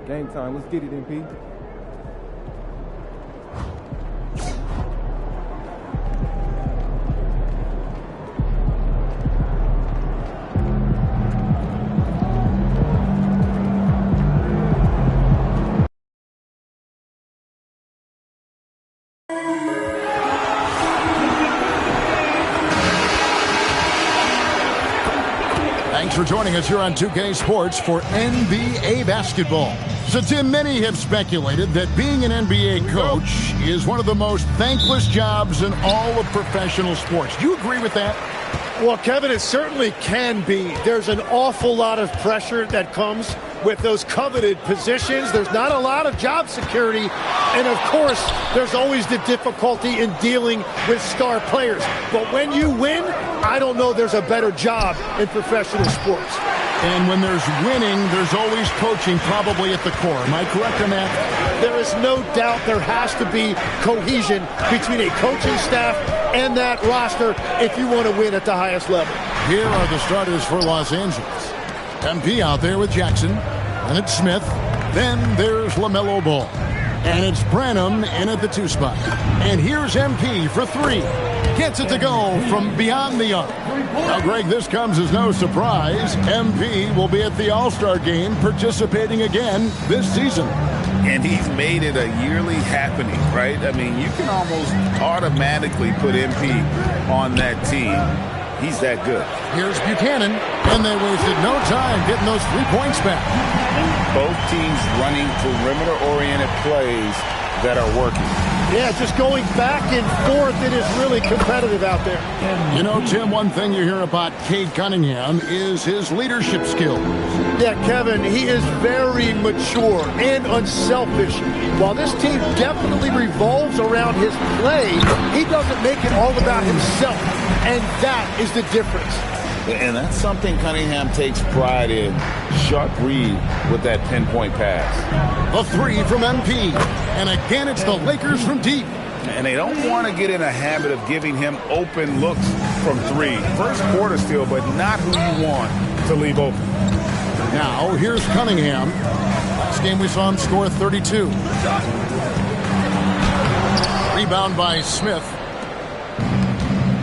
Game time. Let's get it, MP. Thanks for joining us here on 2K Sports for NBA basketball. So, Tim, many have speculated that being an NBA coach is one of the most thankless jobs in all of professional sports. Do you agree with that? Well, Kevin, it certainly can be. There's an awful lot of pressure that comes with those coveted positions. There's not a lot of job security. And, of course, there's always the difficulty in dealing with star players. But when you win, I don't know there's a better job in professional sports. And when there's winning, there's always coaching probably at the core. Am I correct on that? There is no doubt there has to be cohesion between a coaching staff and that roster if you want to win at the highest level. Here are the starters for Los Angeles. MP out there with Jackson. And it's Smith. Then there's LaMelo Ball. And it's Branham in at the 2 spot. And here's MP for 3. Gets it to go from beyond the arc. Now, Greg, this comes as no surprise. MP will be at the All-Star game participating again this season. And he's made it a yearly happening, right? I mean, you can almost automatically put MP on that team. He's that good. Here's Buchanan, and they wasted no time getting those 3 points back. Both teams running perimeter-oriented plays that are working. Yeah, just going back and forth, it is really competitive out there. You know, Tim, one thing you hear about Cade Cunningham is his leadership skills. Yeah, Kevin, he is very mature and unselfish. While this team definitely revolves around his play, he doesn't make it all about himself, and that is the difference. And that's something Cunningham takes pride in. Sharp read with that pinpoint pass. A 3 from MP. And again, it's the Lakers from deep. And they don't want to get in a habit of giving him open looks from 3. First quarter still, but not who you want to leave open. Now, here's Cunningham. Last game we saw him score 32. Rebound by Smith.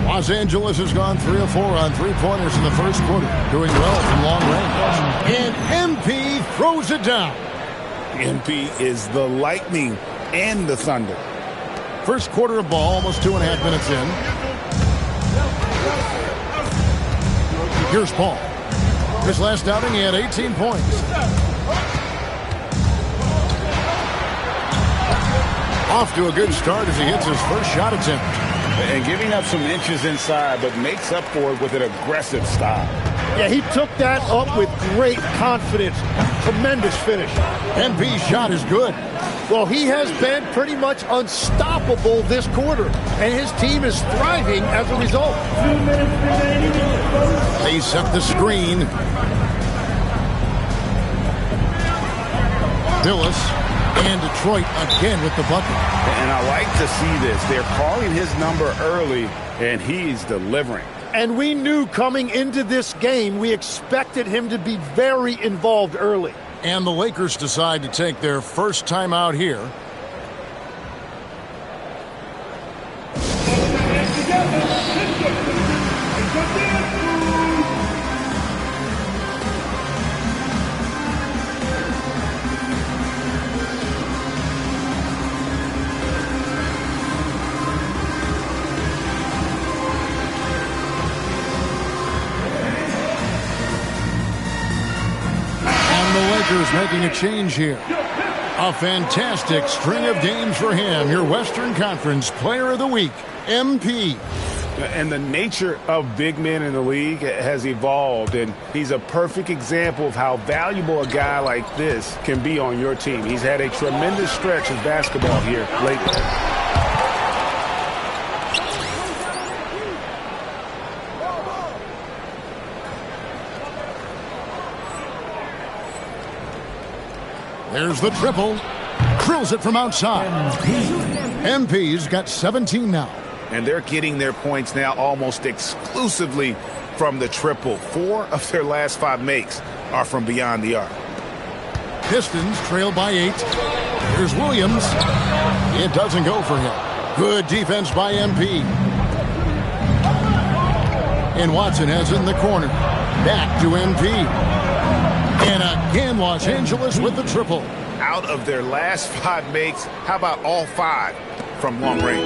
Los Angeles has gone 3 of 4 on 3-pointers in the first quarter, doing well from long range. And MP throws it down. MP is the lightning and the thunder. First quarter of ball, almost 2.5 minutes in. Here's Paul. His last outing, he had 18 points. Off to a good start as he hits his first shot attempt. And giving up some inches inside, but makes up for it with an aggressive stop. Yeah, he took that up with great confidence. Tremendous finish. MP's shot is good. Well, he has been pretty much unstoppable this quarter, and his team is thriving as a result. They set the screen. Billis and Detroit again with the bucket. And I like to see this. They're calling his number early, and he's delivering. And we knew coming into this game, we expected him to be very involved early. And the Lakers decide to take their first time out here. Lakers making a change here. A fantastic string of games for him. Your Western Conference Player of the Week, MP. And the nature of big men in the league has evolved, and he's a perfect example of how valuable a guy like this can be on your team. He's had a tremendous stretch of basketball here lately. There's the triple. Drills it from outside. MP's got 17 now. And they're getting their points now almost exclusively from the triple. 4 of their last 5 makes are from beyond the arc. Pistons trail by 8. Here's Williams. It doesn't go for him. Good defense by MP. And Watson has it in the corner. Back to MP. And again, Los Angeles with the triple. Out of their last 5 makes, how about all 5 from long range?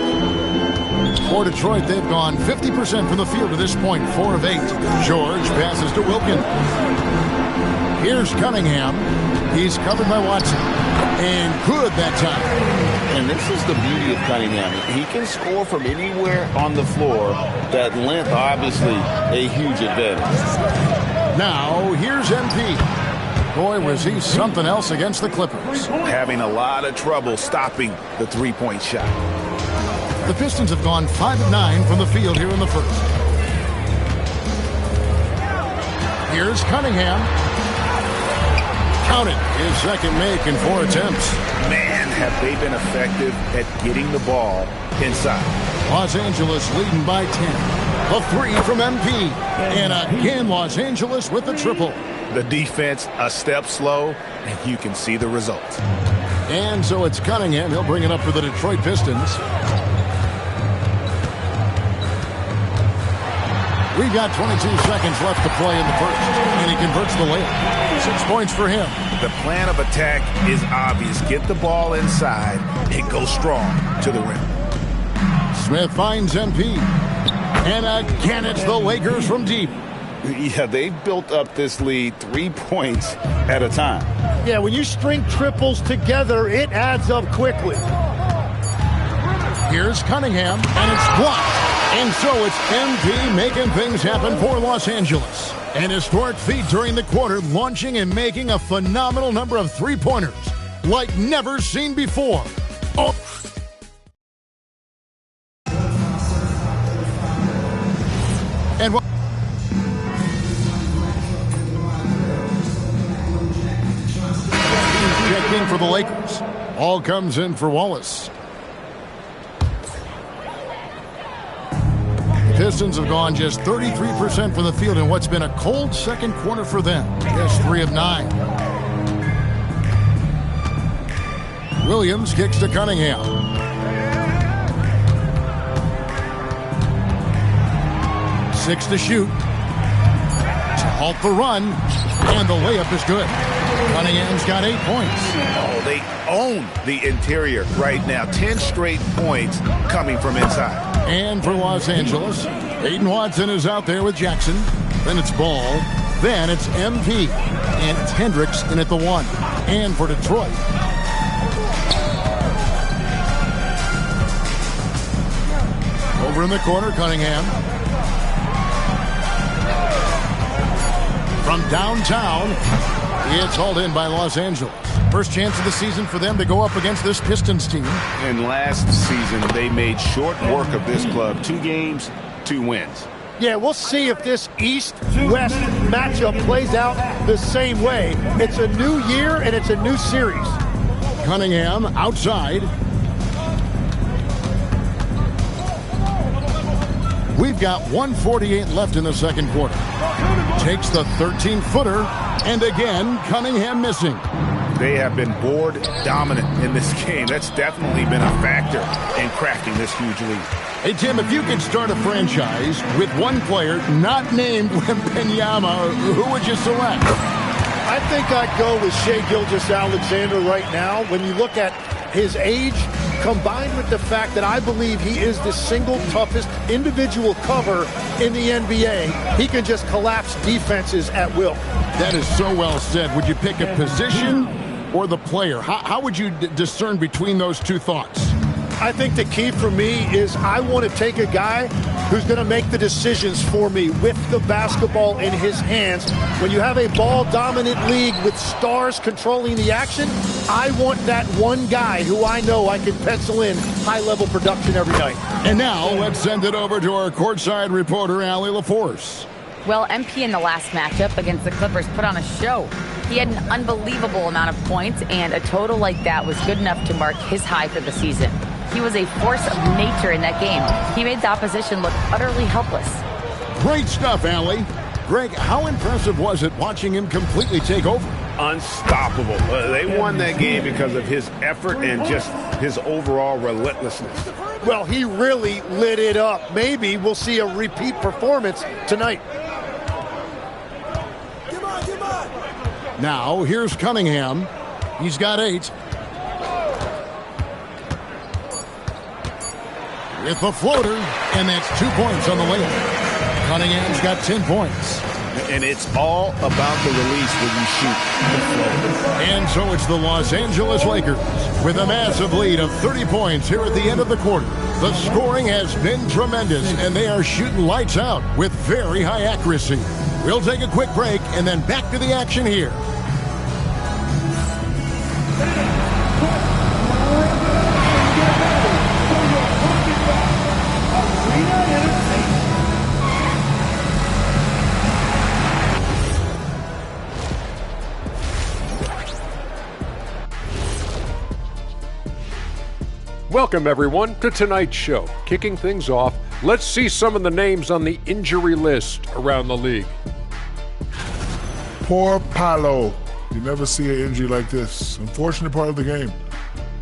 For Detroit, they've gone 50% from the field to this point, 4 of 8. George passes to Wilkin. Here's Cunningham. He's covered by Watson. And good that time. And this is the beauty of Cunningham. He can score from anywhere on the floor. That length, obviously, a huge advantage. Now, here's MP. Boy, was he something else against the Clippers. Having a lot of trouble stopping the three-point shot. The Pistons have gone 5 of 9 from the field here in the first. Here's Cunningham. Counted. His second make in 4 attempts. Man, have they been effective at getting the ball inside. Los Angeles leading by 10. A 3 from MP. And again, Los Angeles with the triple. The defense a step slow, and you can see the results. And so it's Cunningham. He'll bring it up for the Detroit Pistons. We've got 22 seconds left to play in the first, and he converts the layup. 6 points for him. The plan of attack is obvious. Get the ball inside and go strong to the rim. Smith finds MP. And again, it's the Lakers from deep. Yeah, they've built up this lead 3 points at a time. Yeah, when you string triples together, it adds up quickly. Here's Cunningham, and it's blocked. And so it's MP making things happen for Los Angeles. An historic feat during the quarter, launching and making a phenomenal number of three-pointers like never seen before. Oh. And checked in for the Lakers. All comes in for Wallace. Pistons have gone just 33% from the field in what's been a cold second quarter for them. Just 3 of 9. Williams kicks to Cunningham. Six to shoot. To halt the run. And the layup is good. Cunningham's got 8 points. Oh, they own the interior right now. 10 straight points coming from inside. And for Los Angeles, Aiden Watson is out there with Jackson. Then it's Ball. Then it's MP. And it's Hendricks in at the 1. And for Detroit, over in the corner, Cunningham. From downtown, it's hauled in by Los Angeles. First chance of the season for them to go up against this Pistons team. And last season, they made short work of this club. 2 games, 2 wins. Yeah, we'll see if this East-West matchup plays out the same way. It's a new year, and it's a new series. Cunningham outside. We've got 1:48 left in the second quarter. Takes the 13-footer, and again, Cunningham missing. They have been board dominant in this game. That's definitely been a factor in cracking this huge lead. Hey, Tim, if you could start a franchise with one player not named Wembanyama, who would you select? I think I'd go with Shai Gilgeous-Alexander right now. When you look at his age, combined with the fact that I believe he is the single toughest individual cover in the NBA, he can just collapse defenses at will. That is so well said. Would you pick a position or the player? How would you discern between those two thoughts? I think the key for me is I want to take a guy who's going to make the decisions for me with the basketball in his hands. When you have a ball-dominant league with stars controlling the action, I want that one guy who I know I can pencil in high-level production every night. And now let's send it over to our courtside reporter, Allie LaForce. Well, MP in the last matchup against the Clippers put on a show. He had an unbelievable amount of points, and a total like that was good enough to mark his high for the season. He was a force of nature in that game. He made the opposition look utterly helpless. Great stuff, Allie. Greg, how impressive was it watching him completely take over? Unstoppable. They won that game because of his effort and just his overall relentlessness. Well, he really lit it up. Maybe we'll see a repeat performance tonight. Now, here's Cunningham. He's got 8. With the floater, and that's 2 points on the layup. Cunningham's got 10 points. And it's all about the release when you shoot the floater. And so it's the Los Angeles Lakers with a massive lead of 30 points here at the end of the quarter. The scoring has been tremendous, and they are shooting lights out with very high accuracy. We'll take a quick break and then back to the action here. Welcome, everyone, to tonight's show. Kicking things off, let's see some of the names on the injury list around the league. Poor Paolo. You never see an injury like this. Unfortunate part of the game.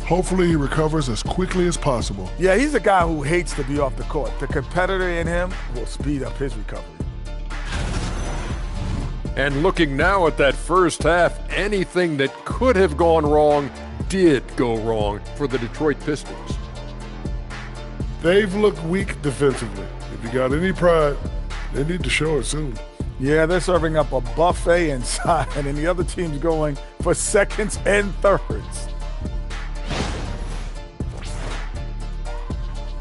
Hopefully he recovers as quickly as possible. Yeah, he's a guy who hates to be off the court. The competitor in him will speed up his recovery. And looking now at that first half, anything that could have gone wrong did go wrong for the Detroit Pistons. They've looked weak defensively. If you got any pride, they need to show it soon. Yeah, they're serving up a buffet inside, and the other team's going for seconds and thirds.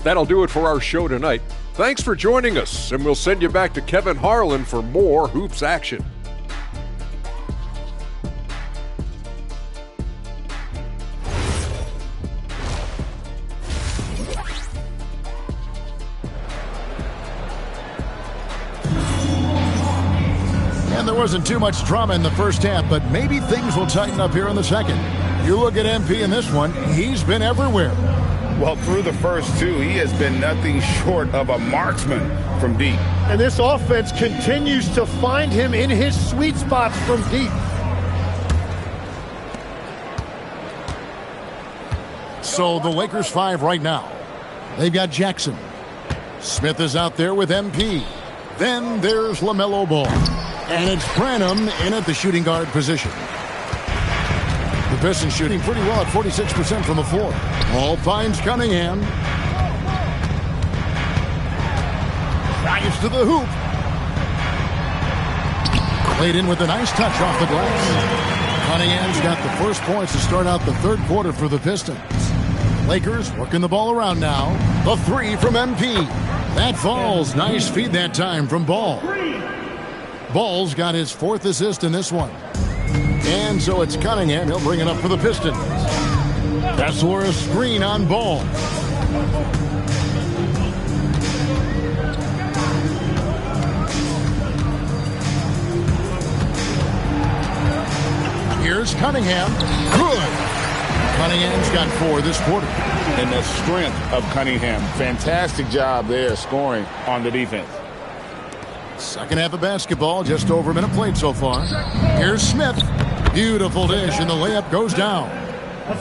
That'll do it for our show tonight. Thanks for joining us, and we'll send you back to Kevin Harlan for more Hoops action. And there wasn't too much drama in the first half, but maybe things will tighten up here in the second. You look at MP in this one, he's been everywhere. Well, through the first two, he has been nothing short of a marksman from deep. And this offense continues to find him in his sweet spots from deep. So the Lakers 5 right now. They've got Jackson. Smith is out there with MP. Then there's LaMelo Ball. And it's Branham in at the shooting guard position. The Pistons shooting pretty well at 46% from the floor. Ball finds Cunningham. Drives to the hoop. Played in with a nice touch off the glass. Cunningham's got the first points to start out the third quarter for the Pistons. Lakers working the ball around now. The three from MP. That falls. Nice feed that time from Ball. Ball's got his fourth assist in this one. And so it's Cunningham. He'll bring it up for the Pistons. Kessler a screen on Ball. Here's Cunningham. Good. Cunningham's got 4 this quarter. And the strength of Cunningham. Fantastic job there scoring on the defense. Second half of basketball, just over a minute played so far. Here's Smith. Beautiful dish, and the layup goes down.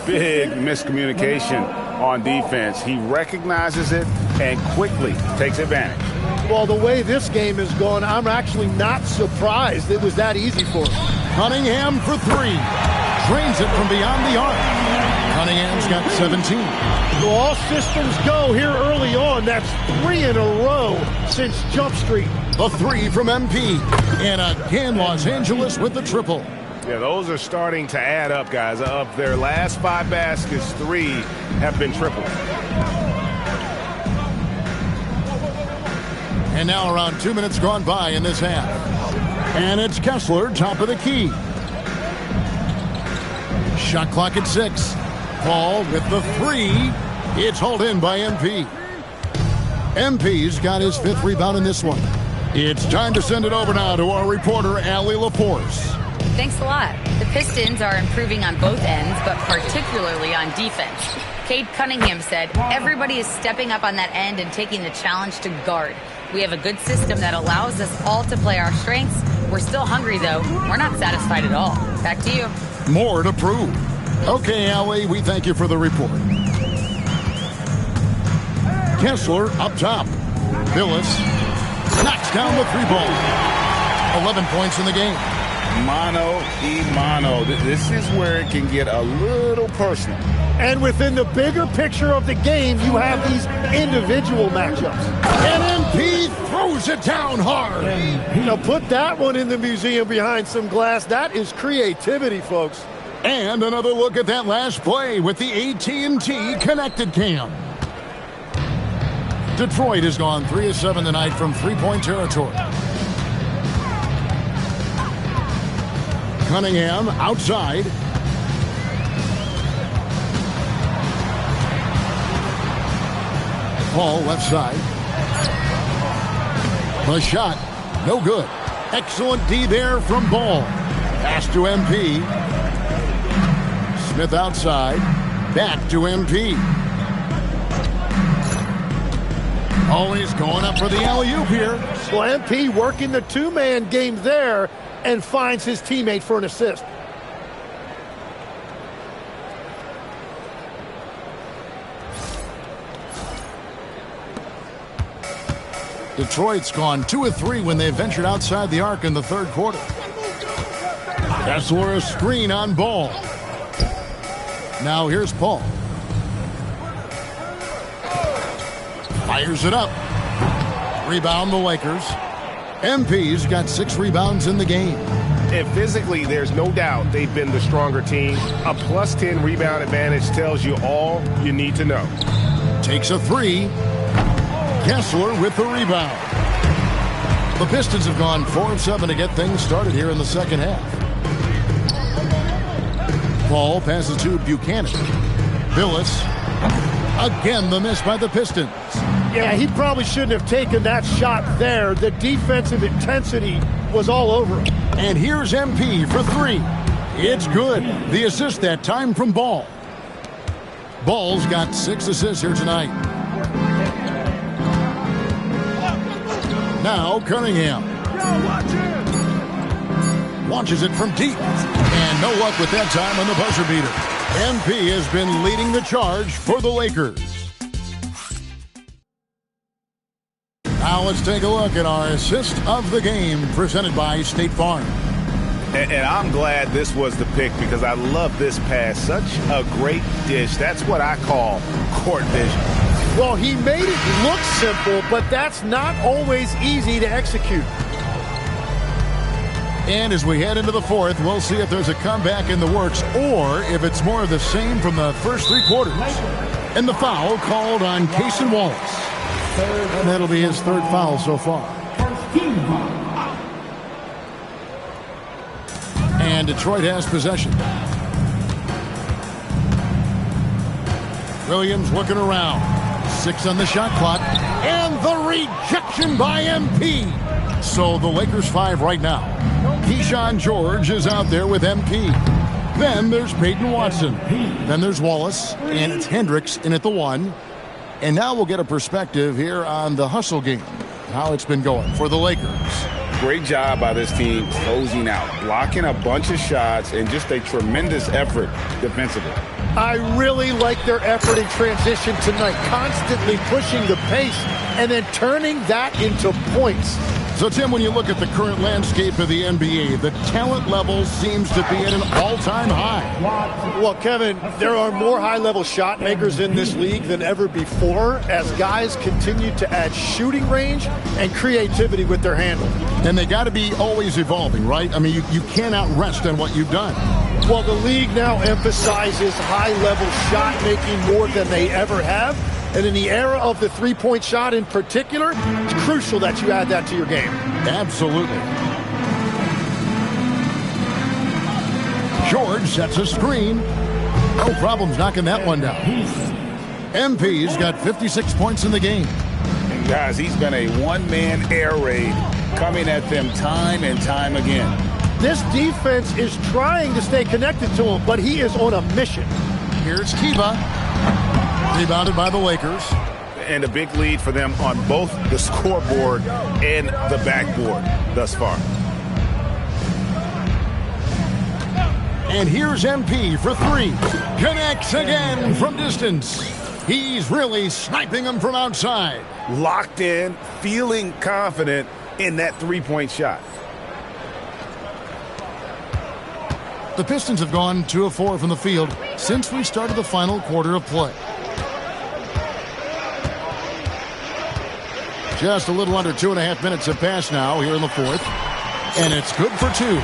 Big miscommunication on defense. He recognizes it and quickly takes advantage. Well, the way this game is going, I'm actually not surprised it was that easy for him. Cunningham for 3. Drains it from beyond the arc. Cunningham's got 17. So all systems go here early on. That's 3 in a row since Jump Street. The 3 from MP. And again, Los Angeles with the triple. Yeah, those are starting to add up, guys. Of their last 5 baskets, 3 have been triples. And now around 2 minutes gone by in this half. And it's Kessler, top of the key. Shot clock at 6. Paul with the 3. It's hauled in by MP. MP's got his 5th rebound in this one. It's time to send it over now to our reporter, Allie Laporce. Thanks a lot. The Pistons are improving on both ends, but particularly on defense. Cade Cunningham said, everybody is stepping up on that end and taking the challenge to guard. We have a good system that allows us all to play our strengths. We're still hungry, though. We're not satisfied at all. Back to you. More to prove. Okay, Allie, we thank you for the report. Kessler up top. Billis knocks down the 3 ball. 11 points in the game. Mano y mano. This is where it can get a little personal. And within the bigger picture of the game, you have these individual matchups. And MP throws it down hard. Now put that one in the museum behind some glass. That is creativity, folks. And another look at that last play with the AT&T connected cam. Detroit has gone 3 of 7 tonight from 3-point territory. Cunningham outside. Paul left side. The shot, no good. Excellent D there from Ball. Pass to MP. Smith outside. Back to MP. Always going up for the alley-oop here. Well, MP working the 2-man game there and finds his teammate for an assist. Detroit's gone 2 of 3 when they ventured outside the arc in the third quarter. Kessler a screen on Ball. Now here's Paul. Fires it up. Rebound the Lakers. MP's got 6 rebounds in the game. And physically, there's no doubt they've been the stronger team. A plus 10 rebound advantage tells you all you need to know. Takes a 3. Kessler with the rebound. The Pistons have gone 4 of 7 to get things started here in the second half. Ball passes to Buchanan. Billis. Again, the miss by the Pistons. Yeah, he probably shouldn't have taken that shot there. The defensive intensity was all over him. And here's MP for 3. It's good. The assist that time from Ball. Ball's got 6 assists here tonight. Now Cunningham. Launches it from deep. And no luck with that time on the buzzer beater. MP has been leading the charge for the Lakers. Now let's take a look at our assist of the game presented by State Farm. And I'm glad this was the pick because I love this pass. Such a great dish. That's what I call court vision. Well, he made it look simple, but that's not always easy to execute. And as we head into the fourth, we'll see if there's a comeback in the works or if it's more of the same from the first 3 quarters. And the foul called on Cason Wallace. And that'll be his 3rd foul so far. And Detroit has possession. Williams looking around. 6 on the shot clock. And the rejection by MP. So the Lakers 5 right now. Keyshawn George is out there with MP. Then there's Peyton Watson. Then there's Wallace. And it's Hendricks in at the 1. And now we'll get a perspective here on the hustle game. How it's been going for the Lakers. Great job by this team closing out, blocking a bunch of shots, and just a tremendous effort defensively. I really like their effort in transition tonight, constantly pushing the pace and then turning that into points. So, Tim, when you look at the current landscape of the NBA, the talent level seems to be at an all-time high. Well, Kevin, there are more high-level shot makers in this league than ever before as guys continue to add shooting range and creativity with their handle. And they got to be always evolving, right? I mean, you cannot rest on what you've done. Well, the league now emphasizes high-level shot making more than they ever have. And in the era of the three-point shot in particular, it's crucial that you add that to your game. Absolutely. George sets a screen. No problems knocking that one down. MP's got 56 points in the game. And guys, he's been a one-man air raid coming at them time and time again. This defense is trying to stay connected to him, but he is on a mission. Here's Kiba. Rebounded by the Lakers. And a big lead for them on both the scoreboard and the backboard thus far. And here's MP for 3. Connects again from distance. He's really sniping them from outside. Locked in, feeling confident in that three-point shot. The Pistons have gone 2 of 4 from the field since we started the final quarter of play. Just a little under 2.5 minutes have passed now here in the fourth. And it's good for 2.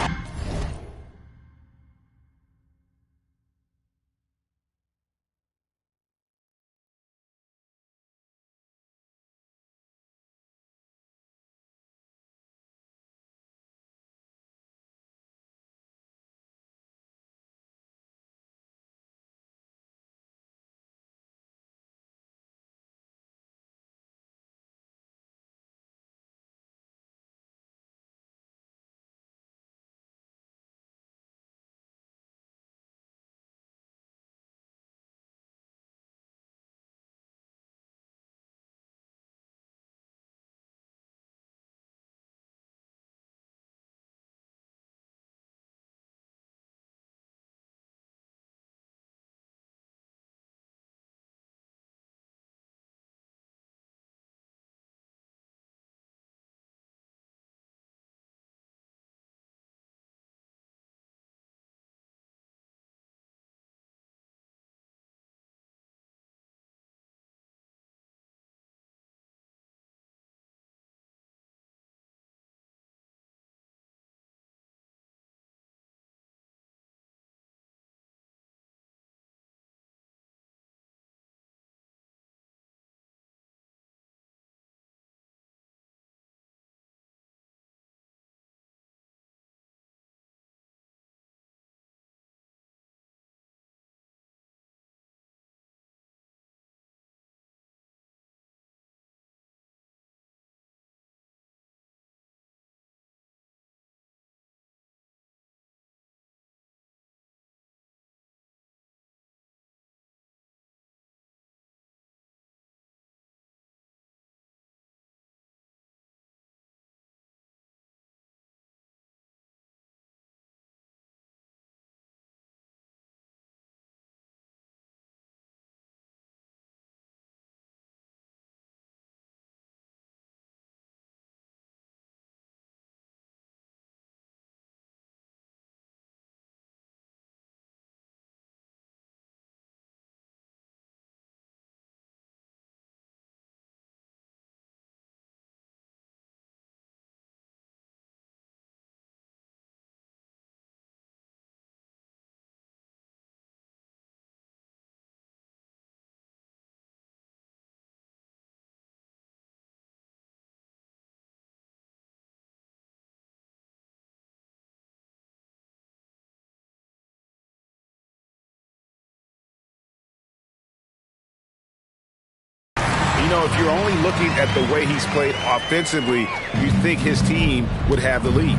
know, if you're only looking at the way he's played offensively, you think his team would have the lead.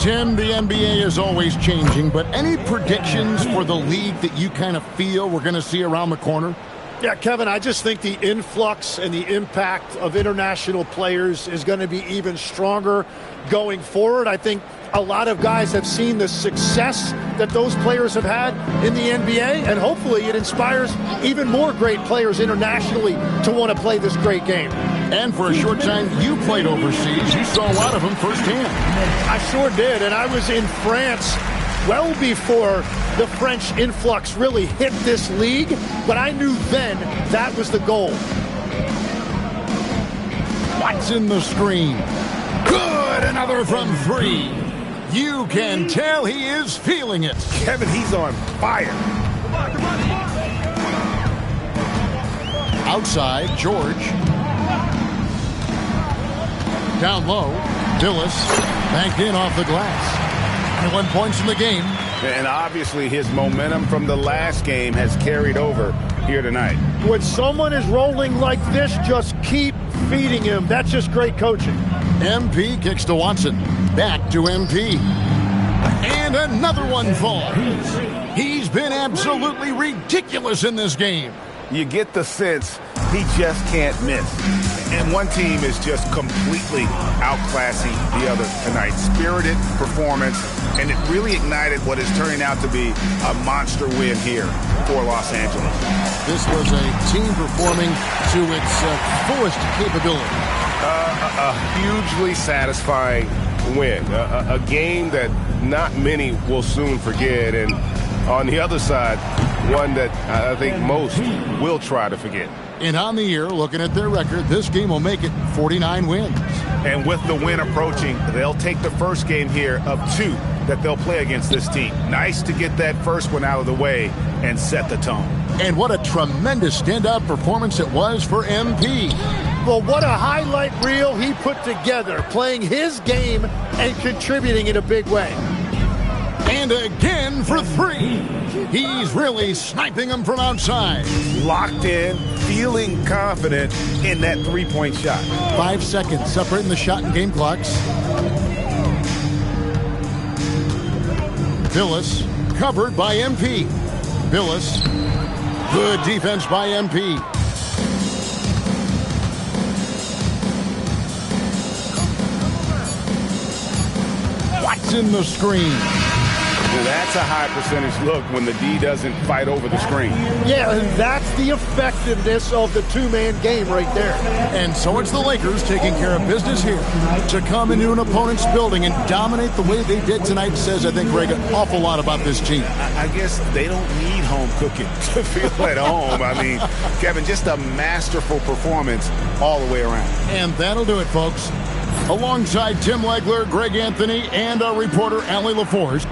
Tim, the NBA is always changing, but any predictions for the league that you kind of feel we're going to see around the corner? Yeah, Kevin, I just think the influx and the impact of international players is going to be even stronger going forward. I think a lot of guys have seen the success that those players have had in the NBA, and hopefully it inspires even more great players internationally to want to play this great game. And for a short time, you played overseas. You saw a lot of them firsthand. I sure did, and I was in France well before the French influx really hit this league, but I knew then that was the goal. What's in the screen? Good, another from three. You can tell he is feeling it. Kevin, he's on fire. Outside, George. Down low, Dillis banked in off the glass. 21 points in the game. And obviously his momentum from the last game has carried over here tonight. When someone is rolling like this, just keep feeding him. That's just great coaching. MP kicks to Watson. Back to MP. And another one falls. He's been absolutely ridiculous in this game. You get the sense he just can't miss. And one team is just completely outclassing the other tonight. Spirited performance, and it really ignited what is turning out to be a monster win here for Los Angeles. This was a team performing to its fullest capability. A hugely satisfying win. A game that not many will soon forget. And on the other side, one that I think most will try to forget. And on the year, looking at their record, this game will make it 49 wins. And with the win approaching, they'll take the first game here of two that they'll play against this team. Nice to get that first one out of the way and set the tone. And what a tremendous standout performance it was for MP. Well, what a highlight reel he put together, playing his game and contributing in a big way. And again for three. He's really sniping them from outside. Locked in, feeling confident in that three-point shot. 5 seconds separating the shot and game clocks. Dillis covered by MP. Dillis, good defense by MP. What's in the screen? Well, that's a high percentage look when the D doesn't fight over the screen. Yeah, and that's the effectiveness of the two-man game right there. And so it's the Lakers taking care of business here. To come into an opponent's building and dominate the way they did tonight says, I think, Greg, an awful lot about this team. I guess they don't need home cooking to feel at home. I mean, Kevin, just a masterful performance all the way around. And that'll do it, folks. Alongside Tim Legler, Greg Anthony, and our reporter, Allie LaForce.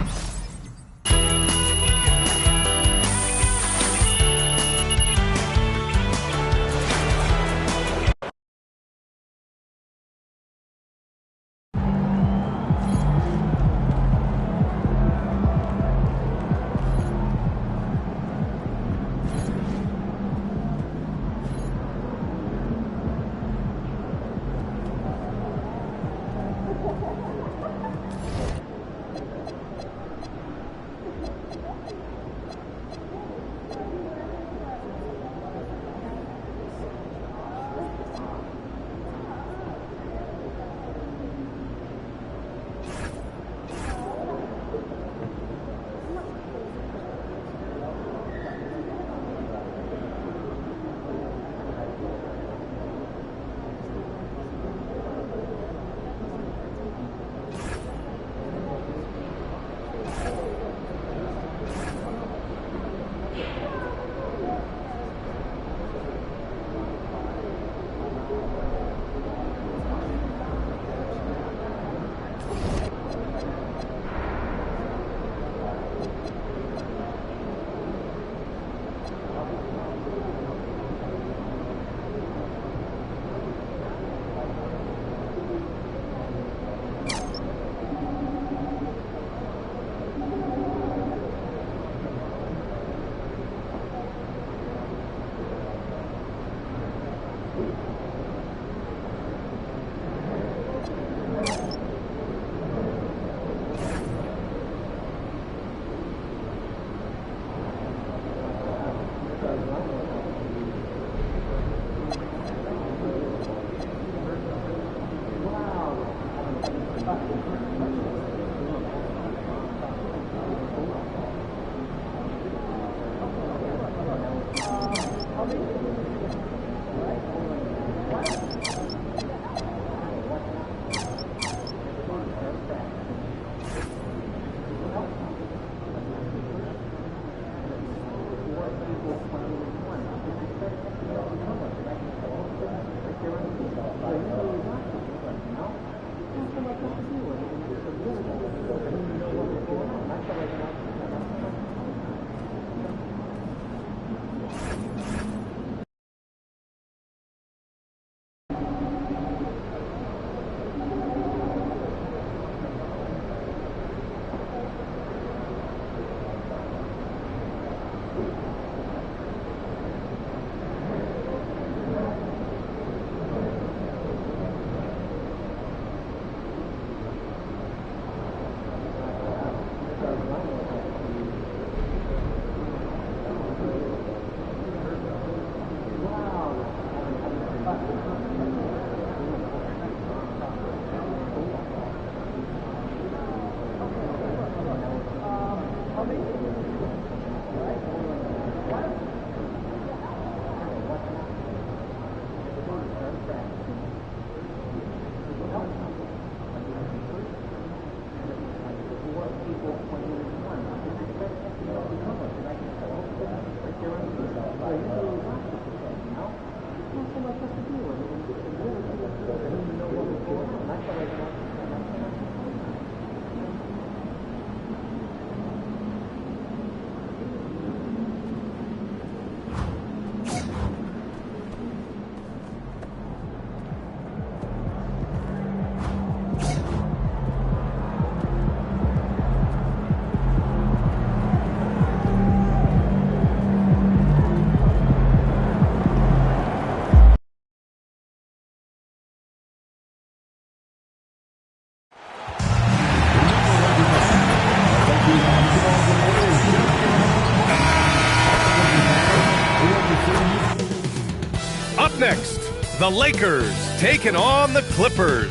the Lakers taking on the Clippers.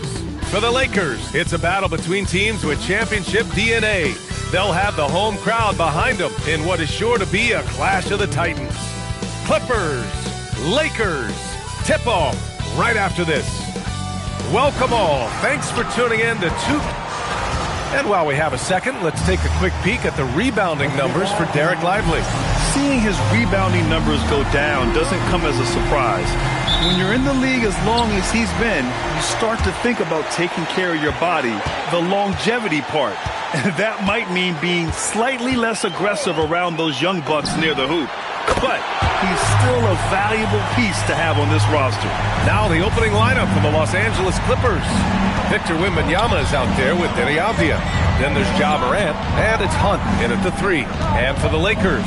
For the Lakers, it's a battle between teams with championship DNA. They'll have the home crowd behind them in what is sure to be a clash of the Titans. Clippers, Lakers, tip-off right after this. Welcome all. Thanks for tuning in to And while we have a second, let's take a quick peek at the rebounding numbers for Derek Lively. Seeing his rebounding numbers go down doesn't come as a surprise. When you're in the league as long as he's been, you start to think about taking care of your body, the longevity part. And that might mean being slightly less aggressive around those young bucks near the hoop. But he's still a valuable piece to have on this roster. Now the opening lineup for the Los Angeles Clippers. Victor Wembanyama is out there with Denny Avdia. Then there's Ja Morant, and it's Hunt in at the 3. And for the Lakers,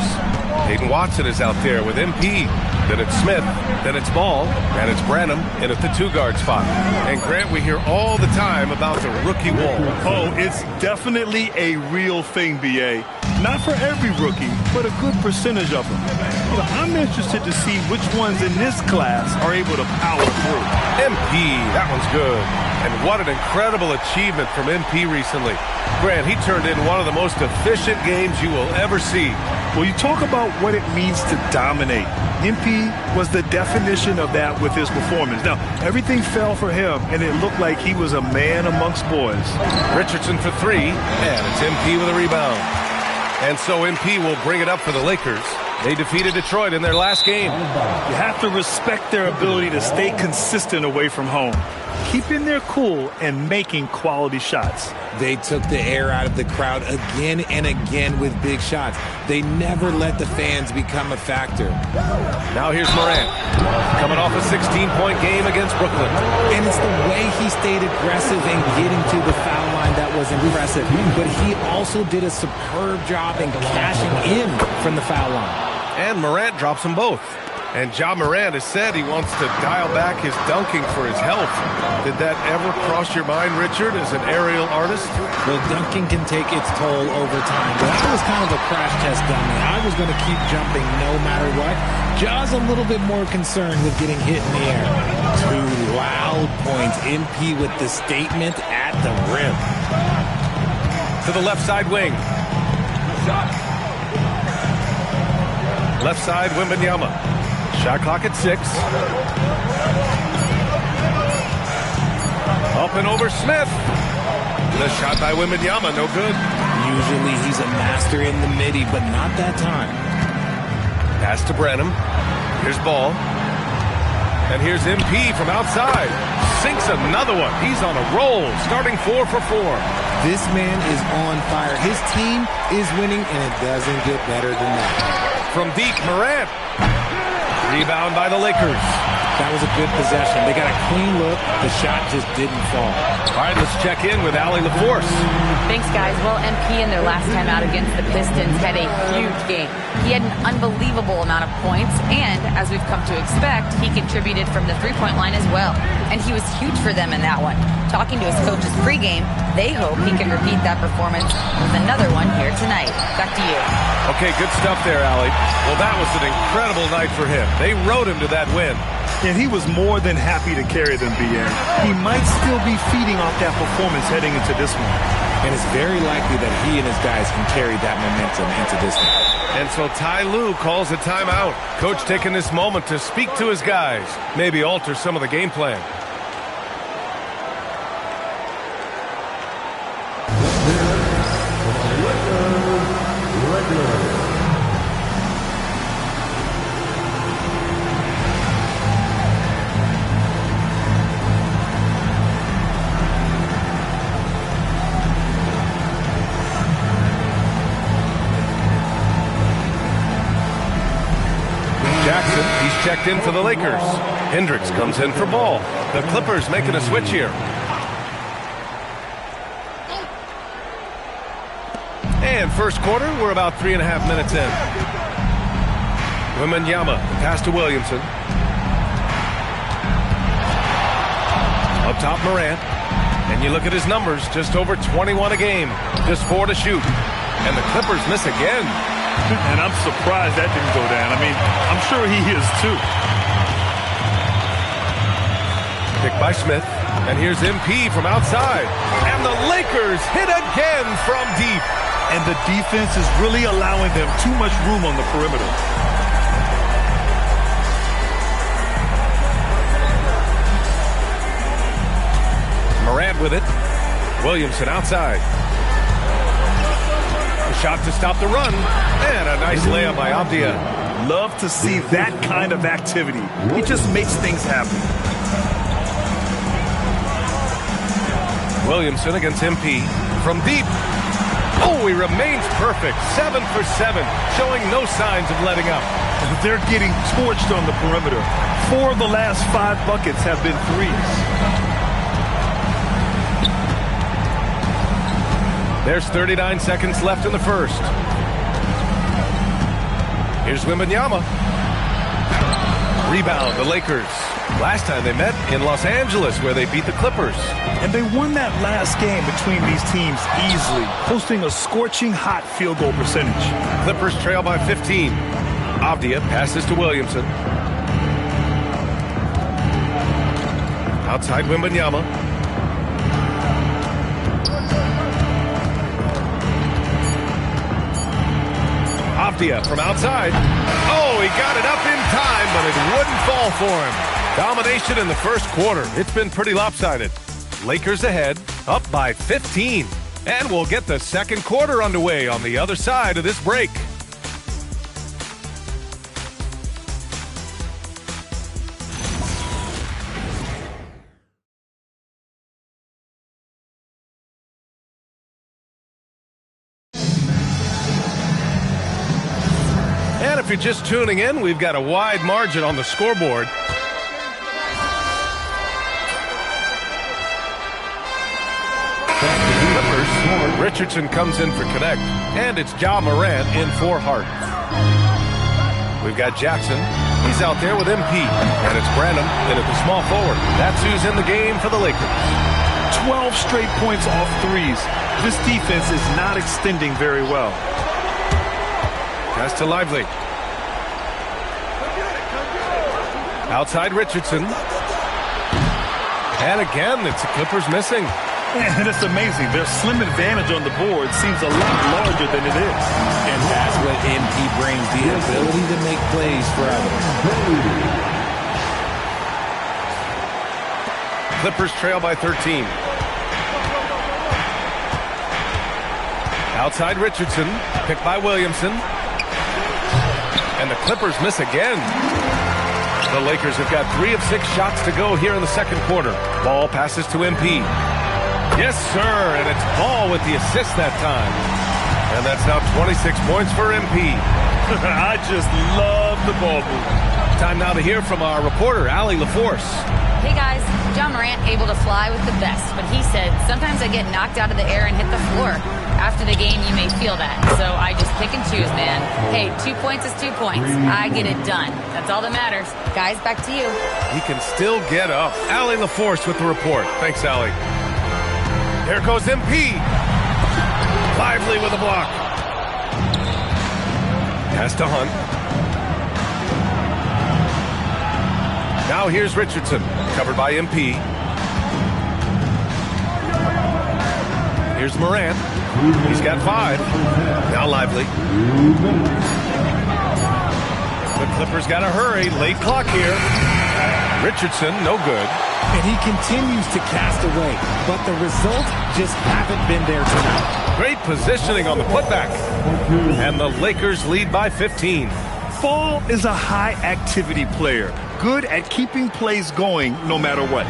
Hayden Watson is out there with MP. Then it's Smith, then it's Ball, and it's Branham in at the 2-guard spot. And Grant, we hear all the time about the rookie wall. Oh, it's definitely a real thing, B.A. Not for every rookie, but a good percentage of them. I'm interested to see which ones in this class are able to power through. MP, that one's good. And what an incredible achievement from MP recently. Grant, he turned in one of the most efficient games you will ever see. Well, you talk about what it means to dominate. MP was the definition of that with his performance. Now, everything fell for him, and it looked like he was a man amongst boys. Richardson for 3, and it's MP with a rebound. And so MP will bring it up for the Lakers. They defeated Detroit in their last game. You have to respect their ability to stay consistent away from home, keeping their cool and making quality shots. They took the air out of the crowd again and again with big shots. They never let the fans become a factor. Now here's Morant, coming off a 16-point game against Brooklyn. And it's the way he stayed aggressive and getting to the foul line that was impressive. But he also did a superb job in cashing in from the foul line. And Morant drops them both. And Ja Morant has said he wants to dial back his dunking for his health. Did that ever cross your mind, Richard, as an aerial artist? Well, dunking can take its toll over time, but I was kind of a crash test dummy. I was going to keep jumping no matter what. Ja's a little bit more concerned with getting hit in the air. 2 loud points. MP with the statement at the rim. To the left side wing. Left side, Wembanyama. Shot clock at 6. Up and over Smith. The shot by Wembanyama, no good. Usually he's a master in the midi, but not that time. Pass to Branham. Here's Ball. And here's MP from outside. Sinks another one. He's on a roll, starting 4 for 4. This man is on fire. His team is winning, and it doesn't get better than that. From deep, Morant. Rebound by the Lakers. That was a good possession. They got a clean look. The shot just didn't fall. All right, let's check in with Allie LaForce. Thanks, guys. Well, MP in their last time out against the Pistons had a huge game. He had an unbelievable amount of points, and as we've come to expect, he contributed from the three-point line as well. And he was huge for them in that one. Talking to his coaches pregame, they hope he can repeat that performance with another one here tonight. Back to you. Okay, good stuff there, Allie. Well, that was an incredible night for him. They rode him to that win. And he was more than happy to carry them, B.A. He might still be feeding off that performance heading into this one. And it's very likely that he and his guys can carry that momentum into this one. And so Ty Lue calls a timeout. Coach taking this moment to speak to his guys, maybe alter some of the game plan. Jackson, he's checked in for the Lakers. Hendricks comes in for Ball. The Clippers making a switch here. And first quarter, we're about 3.5 minutes in. Wembanyama, pass to Williamson. Up top, Morant. And you look at his numbers, just over 21 a game. Just 4 to shoot. And the Clippers miss again. And I'm surprised that didn't go down. I mean, I'm sure he is too. by Smith. And here's MP from outside. And the Lakers hit again from deep. And the defense is really allowing them too much room on the perimeter. Morant with it. Williamson outside. A shot to stop the run. And a nice layup by Abdia. Love to see that kind of activity. He just makes things happen. Williamson against MP from deep. Oh, he remains perfect. 7 for 7, showing no signs of letting up. They're getting torched on the perimeter. 4 of the last 5 buckets have been threes. There's 39 seconds left in the first. Here's Wembanyama. Rebound, the Lakers. Last time they met in Los Angeles, where they beat the Clippers. And they won that last game between these teams easily, posting a scorching hot field goal percentage. Clippers trail by 15. Avdia passes to Williamson. Outside Wembanyama. Avdia from outside. Oh, he got it up in time, but it wouldn't fall for him. Domination in the first quarter. It's been pretty lopsided. Lakers ahead, up by 15. And we'll get the second quarter underway on the other side of this break. And if you're just tuning in, we've got a wide margin on the scoreboard. Richardson comes in for Connect, and it's Ja Morant in for Hart. We've got Jackson. He's out there with MP, and it's Branham in at the small forward. That's who's in the game for the Lakers. 12 straight points off threes. This defense is not extending very well. Pass to Lively. Outside Richardson. And again, it's the Clippers missing. And it's amazing. Their slim advantage on the board seems a lot larger than it is. And that's what MP brings, the ability to make plays for others. Clippers trail by 13. Outside Richardson, picked by Williamson. And the Clippers miss again. The Lakers have got 3 of 6 shots to go here in the second quarter. Ball passes to MP. Yes, sir, and it's Ball with the assist that time. And that's now 26 points for MP. I just love the ball move. Time now to hear from our reporter, Allie LaForce. Hey guys, Ja Morant able to fly with the best, but he said, sometimes I get knocked out of the air and hit the floor. After the game, you may feel that, so I just pick and choose, man. Hey, 2 points is 2 points. I get it done. That's all that matters. Guys, back to you. He can still get up. Allie LaForce with the report. Thanks, Allie. Here goes MP. Lively with a block. Pass to Hunt. Now here's Richardson, covered by MP. Here's Morant. He's got 5. Now Lively. The Clippers got to hurry. Late clock here. Richardson, no good. And he continues to cast away, but the results just haven't been there tonight. Great positioning on the putback. And the Lakers lead by 15. Ball is a high-activity player, good at keeping plays going no matter what.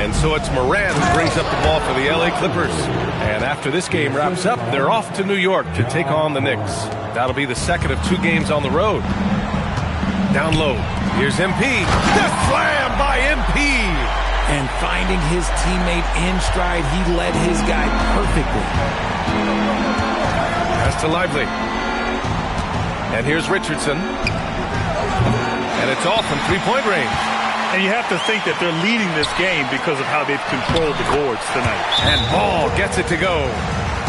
And so it's Morant who brings up the ball for the LA Clippers. And after this game wraps up, they're off to New York to take on the Knicks. That'll be the second of 2 games on the road. Down low, here's MP. The slam by MP! And finding his teammate in stride, he led his guy perfectly. Pass to Lively. And here's Richardson. And it's off from 3-point range. And you have to think that they're leading this game because of how they've controlled the boards tonight. And Ball gets it to go.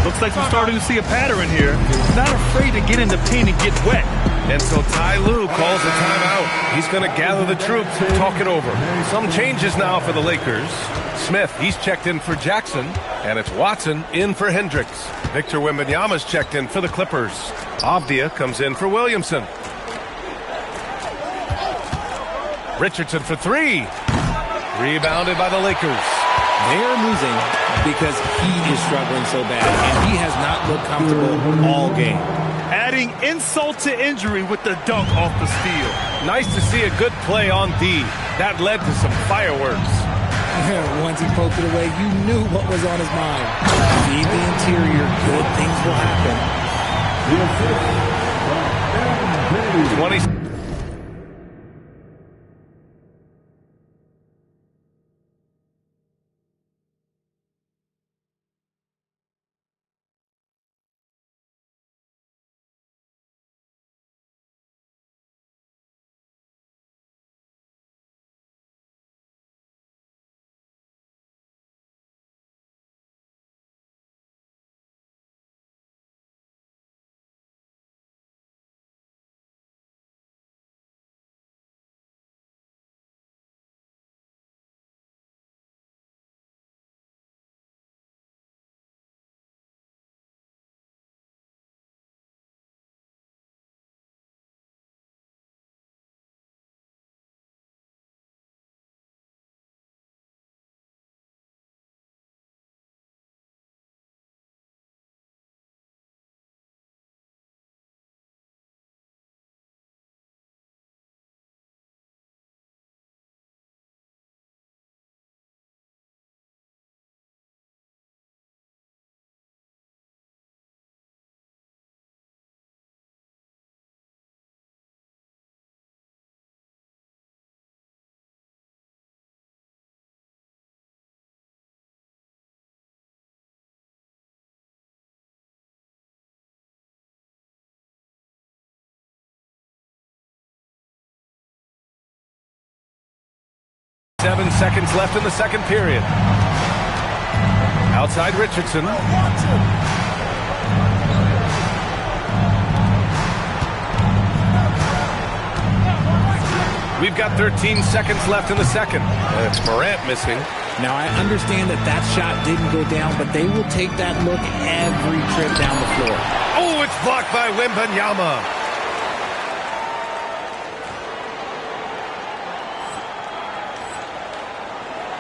Looks like we're starting to see a pattern here. Not afraid to get in the paint and get wet. And so Ty Lue calls a timeout. He's going to gather the troops and talk it over. Some changes now for the Lakers. Smith, he's checked in for Jackson. And it's Watson in for Hendricks. Victor Wembanyama's checked in for the Clippers. Avdia comes in for Williamson. Richardson for three. Rebounded by the Lakers. They are losing because he is struggling so bad, and he has not looked comfortable all game. Adding insult to injury with the dunk off the steal. Nice to see a good play on D. That led to some fireworks. Once he poked it away, you knew what was on his mind. Feed the interior, good things will happen. 20. Seven seconds left in the second period. Outside Richardson. We've got 13 seconds left in the second. And it's Morant missing. Now, I understand that that shot didn't go down, but they will take that look every trip down the floor. Oh, it's blocked by Wembanyama.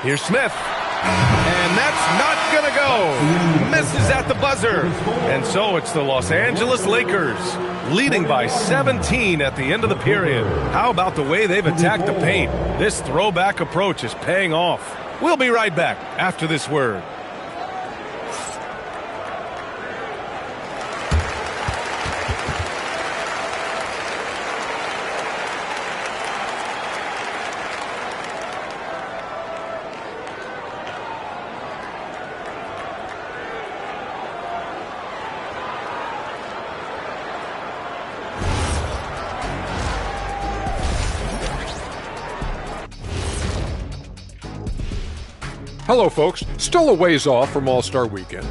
Here's Smith. And that's not going to go. Misses at the buzzer. And so it's the Los Angeles Lakers leading by 17 at the end of the period. How about the way they've attacked the paint? This throwback approach is paying off. We'll be right back after this word. Hello, folks. Still a ways off from All-Star Weekend,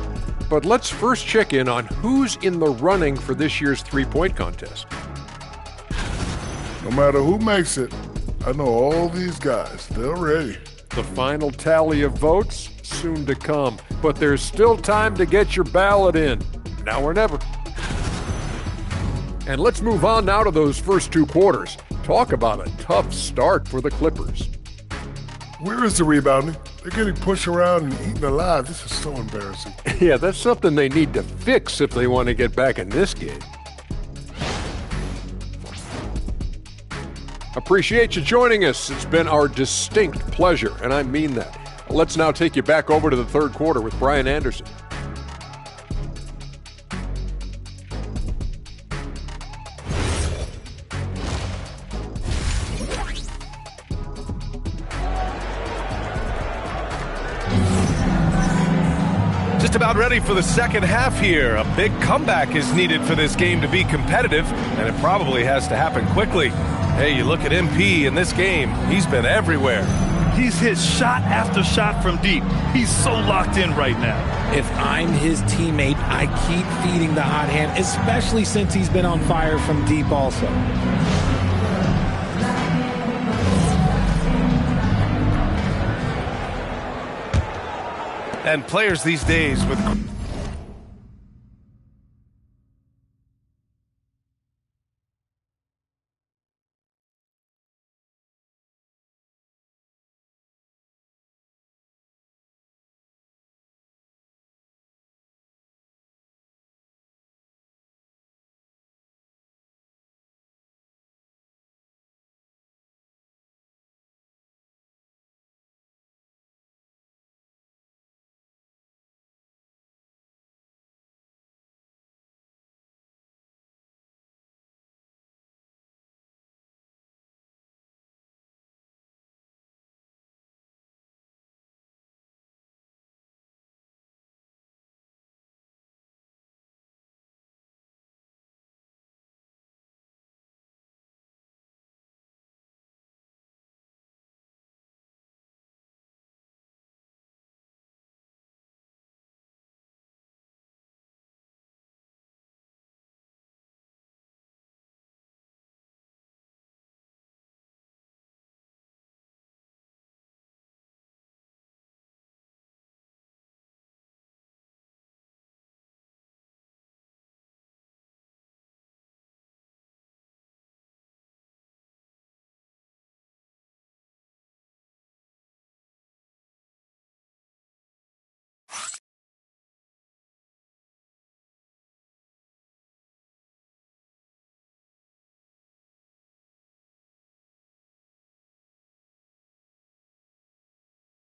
but let's first check in on who's in the running for this year's three-point contest. No matter who makes it, I know all these guys. They're ready. The final tally of votes soon to come, but there's still time to get your ballot in. Now or never. And let's move on now to those first two quarters. Talk about a tough start for the Clippers. Where is the rebounding? They're getting pushed around and eaten alive. This is so embarrassing. Yeah, that's something they need to fix if they want to get back in this game. Appreciate you joining us. It's been our distinct pleasure, and I mean that. Let's now take you back over to the third quarter with Brian Anderson. Just about ready for the second half here. A big comeback is needed for this game to be competitive, and it probably has to happen quickly. Hey, you look at MP in this game, he's been everywhere. He's hit shot after shot from deep. He's so locked in right now. If I'm his teammate, I keep feeding the hot hand, especially since he's been on fire from deep also. And players these days with...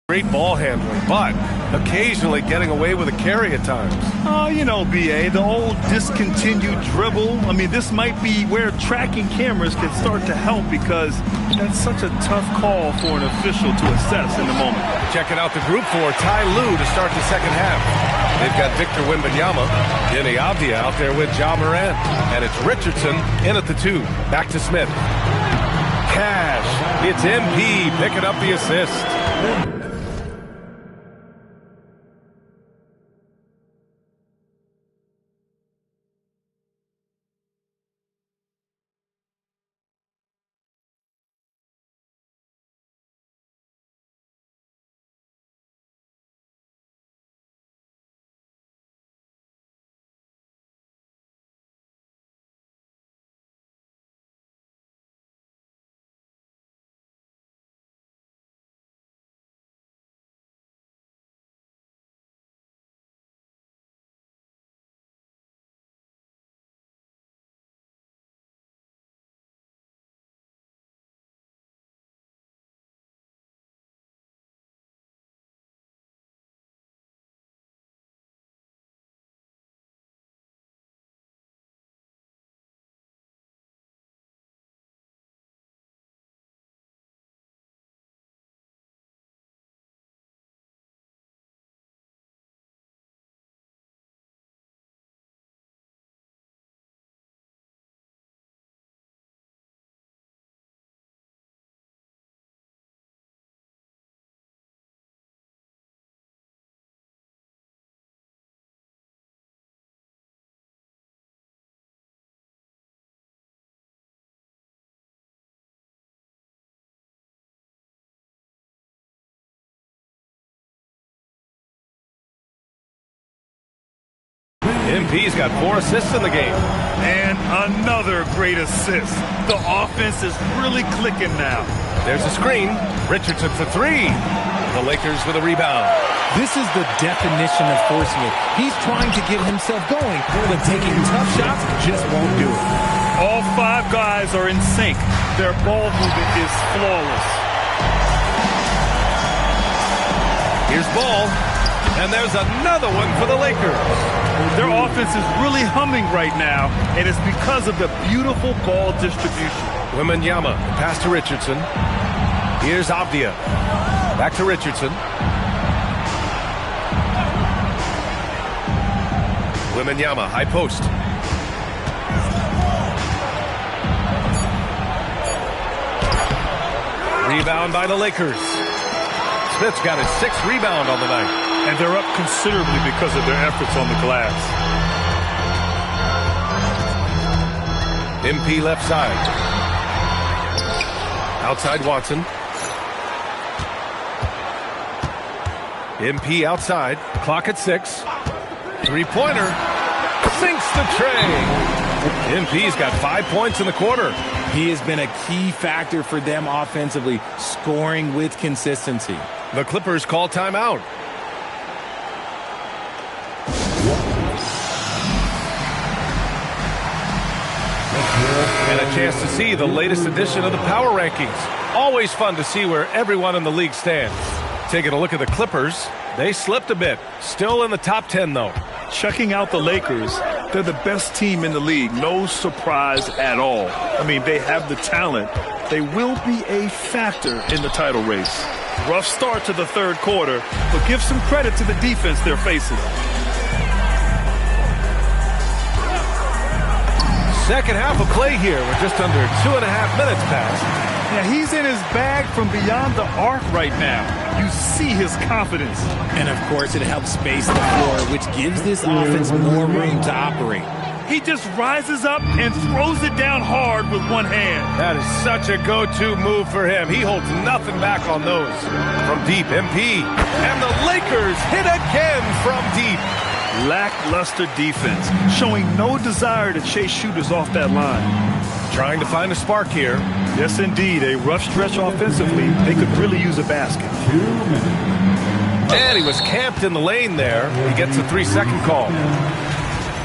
Great ball handling, but occasionally getting away with a carry at times. Oh, you know, B.A., the old discontinued dribble. I mean, this might be where tracking cameras can start to help because that's such a tough call for an official to assess in the moment. Checking out the group for Ty Lue to start the second half. They've got Victor Wembanyama, Denny Avdia out there with Ja Morant, and it's Richardson in at the 2. Back to Smith. Cash. It's MP picking up the assist. MP's got 4 assists in the game. And another great assist. The offense is really clicking now. There's a screen. Richardson for 3. The Lakers with a rebound. This is the definition of forcing it. He's trying to get himself going, but taking tough shots just won't do it. All 5 guys are in sync. Their ball movement is flawless. Here's Ball. And there's another one for the Lakers. Their offense is really humming right now, and it's because of the beautiful ball distribution. Wembanyama, pass to Richardson. Here's Avdia. Back to Richardson. Wembanyama, high post. Rebound by the Lakers. Smith's got his 6th rebound on the night. And they're up considerably because of their efforts on the glass. MP left side. Outside Watson. MP outside. Clock at 6. Three-pointer. Sinks the tray. MP's got 5 points in the quarter. He has been a key factor for them offensively, scoring with consistency. The Clippers call timeout. And a chance to see the latest edition of the Power Rankings. Always fun to see where everyone in the league stands. Taking a look at the Clippers, they slipped a bit. Still in the top 10, though. Checking out the Lakers, they're the best team in the league. No surprise at all. I mean, they have the talent. They will be a factor in the title race. Rough start to the third quarter, but give some credit to the defense they're facing. Second half of play here with just under 2.5 minutes passed. Yeah, he's in his bag from beyond the arc right now. You see his confidence. And, of course, it helps space the floor, which gives this offense more room to operate. He just rises up and throws it down hard with one hand. That is such a go-to move for him. He holds nothing back on those. From deep, MP. And the Lakers hit again from deep. Lackluster defense, showing no desire to chase shooters off that line. Trying to find a spark here. Yes, indeed. A rough stretch offensively. They could really use a basket. 2 minutes. And he was camped in the lane there. He gets a 3-second call.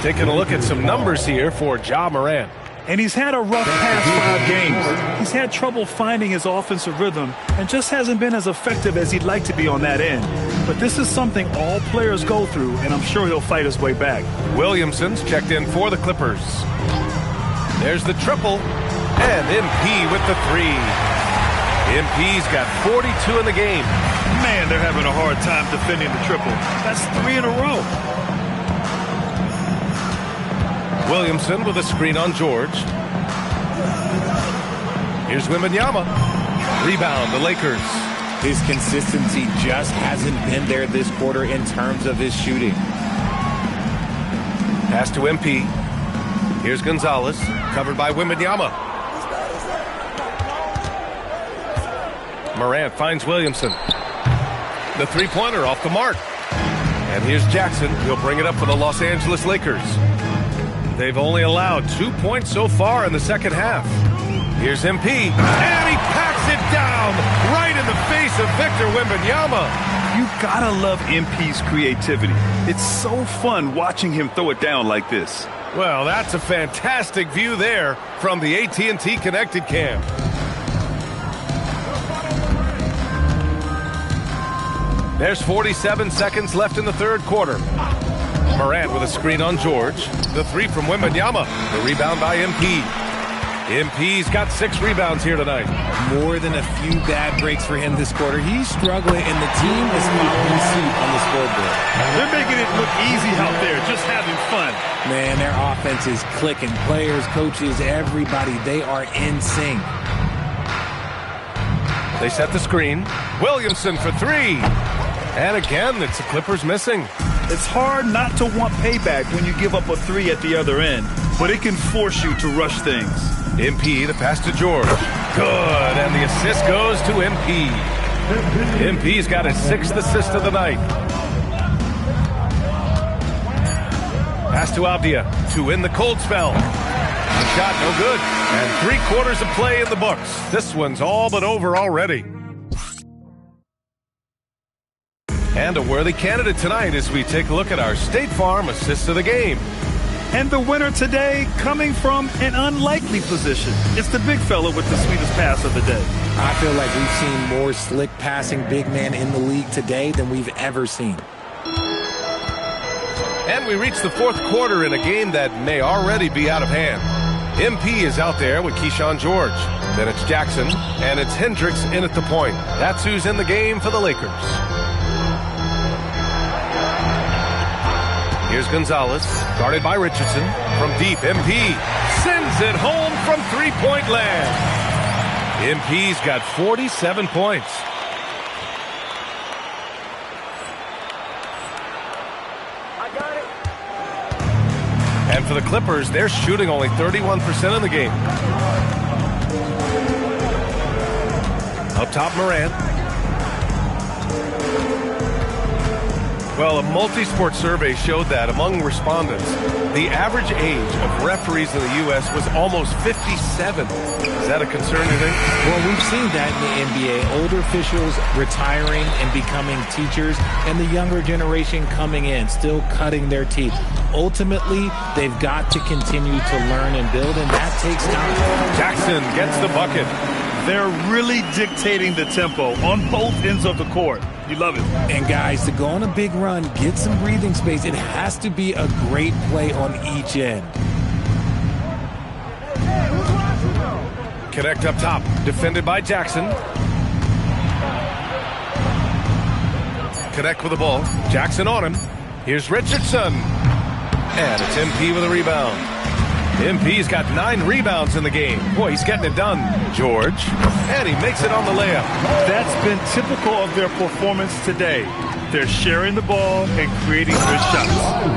Taking a look at some numbers here for Ja Morant. And he's had a rough past 5 games. He's had trouble finding his offensive rhythm and just hasn't been as effective as he'd like to be on that end. But this is something all players go through, and I'm sure he'll fight his way back. Williamson's checked in for the Clippers. There's the triple, and MP with the 3. MP's got 42 in the game. Man, they're having a hard time defending the triple. That's 3 in a row. Williamson with a screen on George. Here's Wembanyama. Rebound, the Lakers. His consistency just hasn't been there this quarter in terms of his shooting. Pass to MP. Here's Gonzalez, covered by Wembanyama. Morant finds Williamson. The three-pointer off the mark. And here's Jackson. He'll bring it up for the Los Angeles Lakers. They've only allowed 2 points so far in the second half. Here's MP. And he packs it down right in the face of Victor Wembanyama. You gotta love MP's creativity. It's so fun watching him throw it down like this. Well, that's a fantastic view there from the AT&T Connected Cam. There's 47 seconds left in the third quarter. Morant with a screen on George. The 3 from Wembanyama. The rebound by MP. MP's got 6 rebounds here tonight. More than a few bad breaks for him this quarter. He's struggling, and the team is following suit on the scoreboard. They're making it look easy out there, just having fun. Man, their offense is clicking. Players, coaches, everybody, they are in sync. They set the screen. Williamson for 3. And again, it's the Clippers missing. It's hard not to want payback when you give up a 3 at the other end, but it can force you to rush things. MP, the pass to George. Good, and the assist goes to MP. MP's got his 6th assist of the night. Pass to Avdia to win the cold spell. The shot no good, and 3 quarters of play in the books. This one's all but over already. And a worthy candidate tonight as we take a look at our State Farm assist of the game. And the winner today coming from an unlikely position. It's the big fella with the sweetest pass of the day. I feel like we've seen more slick passing big men in the league today than we've ever seen. And we reach the fourth quarter in a game that may already be out of hand. MP is out there with Keyshawn George. Then it's Jackson, and it's Hendricks in at the point. That's who's in the game for the Lakers. Here's Gonzalez, guarded by Richardson. From deep, MP sends it home from three-point land. MP's got 47 points. And for the Clippers, they're shooting only 31% in the game. Up top, Morant. Well, a multi-sport survey showed that among respondents, the average age of referees in the U.S. was almost 57. Is that a concern, you think? Well, we've seen that in the NBA. Older officials retiring and becoming teachers, and the younger generation coming in, still cutting their teeth. Ultimately, they've got to continue to learn and build, and that takes time. Jackson gets the bucket. They're really dictating the tempo on both ends of the court. You love it. And guys, to go on a big run, get some breathing space, it has to be a great play on each end. Connect up top, defended by Jackson. Connect with the ball. Jackson on him. Here's Richardson. And it's MP with a rebound. MP's got 9 rebounds in the game. Boy, he's getting it done. George. And he makes it on the layup. That's been typical of their performance today. They're sharing the ball and creating good shots.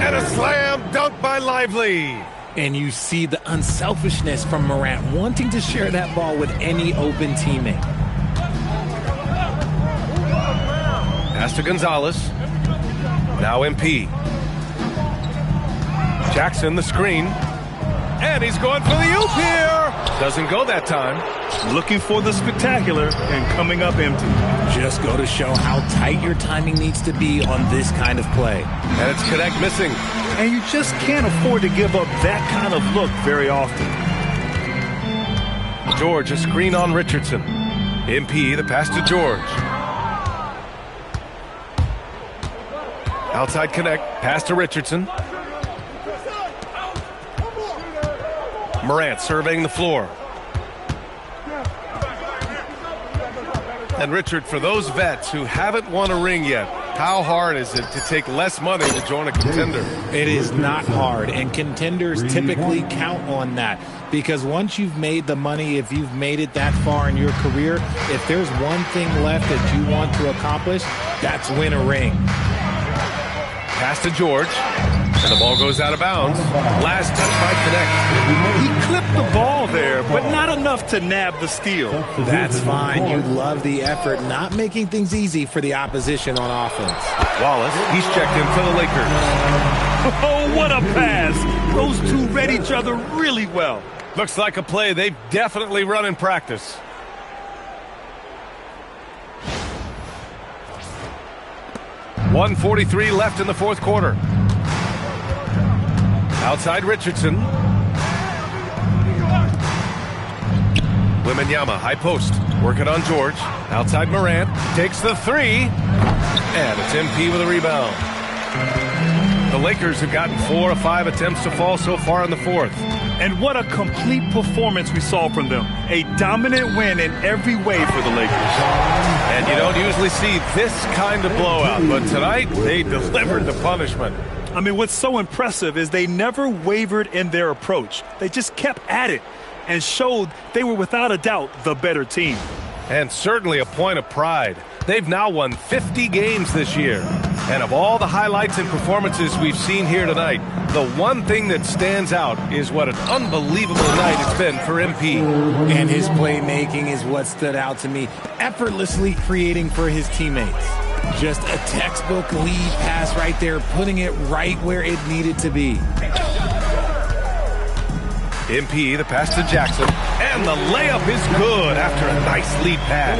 And a slam dunk by Lively. And you see the unselfishness from Morant, wanting to share that ball with any open teammate. Pass to Gonzalez. Now MP. Jackson, the screen. And he's going for the oop here. Doesn't go that time. Looking for the spectacular and coming up empty. Just go to show how tight your timing needs to be on this kind of play. And it's Connect missing. And you just can't afford to give up that kind of look very often. George, a screen on Richardson. MP, the pass to George. Outside Connect, pass to Richardson. Morant surveying the floor. And Richard, for those vets who haven't won a ring yet, how hard is it to take less money to join a contender? It is not hard, and contenders typically count on that. Because once you've made the money, if you've made it that far in your career, if there's one thing left that you want to accomplish, that's win a ring. Pass to George. And the ball goes out of bounds. Last touch by Connect. He clipped the ball there, but not enough to nab the steal. That's fine. You love the effort, not making things easy for the opposition on offense. Wallace, he's checked in for the Lakers. Oh, what a pass. Those two read each other really well. Looks like a play they've definitely run in practice. .143 left in the fourth quarter. Outside Richardson. Wembanyama, high post. Working on George. Outside Morant. Takes the 3. And it's MP with a rebound. The Lakers have gotten 4 of 5 attempts to fall so far in the fourth. And what a complete performance we saw from them. A dominant win in every way for the Lakers. And you don't usually see this kind of blowout, but tonight they delivered the punishment. I mean, what's so impressive is they never wavered in their approach. They just kept at it and showed they were without a doubt the better team. And certainly a point of pride. They've now won 50 games this year. And of all the highlights and performances we've seen here tonight, the one thing that stands out is what an unbelievable night it's been for MP. And his playmaking is what stood out to me, effortlessly creating for his teammates. Just a textbook lead pass right there, putting it right where it needed to be. MP, the pass to Jackson, and the layup is good after a nice lead pass.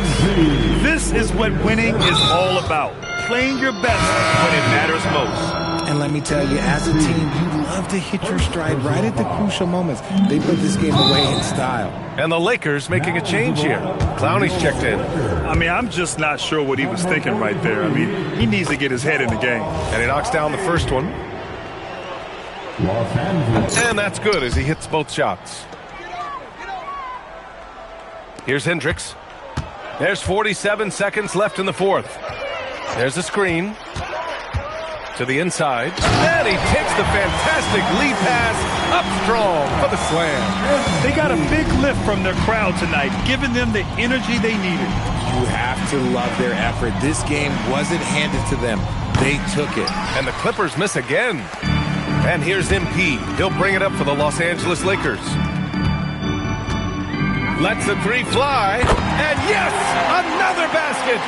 This is what winning is all about, playing your best when it matters most. And let me tell you, as a team, you love to hit your stride right at the crucial moments. They put this game away in style. And the Lakers making a change here. Clowney's checked in. I mean, I'm just not sure what he was thinking right there. I mean, he needs to get his head in the game. And he knocks down the first one. And that's good as he hits both shots. Here's Hendricks. There's 47 seconds left in the fourth. There's a screen to the inside. And he takes the fantastic lead pass up strong for the slam. They got a big lift from their crowd tonight, giving them the energy they needed. You have to love their effort. This game wasn't handed to them. They took it. And the Clippers miss again. And here's MP. He'll bring it up for the Los Angeles Lakers. Lets the three fly. And yes, another basket.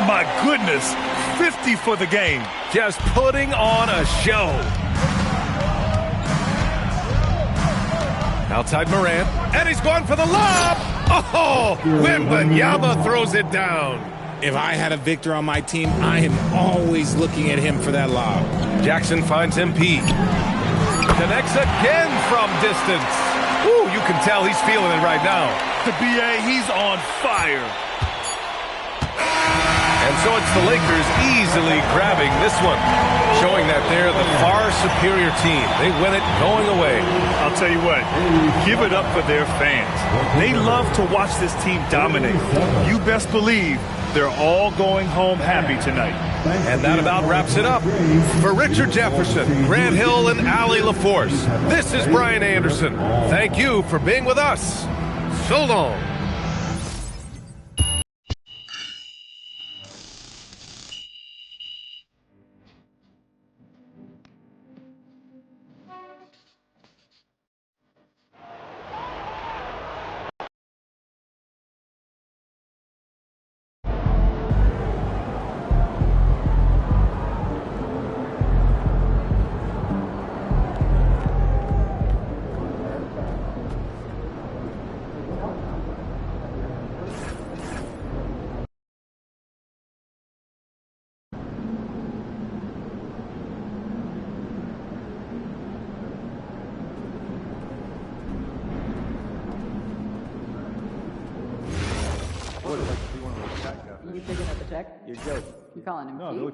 My goodness, 50 for the game. Just putting on a show. Outside Morant. And he's going for the lob. Oh, Wembanyama throws it down. If I had a Victor on my team, I am always looking at him for that lob. Jackson finds MP. Connects again from distance. Ooh, you can tell he's feeling it right now. The BA, he's on fire. And so it's the Lakers easily grabbing this one, showing that they're the far superior team. They win it going away. I'll tell you what, give it up for their fans. They love to watch this team dominate. You best believe they're all going home happy tonight. And that about wraps it up. For Richard Jefferson, Grant Hill, and Allie LaForce, this is Brian Anderson. Thank you for being with us. So long. You picking up the check? You're joking. You calling him? No, no.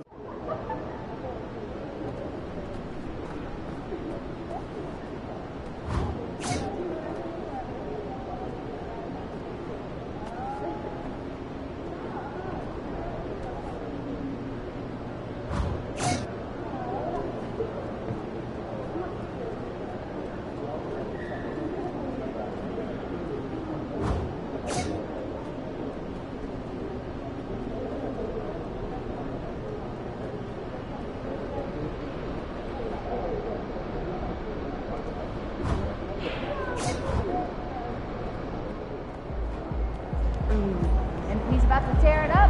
And he's about to tear it up.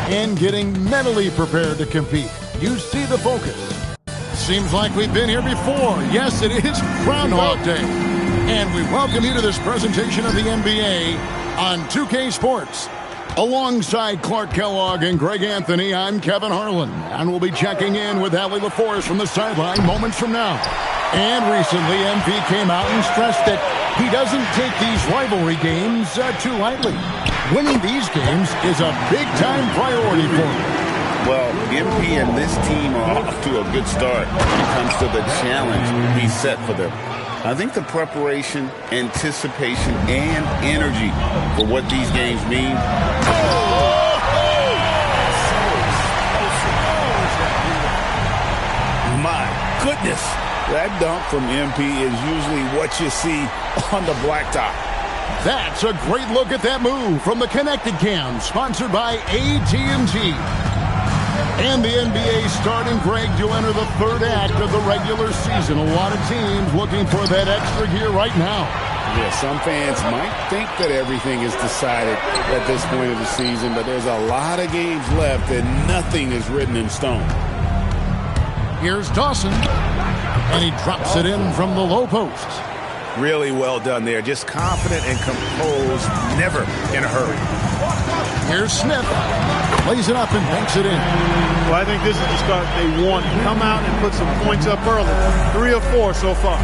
And getting mentally prepared to compete. You see the focus. Seems like we've been here before. Yes, it is Groundhog Day. And we welcome you to this presentation of the NBA on 2K Sports. Alongside Clark Kellogg and Greg Anthony, I'm Kevin Harlan. And we'll be checking in with Allie LaForce from the sideline moments from now. And recently, MP came out and stressed that he doesn't take these rivalry games too lightly. Winning these games is a big-time priority for him. Well, MP and this team are off to a good start when it comes to the challenge he set for them. I think the preparation, anticipation, and energy for what these games mean. My goodness. That dunk from MP is usually what you see on the blacktop. That's a great look at that move from the Connected Cam, sponsored by AT&T. And the NBA starting, Greg, to enter the third act of the regular season. A lot of teams looking for that extra gear right now. Yeah, some fans might think that everything is decided at this point of the season, but there's a lot of games left and nothing is written in stone. Here's Dawson, and he drops it in from the low post. Really well done there. Just confident and composed, never in a hurry. Here's Smith. Plays it up and banks it in. Well, I think this is the start they want. Come out and put some points up early. 3 or 4 so far.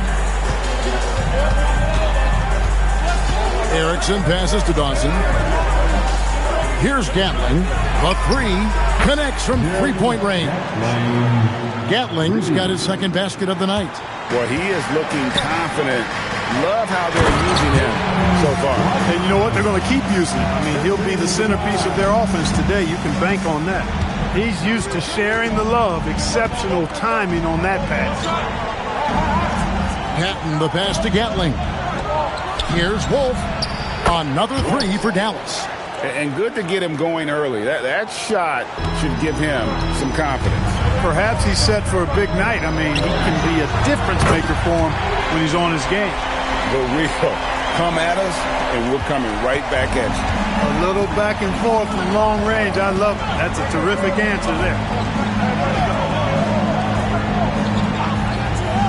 Erickson passes to Dawson. Here's Gatling. The three connects from three-point range. Gatling's got his second basket of the night. Well, he is looking confident. Love how they're using him so far. And you know what? They're going to keep using him. I mean, he'll be the centerpiece of their offense today. You can bank on that. He's used to sharing the love. Exceptional timing on that pass. Patton, the pass to Gatling. Here's Wolf. Another three for Dallas. And good to get him going early. That shot should give him some confidence. Perhaps he's set for a big night. I mean, he can be a difference maker for him when he's on his game. But we'll come at us, and we're coming right back at you. A little back and forth from long range. I love it. That's a terrific answer there.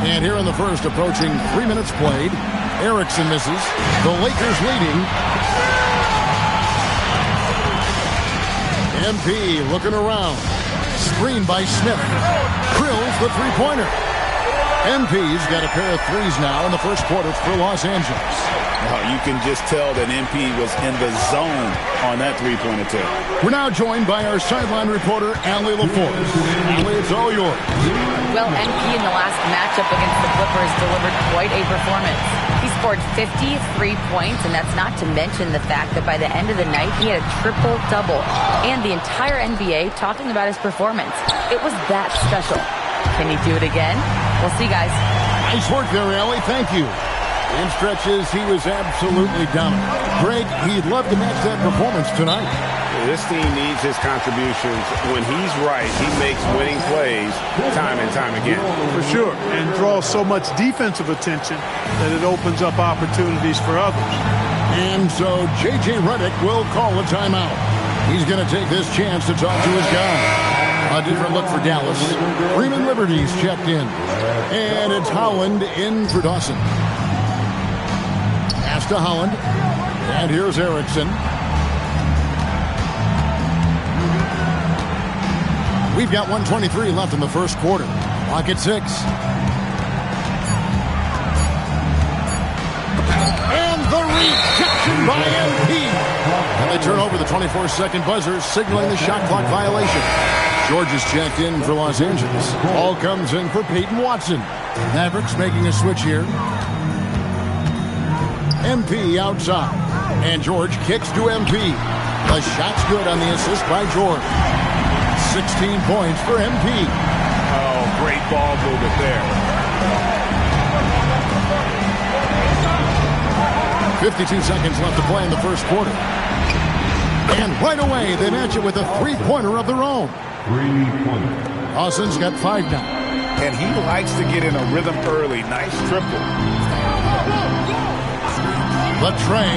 And here in the first, approaching 3 minutes played, Erickson misses. The Lakers leading. MP looking around. Screen by Smith. Drills the three-pointer. MP's got a pair of threes now in the first quarter for Los Angeles. You can just tell that MP was in the zone on that three-point attempt. We're now joined by our sideline reporter, Allie LaForce. Allie, it's all yours. Well, MP in the last matchup against the Clippers delivered quite a performance. He scored 53 points, and that's not to mention the fact that by the end of the night, he had a triple-double. And the entire NBA talking about his performance. It was that special. Can he do it again? We'll see, guys. Nice work there, Allie. Thank you. In stretches, he was absolutely dominant. Greg, he'd love to match that performance tonight. This team needs his contributions. When he's right, he makes winning plays time and time again. For sure, and draws so much defensive attention that it opens up opportunities for others. And so J.J. Redick will call a timeout. He's going to take this chance to talk to his guy. A different look for Dallas. Freeman Liberty's checked in. And it's Howland in for Dawson. Pass to Howland. And here's Erickson. We've got 1:23 left in the first quarter. Clock at 6. And the rejection by MP. And they turn over the 24-second buzzer, signaling the shot clock violation. George is checked in for Los Angeles. Ball comes in for Peyton Watson. Mavericks making a switch here. MP outside. And George kicks to MP. The shot's good on the assist by George. 16 points for MP. Oh, great ball movement there. 52 seconds left to play in the first quarter. And right away, they match it with a three-pointer of their own. Dawson's got 5 now. And he likes to get in a rhythm early. Nice triple. The tray.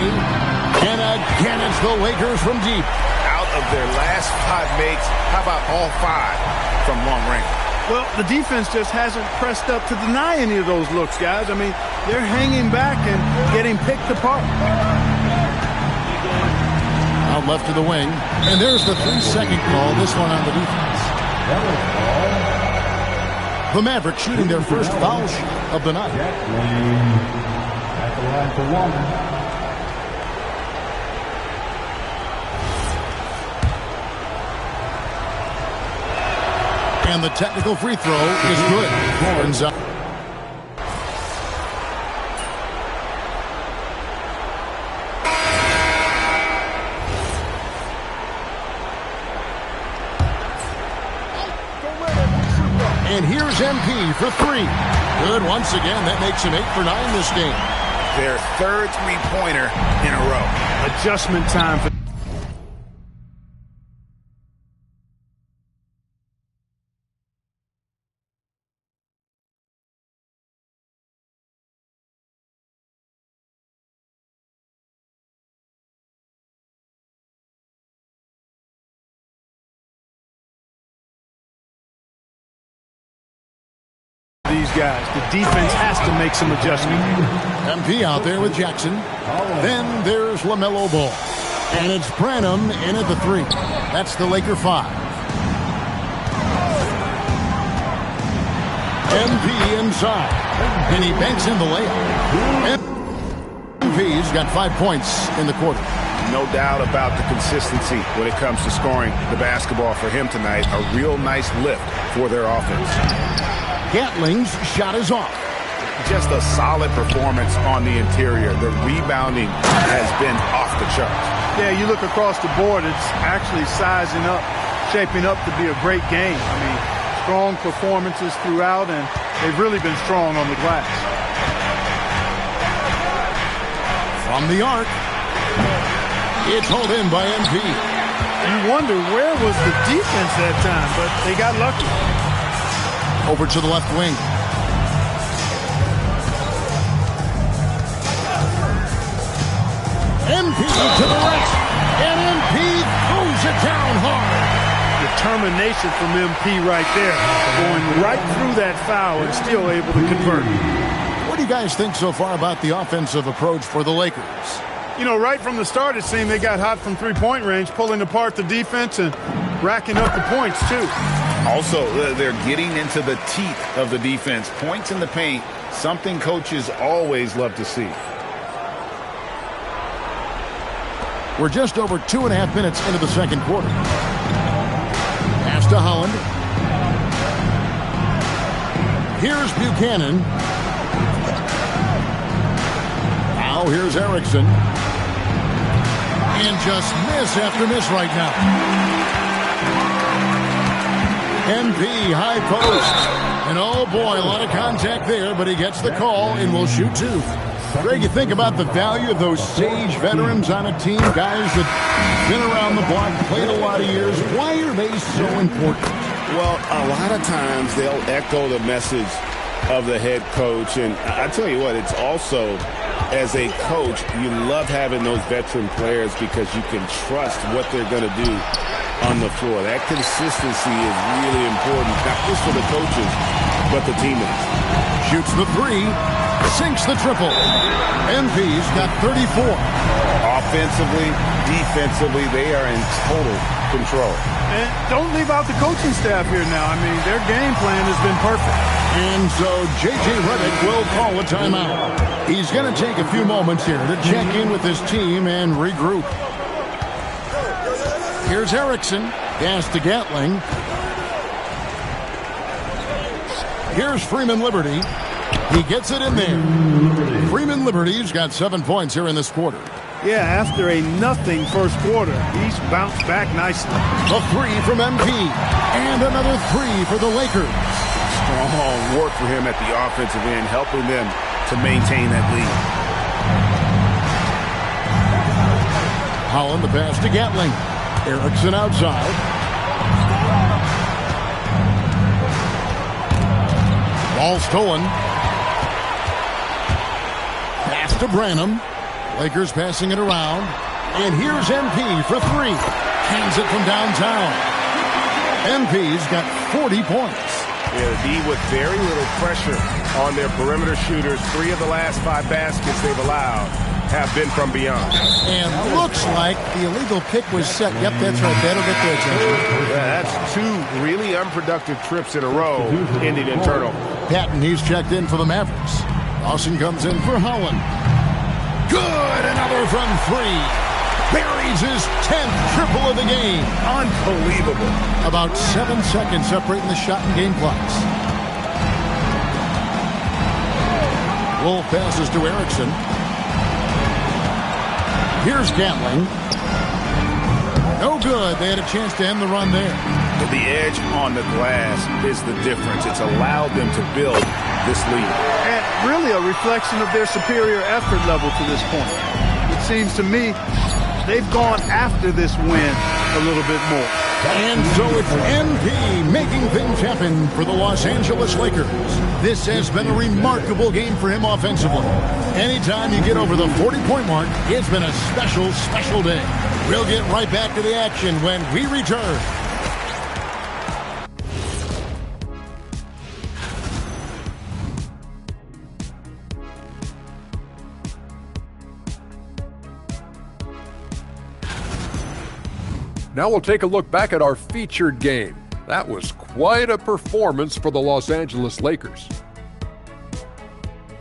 And again, it's the Lakers from deep. Out of their last 5 makes, how about all 5 from long range? Well, the defense just hasn't pressed up to deny any of those looks, guys. I mean, they're hanging back and getting picked apart. Out left to the wing. And there's the 3-second call, this one on the defense. The Mavericks shooting their first foul shot of the night. At the line for one. And the technical free throw is good. Turns out. And here's MP for 3. Good once again. That makes him 8 for 9 this game. Their third three-pointer in a row. Adjustment time for these guys. The defense has to make some adjustment. MP out there with Jackson. Then there's LaMelo Ball. And it's Branham in at the 3. That's the Laker 5. MP inside. And he banks in the layup. MP's got 5 points in the quarter. No doubt about the consistency when it comes to scoring the basketball for him tonight. A real nice lift for their offense. Gatling's shot is off. Just a solid performance on the interior. The rebounding has been off the charts. Yeah, you look across the board, it's actually sizing up shaping up to be a great game. I mean, strong performances throughout, and they've really been strong on the glass. From the arc, it's hauled in by MP. You wonder where was the defense that time, but they got lucky. Over to the left wing. MP to the rest, and MP throws it down hard. Determination from MP right there, going right through that foul and still able to convert. What do you guys think so far about the offensive approach for the Lakers? You know, right from the start, it seemed they got hot from three-point range, pulling apart the defense and racking up the points, too. Also, they're getting into the teeth of the defense. Points in the paint, something coaches always love to see. We're just over 2.5 minutes into the second quarter. Pass to Holland. Here's Buchanan. Now here's Erickson. And just miss after miss right now. MP high post. And oh boy, a lot of contact there, but he gets the call and will shoot two. Greg, you think about the value of those sage veterans on a team, guys that been around the block, played a lot of years. Why are they so important? Well, a lot of times they'll echo the message of the head coach. And I tell you what, it's also, as a coach, you love having those veteran players because you can trust what they're going to do on the floor. That consistency is really important, not just for the coaches, but the teammates. Shoots the three. Sinks the triple. MP's got 34. Offensively, defensively, they are in total control. And don't leave out the coaching staff here now. I mean, their game plan has been perfect. And so J.J. Redick will call a timeout. He's going to take a few moments here to check in with his team and regroup. Here's Erickson. Pass to Gatling. Here's Freeman Liberty. He gets it in there. Freeman Liberty's got 7 points here in this quarter. Yeah, after a nothing first quarter, he's bounced back nicely. A three from MP. And another three for the Lakers. Strong work for him at the offensive end, helping them to maintain that lead. Holland the pass to Gatling. Erickson outside. Ball stolen. Pass to Branham. Lakers passing it around. And here's MP for three. Hands it from downtown. MP's got 40 points. Yeah, the D with very little pressure on their perimeter shooters. 3 of the last 5 baskets they've allowed have been from beyond. And looks like the illegal pick was set. Yep, that's right. That'll get there, Judge. Yeah, that's 2 really unproductive trips in a row ending in turnover. Patton, he's checked in for the Mavericks. Dawson comes in for Holland. Good, another from 3. Buries his 10th triple of the game. Unbelievable. About 7 seconds separating the shot and game clocks. Wolf passes to Erickson. Here's Gatling. No good. They had a chance to end the run there. But the edge on the glass is the difference. It's allowed them to build this lead. And really a reflection of their superior effort level to this point. It seems to me they've gone after this win a little bit more. And so it's MP making things happen for the Los Angeles Lakers. This has been a remarkable game for him offensively. Anytime you get over the 40-point mark, it's been a special, special day. We'll get right back to the action when we return. Now we'll take a look back at our featured game. That was quite a performance for the Los Angeles Lakers.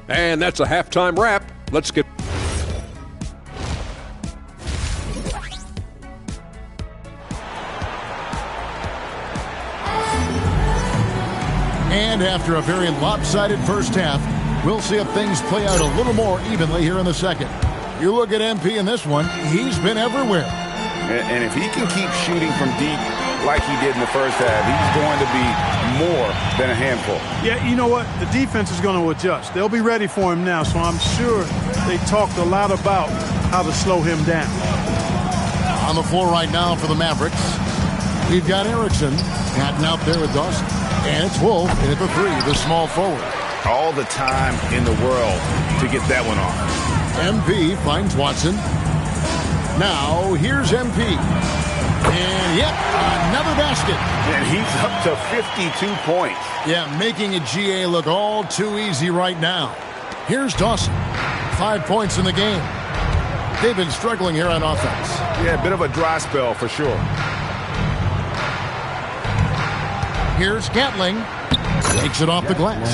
And that's a halftime wrap. Let's get... And after a very lopsided first half, we'll see if things play out a little more evenly here in the second. You look at MP in this one, he's been everywhere. And if he can keep shooting from deep like he did in the first half. He's going to be more than a handful. Yeah, you know what? The defense is going to adjust. They'll be ready for him now, so I'm sure they talked a lot about how to slow him down. On the floor right now for the Mavericks, we've got Erickson batting out there with Dawson. And it's Wolf in at the three, the small forward. All the time in the world to get that one off. MP finds Watson. Now, here's MP. And, yep, another basket. And he's up to 52 points. Yeah, making a GA look all too easy right now. Here's Dawson. 5 points in the game. They've been struggling here on offense. Yeah, a bit of a dry spell for sure. Here's Gatling. Takes it off the glass.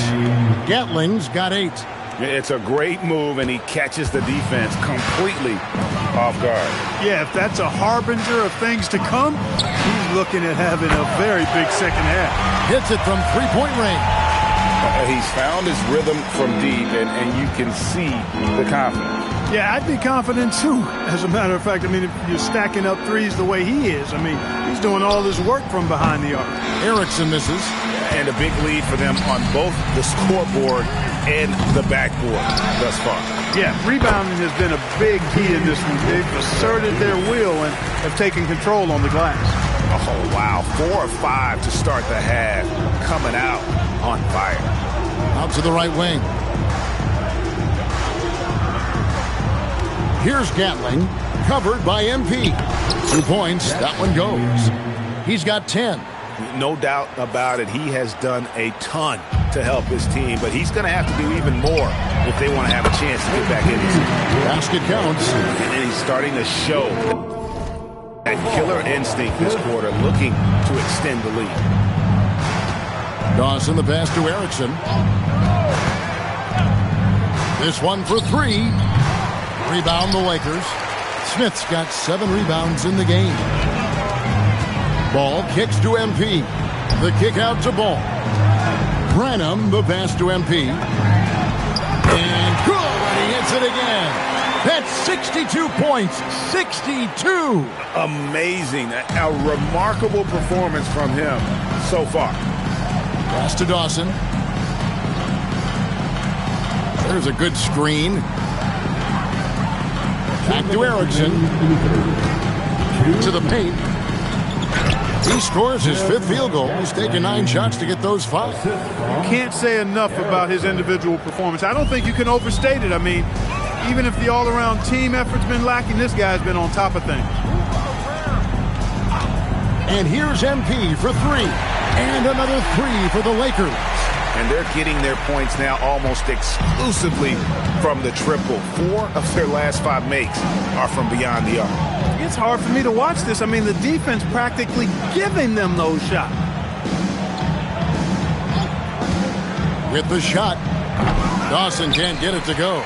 Gatling's got 8. It's a great move, and he catches the defense completely off guard. Yeah, if that's a harbinger of things to come, he's looking at having a very big second half. Hits it from three-point range. He's found his rhythm from deep, and you can see the confidence. Yeah, I'd be confident, too. As a matter of fact, I mean, if you're stacking up threes the way he is, I mean, he's doing all this work from behind the arc. Erickson misses. And a big lead for them on both the scoreboard and the backboard thus far. Yeah, rebounding has been a big key in this one. They've asserted their will and have taken control on the glass. Oh, wow. 4 or 5 to start the half. Coming out on fire. Out to the right wing. Here's Gatling, covered by MP. 2 points, that one goes. He's got 10. No doubt about it, he has done a ton to help his team, but he's going to have to do even more if they want to have a chance to get back in this. Basket counts. And he's starting to show that killer instinct this quarter, looking to extend the lead. Dawson the pass to Erickson. This one for 3. Rebound the Lakers. Smith's got 7 rebounds in the game. Ball kicks to MP. The kick out to Ball. Branham the pass to MP. And good, he hits it again. That's 62 points. 62. Amazing. A remarkable performance from him so far. Pass to Dawson. There's a good screen. Back to Erickson. To the paint. He scores his 5th field goal. He's taken 9 shots to get those 5. Can't say enough about his individual performance. I don't think you can overstate it. I mean, even if the all-around team effort's been lacking, this guy's been on top of things. And here's MP for 3. And another 3 for the Lakers. And they're getting their points now almost exclusively from the triple. 4 of their last 5 makes are from beyond the arc. It's hard for me to watch this. I mean, the defense practically giving them those shots. With the shot, Dawson can't get it to go.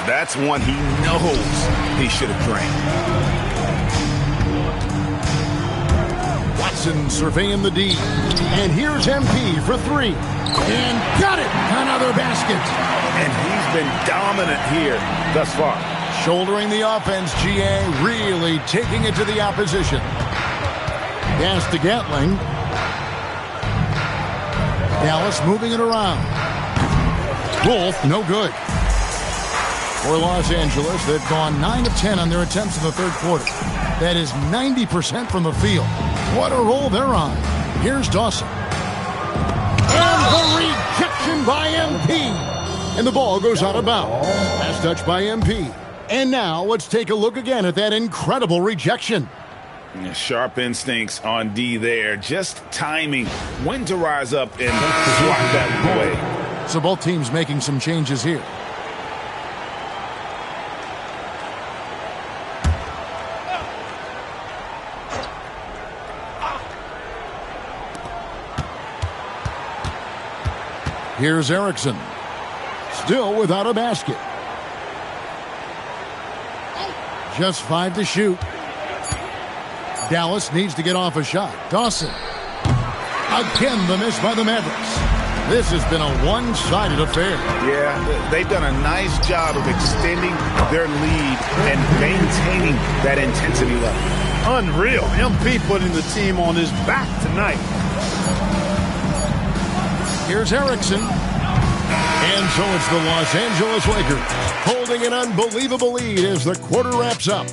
That's one he knows he should have drained. Watson surveying the D. And here's MP for 3. And got it! Another basket. And he's been dominant here thus far. Shouldering the offense, GA really taking it to the opposition. Pass to Gatling. Dallas moving it around. Wolf, no good. For Los Angeles, they've gone 9 of 10 on their attempts in the 3rd quarter. That is 90% from the field. What a roll they're on. Here's Dawson. And the rejection by MP. And the ball goes out of bounds. Pass touch by MP. And now let's take a look again at that incredible rejection. Sharp instincts on D there. Just timing when to rise up and swat that away. So both teams making some changes here. Here's Erickson. Still without a basket. Just 5 to shoot. Dallas needs to get off a shot. Dawson. Again, the miss by the Mavericks. This has been a one-sided affair. Yeah, they've done a nice job of extending their lead and maintaining that intensity level. Unreal. MP putting the team on his back tonight. Here's Erickson. And so it's the Los Angeles Lakers holding an unbelievable lead as the quarter wraps up.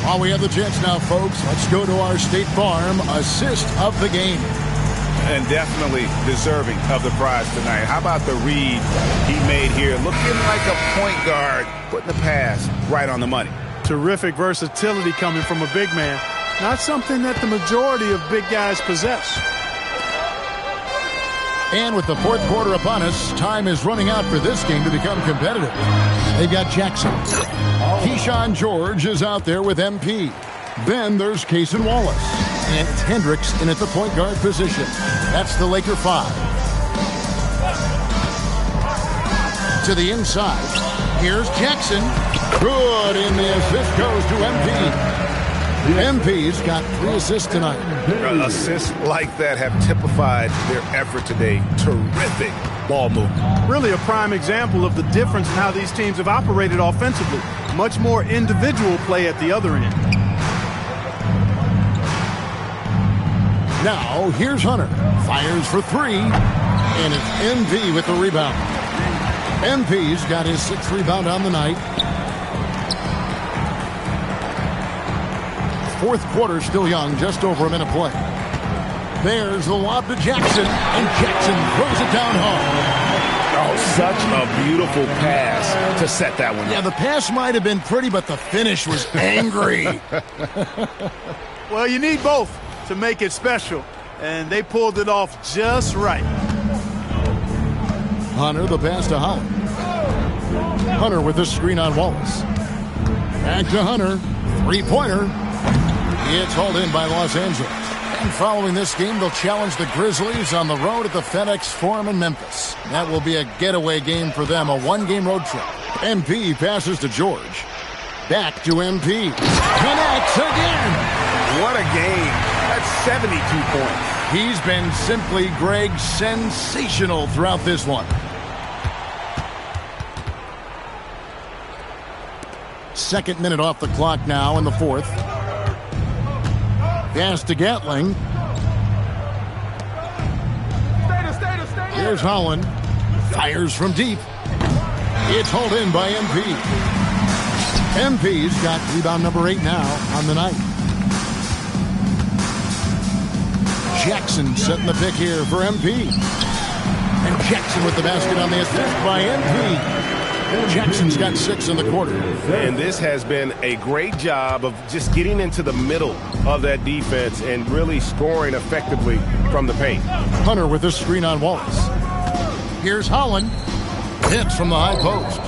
While we have the chance now, folks, let's go to our State Farm assist of the game. And definitely deserving of the prize tonight. How about the read he made here? Looking like a point guard, putting the pass right on the money. Terrific versatility coming from a big man. Not something that the majority of big guys possess. And with the fourth quarter upon us, time is running out for this game to become competitive. They've got Jackson. Keyshawn George is out there with MP. Then there's Cason Wallace. And it's Hendricks in at the point guard position. That's the Laker 5. To the inside. Here's Jackson. Good, and the assist goes to MP. MP's got 3 assists tonight. Assists like that have typified their effort today. Terrific ball movement. Really a prime example of the difference in how these teams have operated offensively. Much more individual play at the other end. Now, here's Hunter. Fires for 3. And it's MP with the rebound. MP's got his 6th rebound on the night. Fourth quarter still young, just over a minute play. There's the lob to Jackson, and Jackson throws it down hard. Oh, such a beautiful pass to set that one up. Yeah, the pass might have been pretty, but the finish was angry. Well, you need both to make it special, and they pulled it off just right. Hunter, the pass to Holland. Hunter with the screen on Wallace. Back to Hunter. Three-pointer. It's hauled in by Los Angeles. And following this game, they'll challenge the Grizzlies on the road at the FedEx Forum in Memphis. That will be a getaway game for them, a one-game road trip. MP passes to George. Back to MP. Connects again. What a game. That's 72 points. He's been simply, Greg, sensational throughout this one. Second minute off the clock now in the fourth. Pass to Gatling. Here's Holland. Fires from deep. It's hauled in by MP. MP's got rebound number 8 now on the night. Jackson setting the pick here for MP. And Jackson with the basket on the assist by MP. Jackson's got 6 in the quarter. And this has been a great job of just getting into the middle of that defense and really scoring effectively from the paint. Hunter with the screen on Wallace. Here's Holland. Hits from the high post.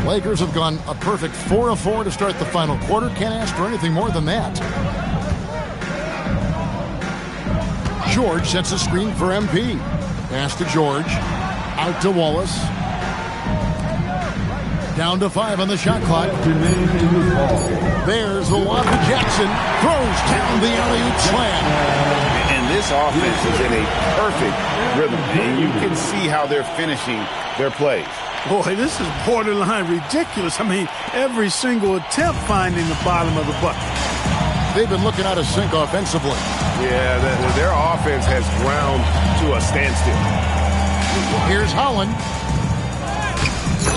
Lakers have gone a perfect 4 of 4 to start the final quarter. Can't ask for anything more than that. George sets a screen for MP. Pass to George. Out to Wallace. Down to 5 on the shot clock. There's the lob to Jackson. Throws down the alley-oop slam. And this offense is in a perfect rhythm. And you can see how they're finishing their plays. Boy, this is borderline ridiculous. I mean, every single attempt finding the bottom of the bucket. They've been looking out of sync offensively. Yeah, their offense has ground to a standstill. Here's Holland.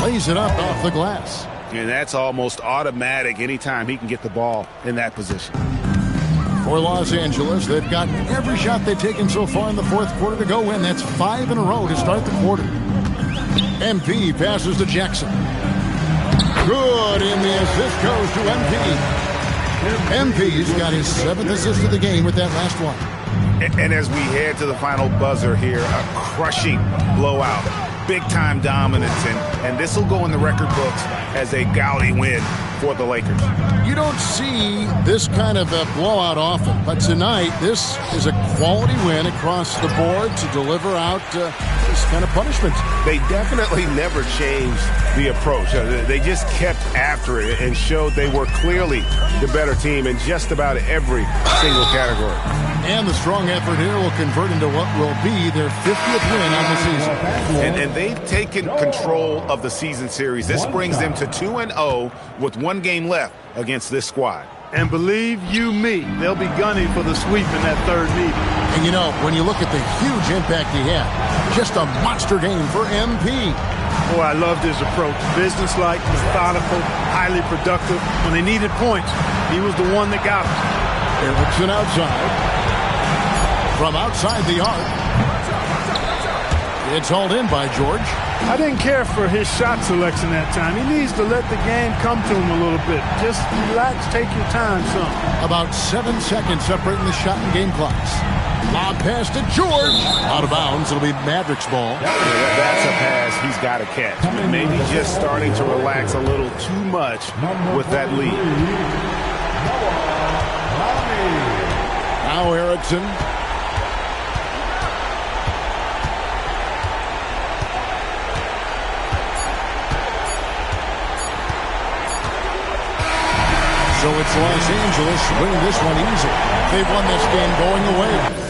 Lays it up off the glass. And that's almost automatic anytime he can get the ball in that position. For Los Angeles, they've got every shot they've taken so far in the fourth quarter to go in. That's 5 in a row to start the quarter. MP passes to Jackson. Good, and the assist goes to MP. MP's got his 7th assist of the game with that last one. And as we head to the final buzzer here, a crushing blowout. Big-time dominance, and this will go in the record books as a gaudy win for the Lakers. You don't see this kind of a blowout often, but tonight this is a quality win across the board to deliver out this kind of punishment. They definitely never changed the approach. They just kept after it and showed they were clearly the better team in just about every single category. And the strong effort here will convert into what will be their 50th win on the season. And they've taken control of the season series. This brings them to 2-0 with 1 game left against this squad. And believe you me, they'll be gunning for the sweep in that third meeting. And you know, when you look at the huge impact he had, just a monster game for MP. Boy, I loved his approach. Businesslike, methodical, highly productive. When they needed points, he was the one that got them. Erickson outside. From outside the arc. It's hauled in by George. I didn't care for his shot selection that time. He needs to let the game come to him a little bit. Just relax, take your time some. About 7 seconds separating the shot and game clocks. Lob pass to George. Out of bounds. It'll be Mavericks ball. That's a pass he's got to catch. Maybe just starting to relax a little too much with that lead. Now Erickson. So it's Los Angeles winning this one easy. They've won this game going away.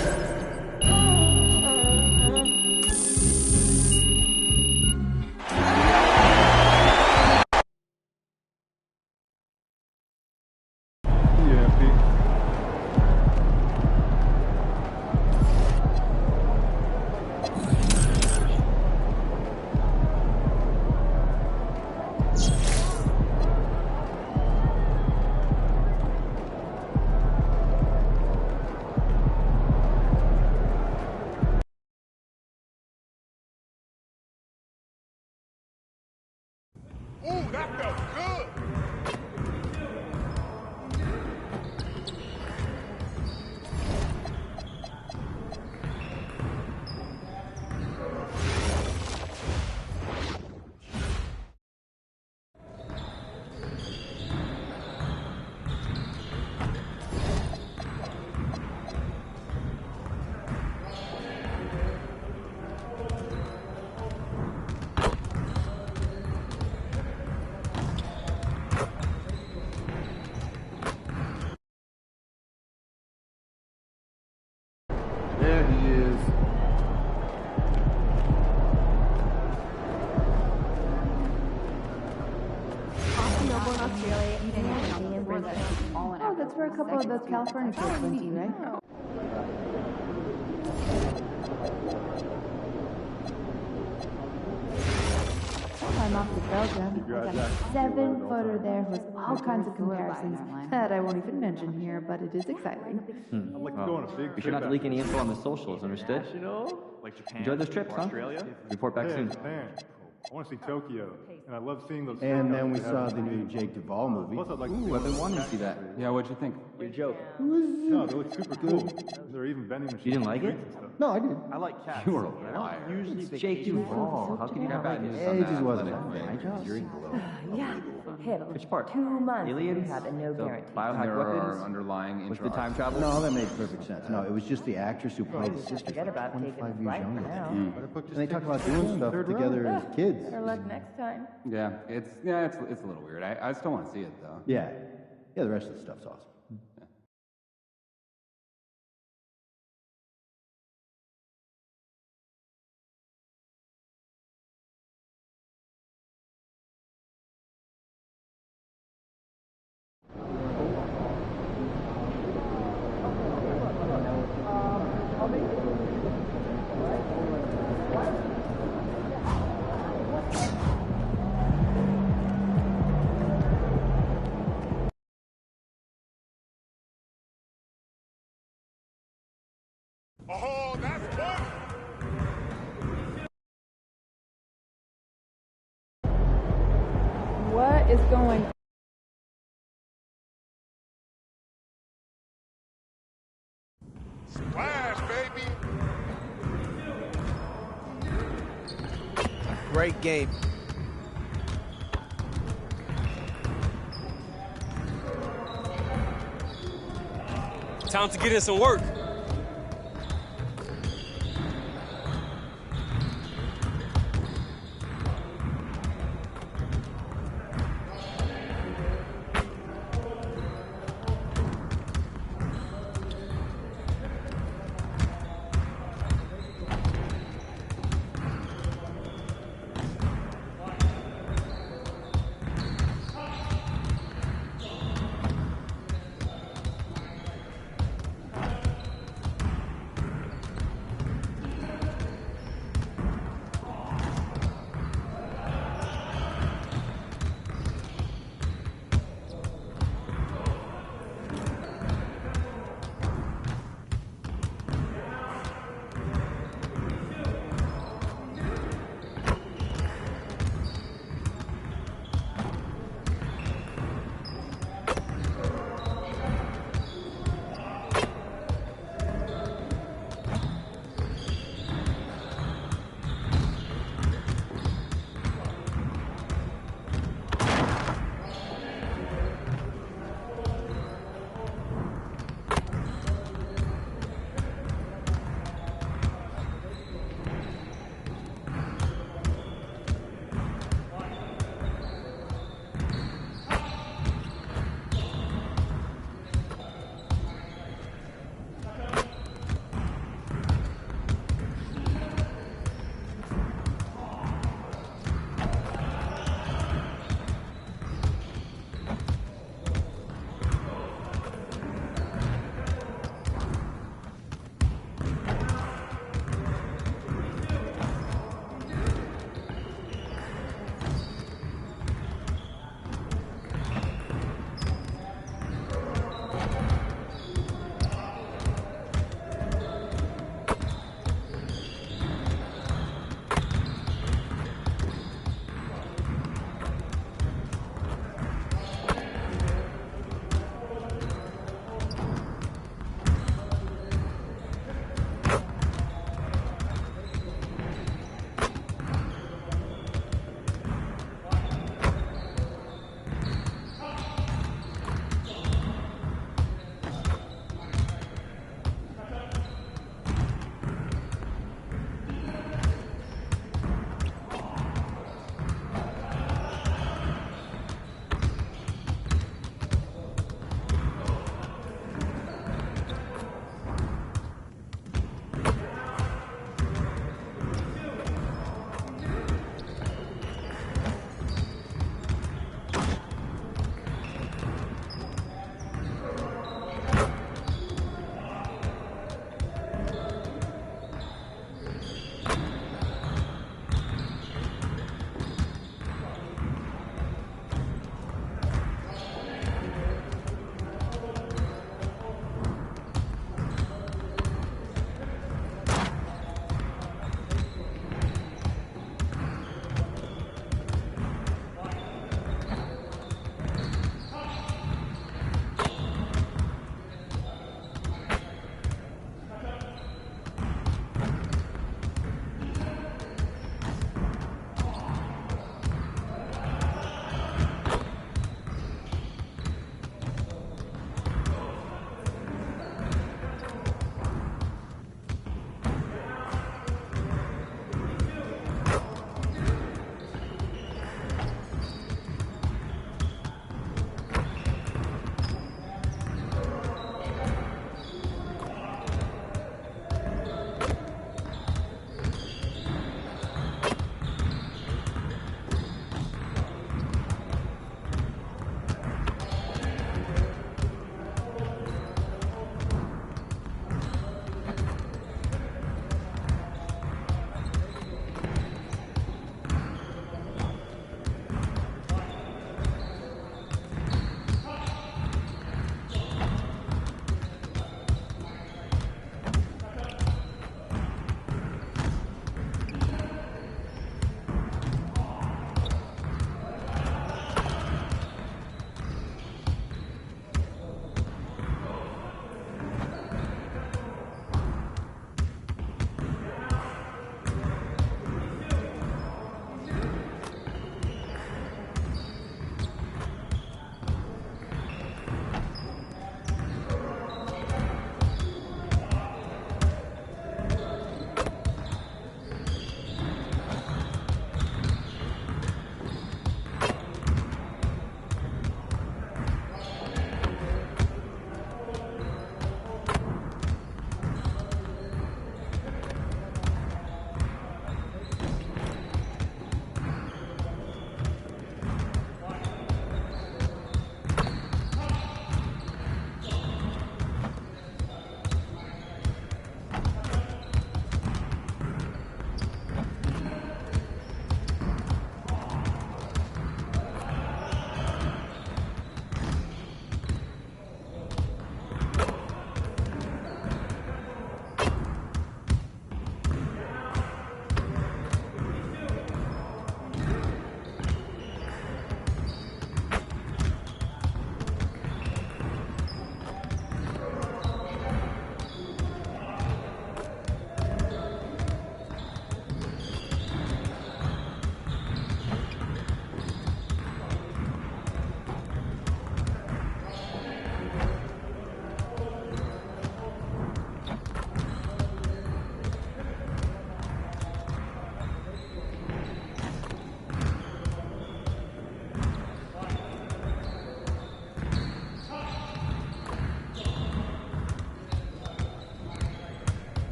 There he is. Oh, that's where a couple of those California kids went to, right? I'm off to Belgium. I got a 7-footer there with all kinds of comparisons that I won't even mention here, but it is exciting. I'd like to go on a big trip. You should not leak any info on the socials, understood? Like Japan, enjoy those trips, Australia. Report back soon. Japan. I want to see Tokyo, and I love seeing those. And then we saw the new Jake Duvall movie. Plus, I'd like Ooh, I've been wanting to see that. Yeah, what'd you think? Your joke. No, they look super cool. They're even vending machines. You didn't like it? No, I did. I like cats. You were a liar. It's Jake Duvall. How can you have bad news on It that? just wasn't my job. Yeah, him. Which part? 2 months. Aliens? Have a no So, guarantee. biohack weapons? underlying Was the time travel? No, that made perfect sense. No, it was just the actress who played his sister. Forget about taking 25 a years flight younger. now. And they talk about doing stuff together as kids. Better luck next time. Yeah, it's a little weird. I still want to see it though. Yeah, the rest of the stuff's awesome. Oh, that's one. What is going on? Splash, baby. Great game. Time to get in some work.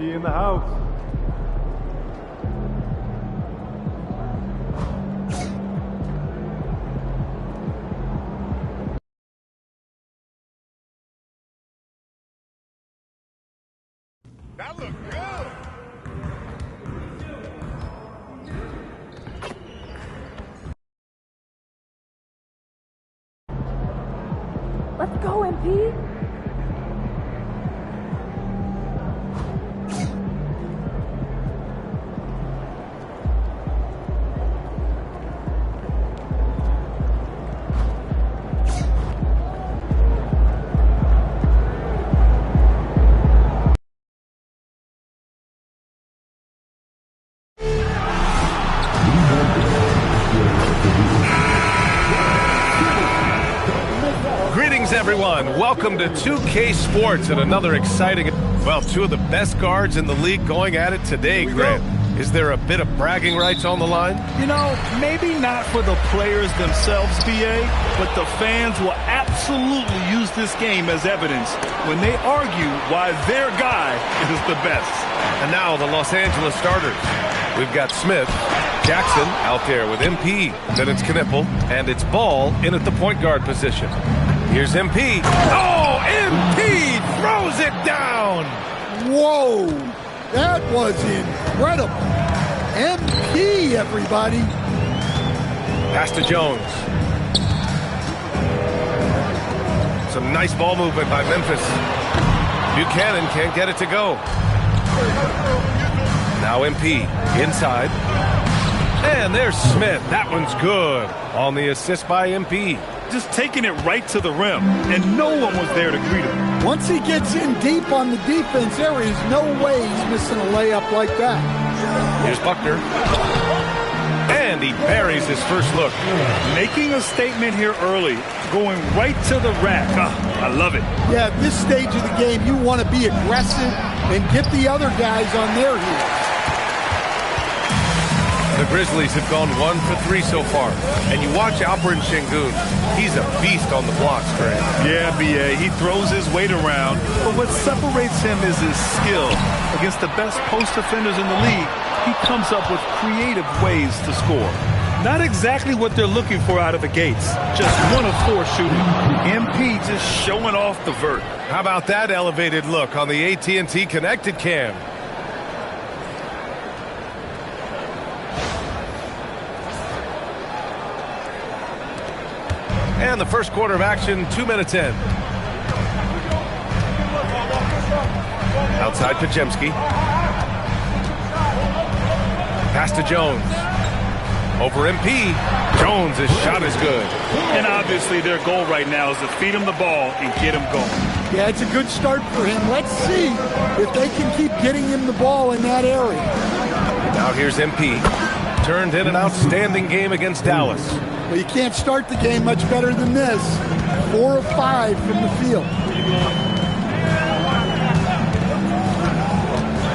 MP in the house. That looked good. Let's go, MP. Greetings, everyone. Welcome to 2K Sports and another exciting, well, two of the best guards in the league going at it today, Grant. Is there a bit of bragging rights on the line? You know, maybe not for the players themselves, BA, but the fans will absolutely use this game as evidence when they argue why their guy is the best. And now the Los Angeles starters. We've got Smith, Jackson out there with MP. Then it's Knipple, and it's Ball in at the point guard position. Here's MP. Oh, MP throws it down. Whoa, that was incredible. MP, everybody. Pass to Jones. Some nice ball movement by Memphis. Buchanan can't get it to go. Now MP inside. And there's Smith. That one's good on the assist by MP. Just taking it right to the rim, and no one was there to greet him. Once he gets in deep on the defense, there is no way he's missing a layup like that. Here's Buckner. And he buries his first look. Making a statement here early, going right to the rack. I love it. Yeah, at this stage of the game, you want to be aggressive and get the other guys on their heels. The Grizzlies have gone 1 for 3 so far. And you watch Alperen Şengün. He's a beast on the blocks, Grant. Yeah, BA. He throws his weight around. But what separates him is his skill. Against the best post defenders in the league, he comes up with creative ways to score. Not exactly what they're looking for out of the gates. Just 1 of 4 shooting. MP just showing off the vert. How about that elevated look on the AT&T connected cam? And the first quarter of action, 2 minutes in. Outside Pajemski. Pass to Jones. Over MP. Jones' shot is good. And obviously their goal right now is to feed him the ball and get him going. Yeah, it's a good start for him. Let's see if they can keep getting him the ball in that area. Now here's MP. Turned in an outstanding game against Dallas. Well, you can't start the game much better than this. 4 of 5 from the field.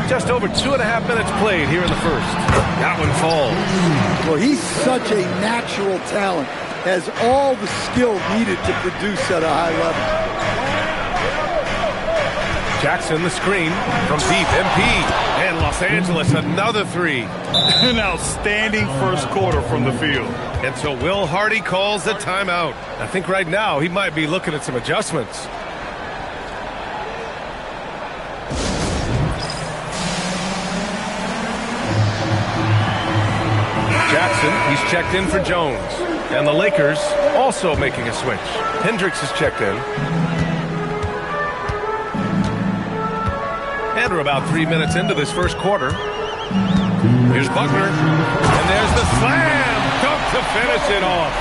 Just over 2.5 minutes played here in the first. That one falls. Well, he's such a natural talent. Has all the skill needed to produce at a high level. Jackson the screen from deep. MP. And Los Angeles another 3. An outstanding first quarter from the field. Until Will Hardy calls the timeout. I think right now he might be looking at some adjustments. Jackson, he's checked in for Jones. And the Lakers also making a switch. Hendricks is checked in. And we're about 3 minutes into this first quarter. Here's Buckner. And there's the slam. Dunk to finish it off.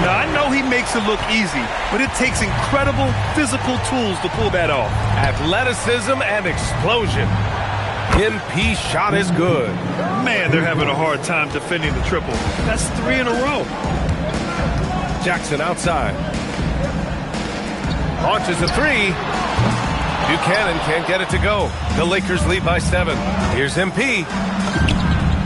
Now, I know he makes it look easy, but it takes incredible physical tools to pull that off. Athleticism and explosion. MP shot is good. Man, they're having a hard time defending the triple. That's 3 in a row. Jackson outside. Launches a 3. Buchanan can't get it to go. The Lakers lead by 7. Here's MP.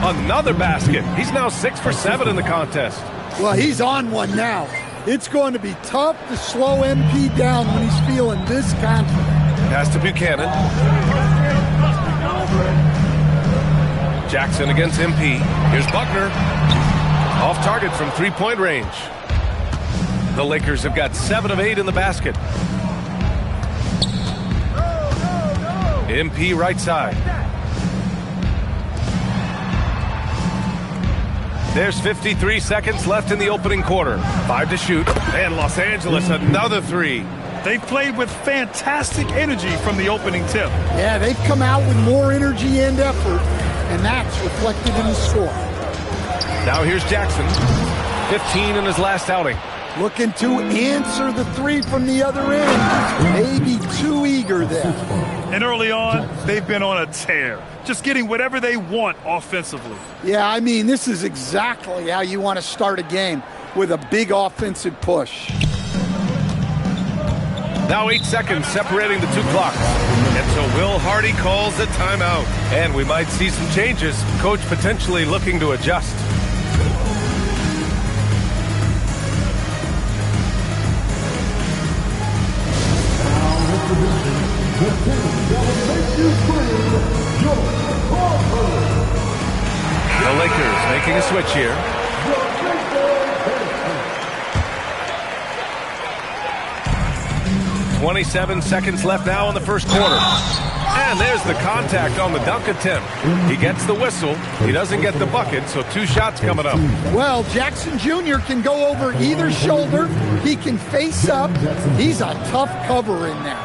Another basket. He's now 6 for 7 in the contest. Well, he's on one now. It's going to be tough to slow MP down when he's feeling this confident. Pass to Buchanan. Jackson against MP. Here's Buckner. Off target from three-point range. The Lakers have got 7 of 8 in the basket. MP right side. There's 53 seconds left in the opening quarter. 5 to shoot. And Los Angeles another 3. They've played with fantastic energy from the opening tip. Yeah, they've come out with more energy and effort, and that's reflected in the score. Now here's Jackson. 15 in his last outing. Looking to answer the 3 from the other end. Maybe too eager there. And early on, they've been on a tear. Just getting whatever they want offensively. Yeah, I mean, this is exactly how you want to start a game, with a big offensive push. Now 8 seconds separating the 2 clocks. And so Will Hardy calls a timeout. And we might see some changes. Coach potentially looking to adjust. The Lakers making a switch here. "27 seconds left now in the first quarter. And there's the contact on the dunk attempt. He gets the whistle. He doesn't get the bucket, so 2 shots coming up. Well, Jackson Jr. can go over either shoulder. He can face up. He's a tough cover in there.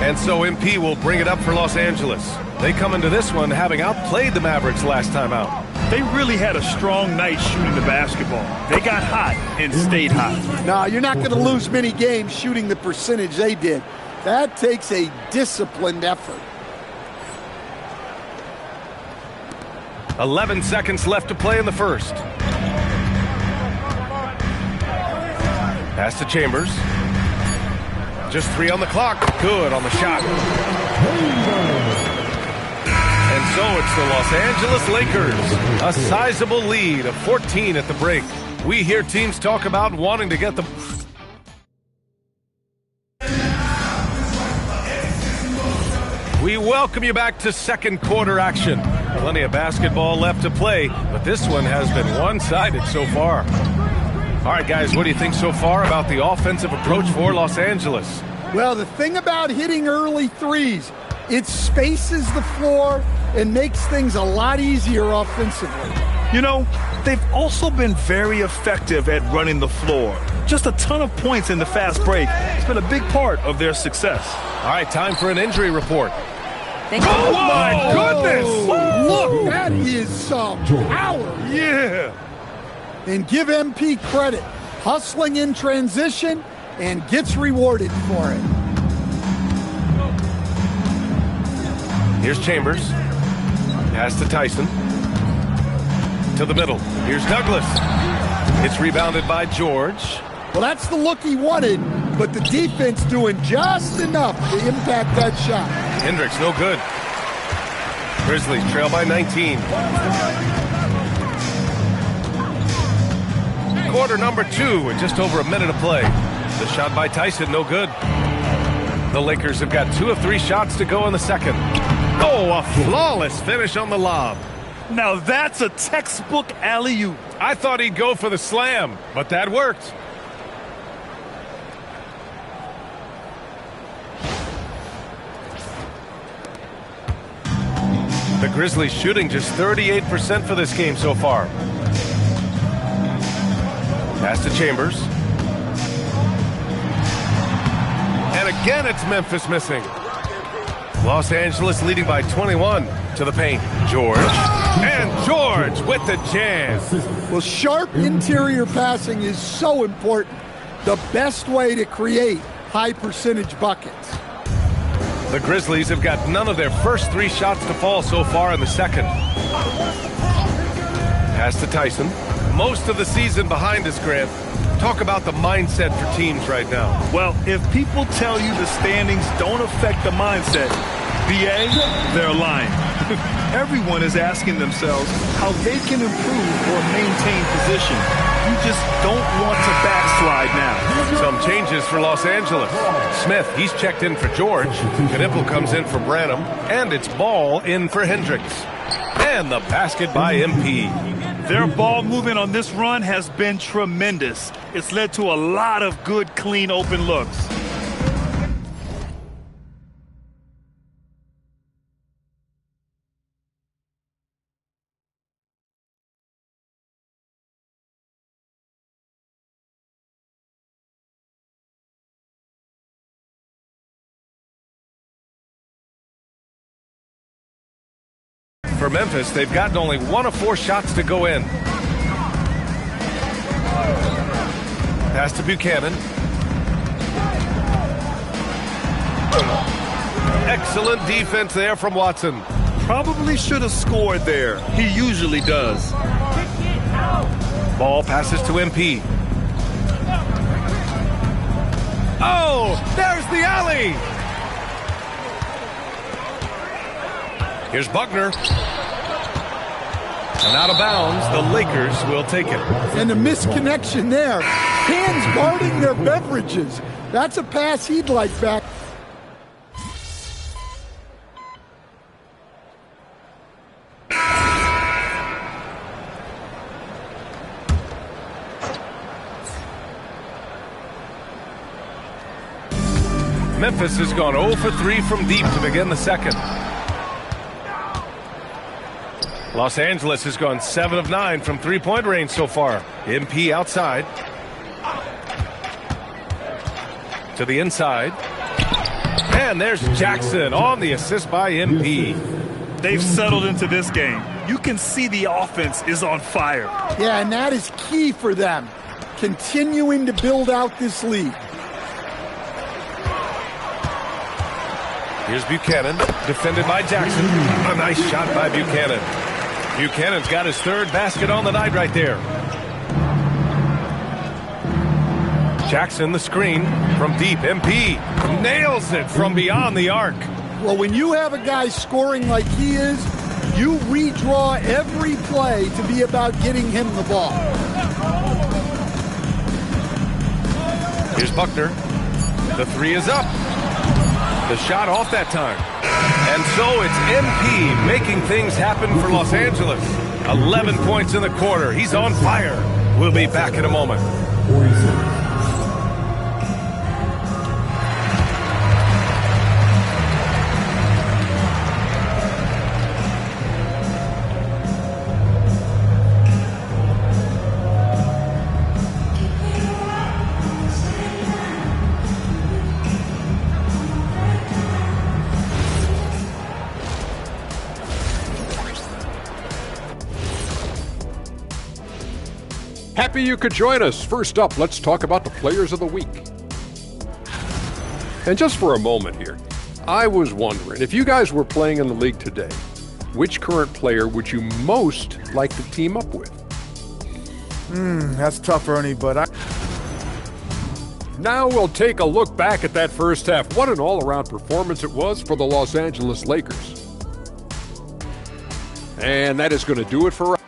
And so MP will bring it up for Los Angeles. They come into this one having outplayed the Mavericks last time out. They really had a strong night shooting the basketball. They got hot and stayed hot. No, you're not going to lose many games shooting the percentage they did. That takes a disciplined effort. 11 seconds left to play in the first. Pass to Chambers. Just 3 on the clock. Good on the shot. And so it's the Los Angeles Lakers. A sizable lead of 14 at the break. We hear teams talk about wanting to get the... We welcome you back to second quarter action. Plenty of basketball left to play, but this one has been one-sided so far. All right, guys, what do you think so far about the offensive approach for Los Angeles? Well, the thing about hitting early threes, it spaces the floor and makes things a lot easier offensively. You know, they've also been very effective at running the floor. Just a ton of points in the fast break. It's been a big part of their success. All right, time for an injury report. Oh, my goodness! Look, that is some power. Yeah. And give MP credit. Hustling in transition and gets rewarded for it. Here's Chambers. Pass to Tyson. To the middle. Here's Douglas. It's rebounded by George. Well, that's the look he wanted, but the defense doing just enough to impact that shot. Hendricks, no good. Grizzlies trail by 19. Quarter number 2 with just over a minute to play. The shot by Tyson, no good. The Lakers have got 2 of 3 shots to go in the second. Oh, a flawless finish on the lob. Now that's a textbook alley-oop. I thought he'd go for the slam, but that worked. The Grizzlies shooting just 38% for this game so far. Pass to Chambers. And again, it's Memphis missing. Los Angeles leading by 21 to the paint. George. And George with the jam. Well, sharp interior passing is so important. The best way to create high percentage buckets. The Grizzlies have got none of their first 3 shots to fall so far in the second. Pass to Tyson. Most of the season behind us, Grant. Talk about the mindset for teams right now. Well, if people tell you the standings don't affect the mindset, BA, they're lying. Everyone is asking themselves how they can improve or maintain position. You just don't want to backslide now. Some changes for Los Angeles. Smith, he's checked in for George. Knipple comes in for Branham. And it's Ball in for Hendricks. And the basket by MP. Their ball movement on this run has been tremendous. It's led to a lot of good, clean, open looks. For Memphis, they've gotten only 1 of 4 shots to go in. Pass to Buchanan. Excellent defense there from Watson. Probably should have scored there. He usually does. Ball passes to MP. Oh, there's the alley. Here's Buckner. And out of bounds, the Lakers will take it. And a misconnection there. Hands guarding their beverages. That's a pass he'd like back. Memphis has gone 0 for 3 from deep to begin the second. Los Angeles has gone 7 of 9 from three-point range so far. MP outside. To the inside. And there's Jackson on the assist by MP. They've settled into this game. You can see the offense is on fire. Yeah, and that is key for them. Continuing to build out this lead. Here's Buchanan, defended by Jackson. A nice shot by Buchanan. Buchanan's got his 3rd basket on the night right there. Jackson, the screen from deep. MP nails it from beyond the arc. Well, when you have a guy scoring like he is, you redraw every play to be about getting him the ball. Here's Buckner. The 3 is up. The shot off that time. And so it's MP making things happen for Los Angeles. 11 points in the quarter. He's on fire. We'll be back in a moment. Happy you could join us. First up, let's talk about the players of the week. And just for a moment here, I was wondering, if you guys were playing in the league today, which current player would you most like to team up with? That's tough, Ernie, but Now we'll take a look back at that first half. What an all-around performance it was for the Los Angeles Lakers. And that is going to do it for us.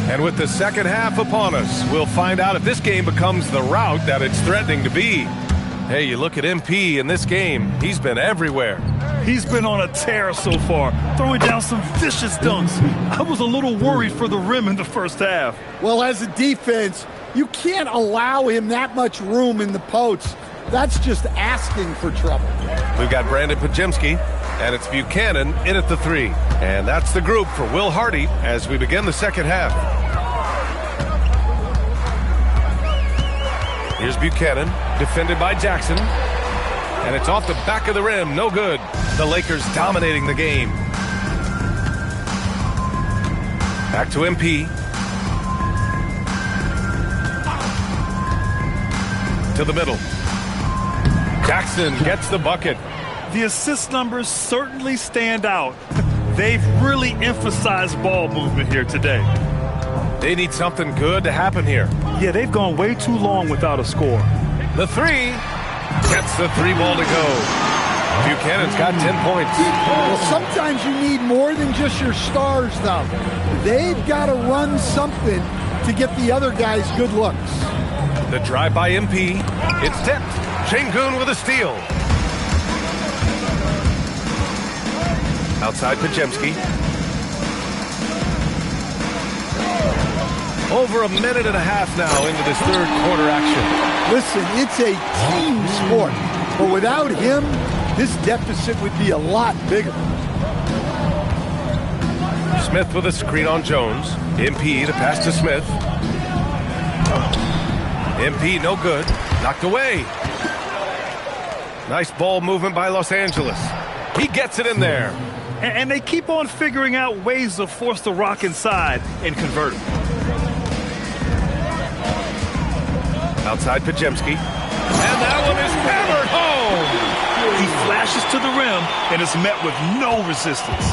And with the second half upon us, we'll find out if this game becomes the rout that it's threatening to be. Hey, you look at MP in this game, he's been everywhere. He's been on a tear so far, throwing down some vicious dunks. I was a little worried for the rim in the first half. Well, as a defense, you can't allow him that much room in the post. That's just asking for trouble. We've got Brandon Pajemski, and it's Buchanan in at the 3. And that's the group for Will Hardy as we begin the second half. Here's Buchanan, defended by Jackson. And it's off the back of the rim, no good. The Lakers dominating the game. Back to MP. To the middle. Jackson gets the bucket. The assist numbers certainly stand out. They've really emphasized ball movement here today. They need something good to happen here. Yeah, they've gone way too long without a score. The 3 gets the 3 ball to go. Buchanan's got 10 points. Well, sometimes you need more than just your stars, though. They've got to run something to get the other guys good looks. The drive by MP. It's tipped. Şengün with a steal. Outside Podziemski. Over a minute and a half now into this third quarter action. Listen, it's a team sport, but without him, this deficit would be a lot bigger. Smith with a screen on Jones. MP the pass to Smith. MP no good. Knocked away. Nice ball movement by Los Angeles. He gets it in there. And they keep on figuring out ways to force the rock inside and convert it. Outside Podziemski. And that one is hammered home. He flashes to the rim and is met with no resistance.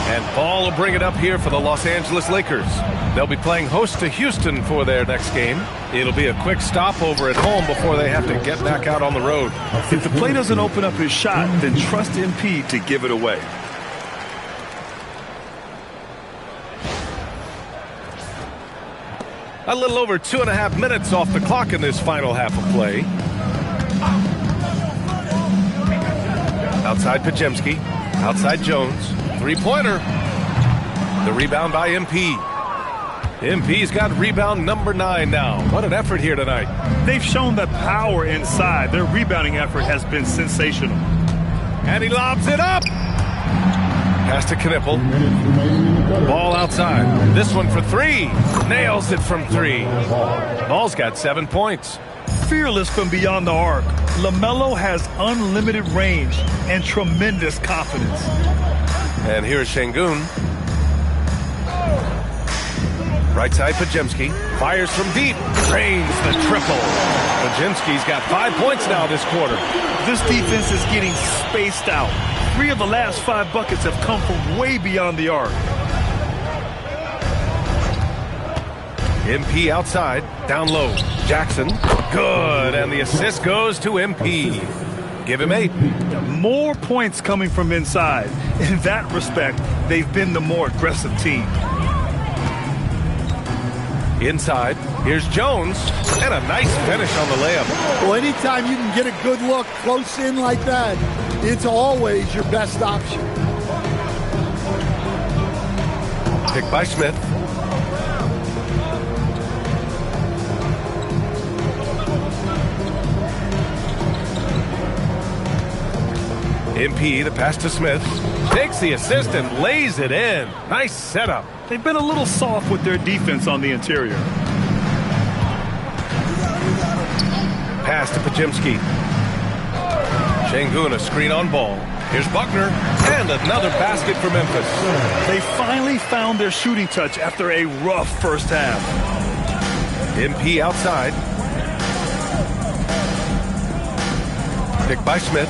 And Ball will bring it up here for the Los Angeles Lakers. They'll be playing host to Houston for their next game. It'll be a quick stopover at home before they have to get back out on the road. If the play doesn't open up his shot, then trust MP to give it away. A little over 2.5 minutes off the clock in this final half of play. Outside Podziemski. Outside Jones. Three-pointer. The rebound by MP. MP's got rebound number 9 now. What an effort here tonight. They've shown that power inside. Their rebounding effort has been sensational. And he lobs it up. Pass to Knippel. Ball outside. This one for 3. Nails it from 3. Ball's got 7 points. Fearless from beyond the arc, LaMelo has unlimited range and tremendous confidence. And here's Şengün. Right side Podziemski. Fires from deep. Drains the triple. Podziemski's got 5 points now this quarter. This defense is getting spaced out. 3 of the last 5 buckets have come from way beyond the arc. MP outside. Down low. Jackson. Good. And the assist goes to MP. Give him 8. More points coming from inside. In that respect, they've been the more aggressive team. Inside, here's Jones, and a nice finish on the layup. Well, anytime you can get a good look close in like that, it's always your best option. Picked by Smith. MP, the pass to Smith. Takes the assist and lays it in. Nice setup. They've been a little soft with their defense on the interior. Pass to Podziemski. Şengün, a screen on Ball. Here's Buckner, and another basket for Memphis. They finally found their shooting touch after a rough first half. MP outside. Picked by Smith.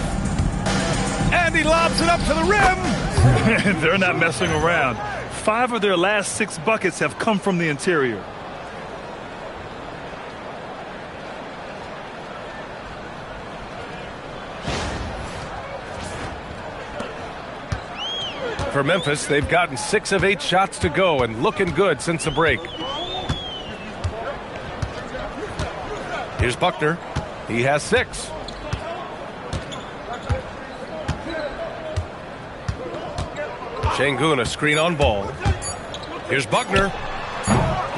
And he lobs it up to the rim. They're not messing around. 5 of their last 6 buckets have come from the interior. For Memphis, they've gotten 6 of 8 shots to go and looking good since the break. Here's Buckner. He has 6. Şengün, a screen on Ball. Here's Buckner.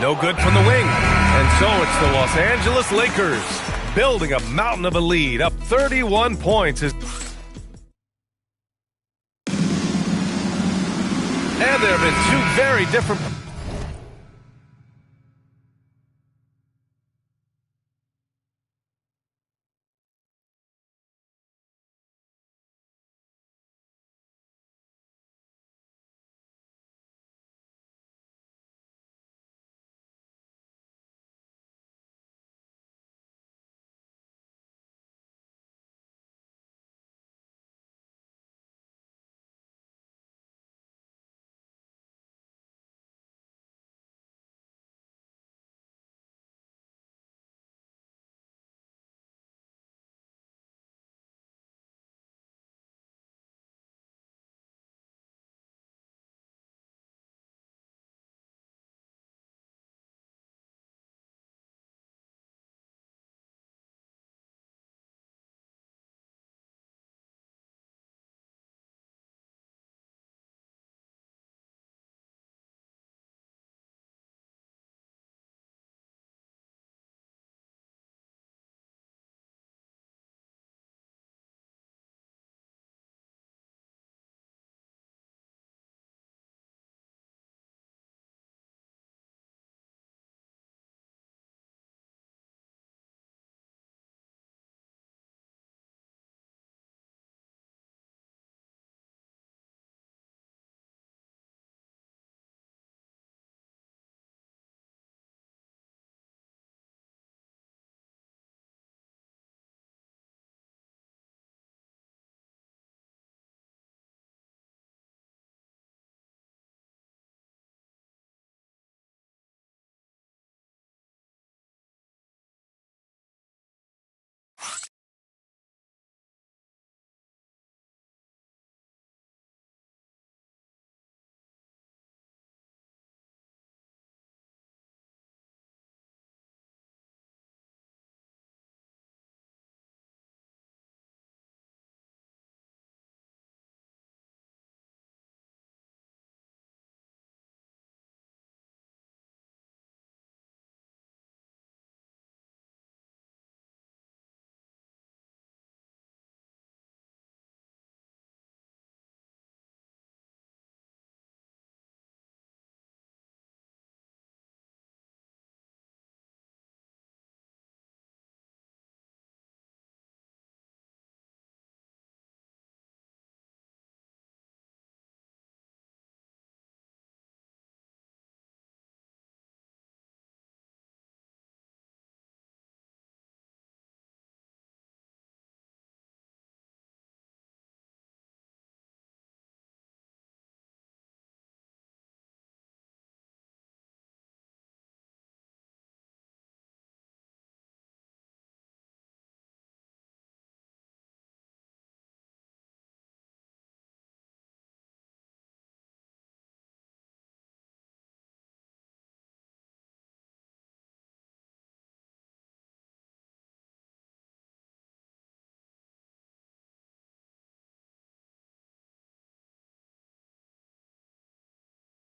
No good from the wing. And so it's the Los Angeles Lakers building a mountain of a lead, up 31 points. And there have been 2 very different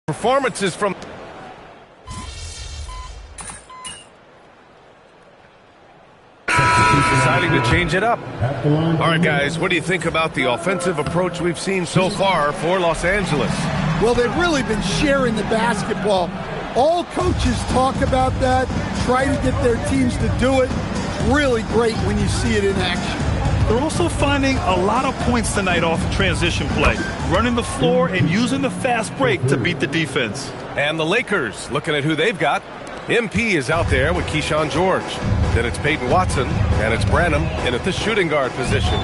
Performances from... He's deciding to change it up. All right, guys, what do you think about the offensive approach we've seen so far for Los Angeles? Well, they've really been sharing the basketball. All coaches talk about that, try to get their teams to do it. Really great when you see it in action. They're also finding a lot of points tonight off of transition play, running the floor and using the fast break to beat the defense. And the Lakers, looking at who they've got. MP is out there with Keyshawn George. Then it's Peyton Watson, and it's Branham in at the shooting guard position.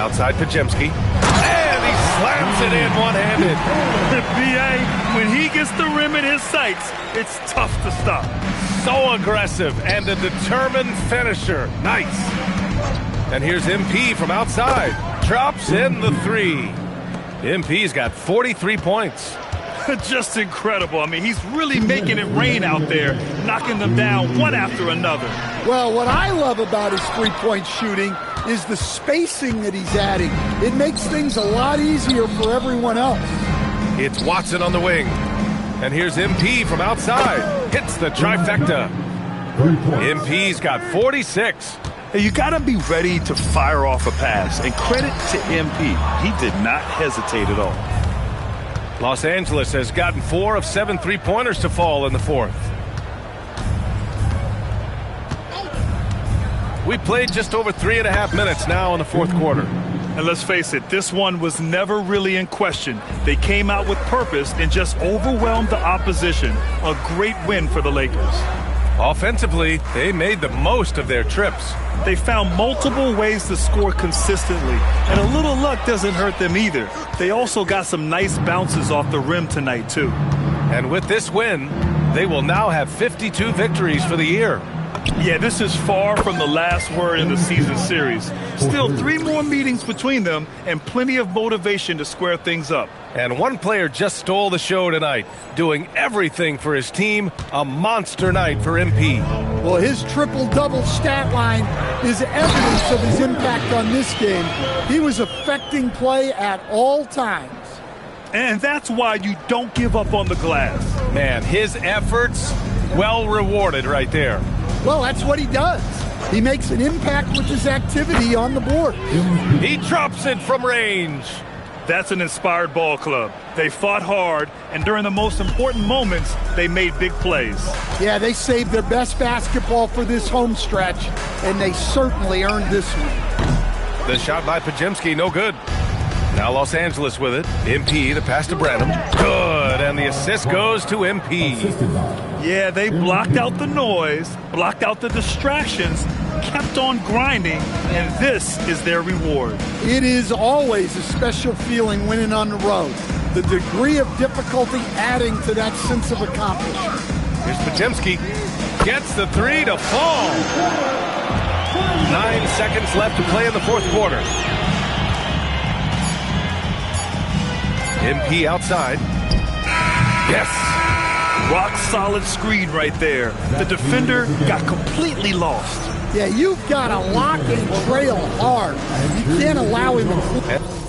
Outside Pajemski. And he slams it in one-handed. B.A., when he gets the rim in his sights, it's tough to stop. So aggressive and a determined finisher. Nice. And here's MP from outside. Drops in the three. MP's got 43 points. Just incredible. I mean, he's really making it rain out there, knocking them down one after another. Well, what I love about his three-point shooting is the spacing that he's adding. It makes things a lot easier for everyone else. It's Watson on the wing. And here's MP from outside. Hits the trifecta. MP's got 46. Hey, you got to be ready to fire off a pass. And credit to MP. He did not hesitate at all. Los Angeles has gotten 4 of 7 three-pointers to fall in the fourth. We played just over 3.5 minutes now in the fourth quarter. And let's face it, this one was never really in question. They came out with purpose and just overwhelmed the opposition. A great win for the Lakers. Offensively, they made the most of their trips. They found multiple ways to score consistently, and a little luck doesn't hurt them either. They also got some nice bounces off the rim tonight, too. And with this win, they will now have 52 victories for the year. Yeah, this is far from the last word in the season series. Still 3 more meetings between them and plenty of motivation to square things up. And one player just stole the show tonight, doing everything for his team. A monster night for MP. Well, his triple-double stat line is evidence of his impact on this game. He was affecting play at all times. And that's why you don't give up on the glass. Man, his efforts, well rewarded right there. Well, that's what he does. He makes an impact with his activity on the board. He drops it from range. That's an inspired ball club. They fought hard, and during the most important moments, they made big plays. Yeah, they saved their best basketball for this home stretch, and they certainly earned this one. The shot by Pajemski, no good. Now Los Angeles with it. MP, the pass to Branham. Good, and the assist goes to MP. Yeah, they blocked out the noise, blocked out the distractions, kept on grinding, and this is their reward. It is always a special feeling winning on the road. The degree of difficulty adding to that sense of accomplishment. Here's Pajemski. Gets the three to fall. 9 seconds left to play in the fourth quarter. MP outside. Yes. Rock solid screen right there. The defender got completely lost. Yeah, you've got to lock and trail hard. You can't allow him to...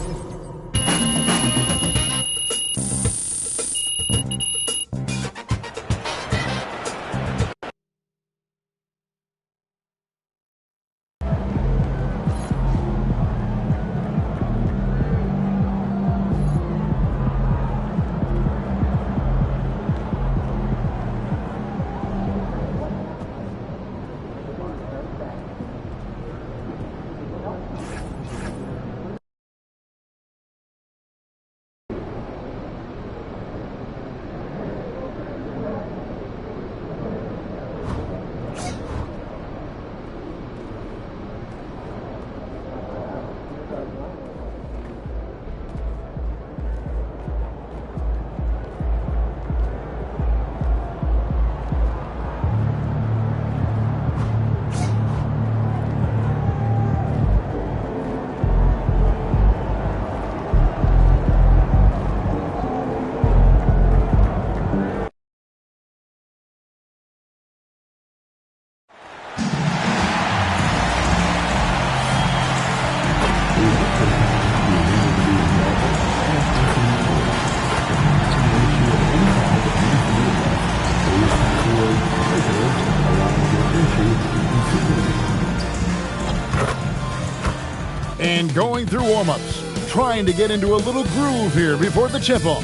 and going through warm-ups, trying to get into a little groove here before the tip-off.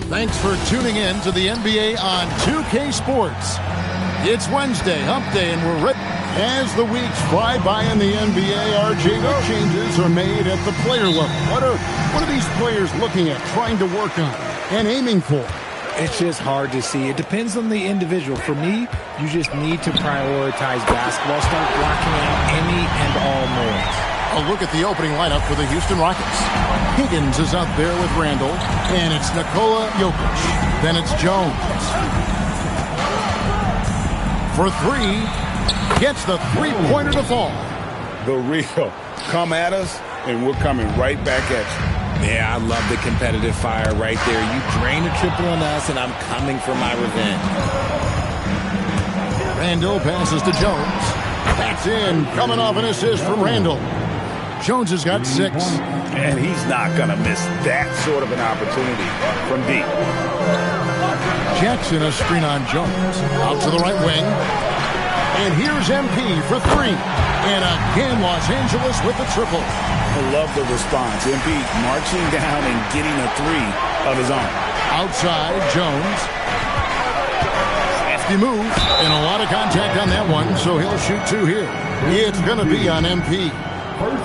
Thanks for tuning in to the NBA on 2K Sports. It's Wednesday, hump day, and we're ready. As the weeks fly by in the NBA, RJ, what changes are made at the player level? What are these players looking at, trying to work on, and aiming for? It's just hard to see. It depends on the individual. For me, you just need to prioritize basketball. Start blocking out any and all noise. A look at the opening lineup for the Houston Rockets. Higgins is out there with Randall, and it's Nikola Jokic. Then it's Jones. For three, gets the three-pointer to fall. The real. Come at us, and we're coming right back at you. Yeah, I love the competitive fire right there. You drain a triple on us, and I'm coming for my revenge. Randall passes to Jones. That's in, coming off an assist from Randall. Jones has got 6. And he's not going to miss that sort of an opportunity from deep. Jackson a screen on Jones. Out to the right wing. And here's MP for 3. And again, Los Angeles with the triple. I love the response. MP marching down and getting a 3 of his own. Outside, Jones. Hefty move. And a lot of contact on that one, so he'll shoot 2 here. It's going to be on MP.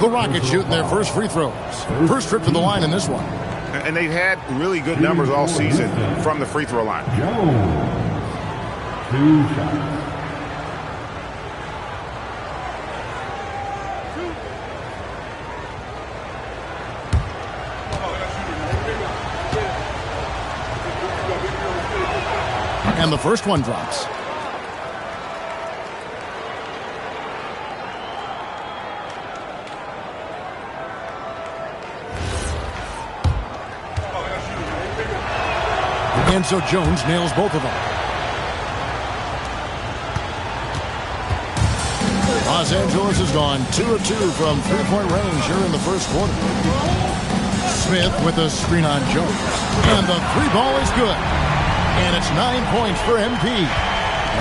The Rockets shooting their first free throws. First trip to the line in this one. And they've had really good numbers all season from the free throw line. 2 shots. And the first one drops. And so Jones nails both of them. Los Angeles has gone 2 of 2 from three-point range here in the first quarter. Smith with a screen on Jones. And the 3 ball is good. And it's 9 points for MP.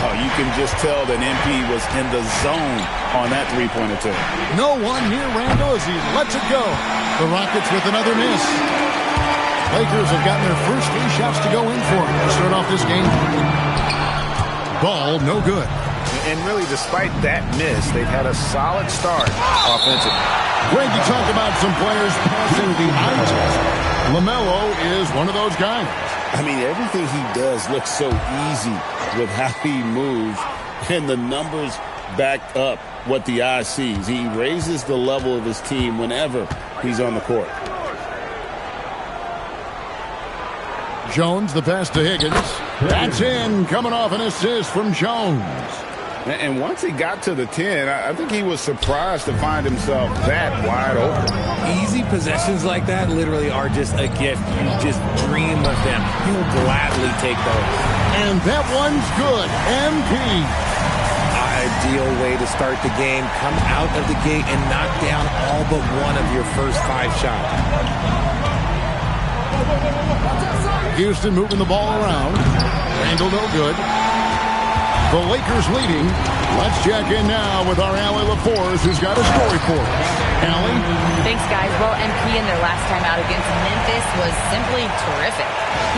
Oh, you can just tell that MP was in the zone on that three-pointer too. No one near Randall as he lets it go. The Rockets with another miss. Lakers have gotten their first 3 shots to go in for them to start off this game. Ball no good. And really, despite that miss, they've had a solid start offensively. Greg, you talk about some players passing the eye test. LaMelo is one of those guys. I mean, everything he does looks so easy with how he moves, and the numbers back up what the eye sees. He raises the level of his team whenever he's on the court. Jones, the pass to Higgins. That's in, coming off an assist from Jones. And once he got to the 10, I think he was surprised to find himself that wide open. Easy possessions like that literally are just a gift. You just dream of them. He'll gladly take those. And that one's good. MP. Ideal way to start the game. Come out of the gate and knock down all but one of your first 5 shots. Houston moving the ball around. Randall no good. The Lakers leading. Let's check in now with our Allie LaForce, who's got a story for us. Allie? Thanks, guys. Well, MP in their last time out against Memphis was simply terrific.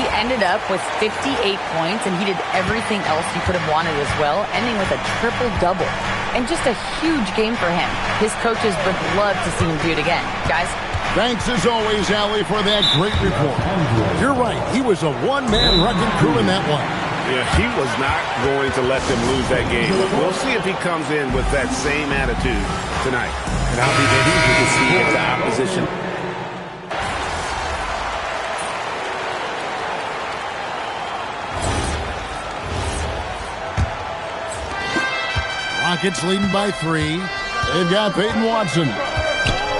He ended up with 58 points, and he did everything else you could have wanted as well, ending with a triple-double. And just a huge game for him. His coaches would love to see him do it again. Guys? Thanks as always, Allie, for that great report. You're right. He was a one-man wrecking crew in that one. Yeah, he was not going to let them lose that game. We'll see if he comes in with that same attitude tonight. And I'll be ready to see if the opposition. Rockets leading by 3. They've got Peyton Watson.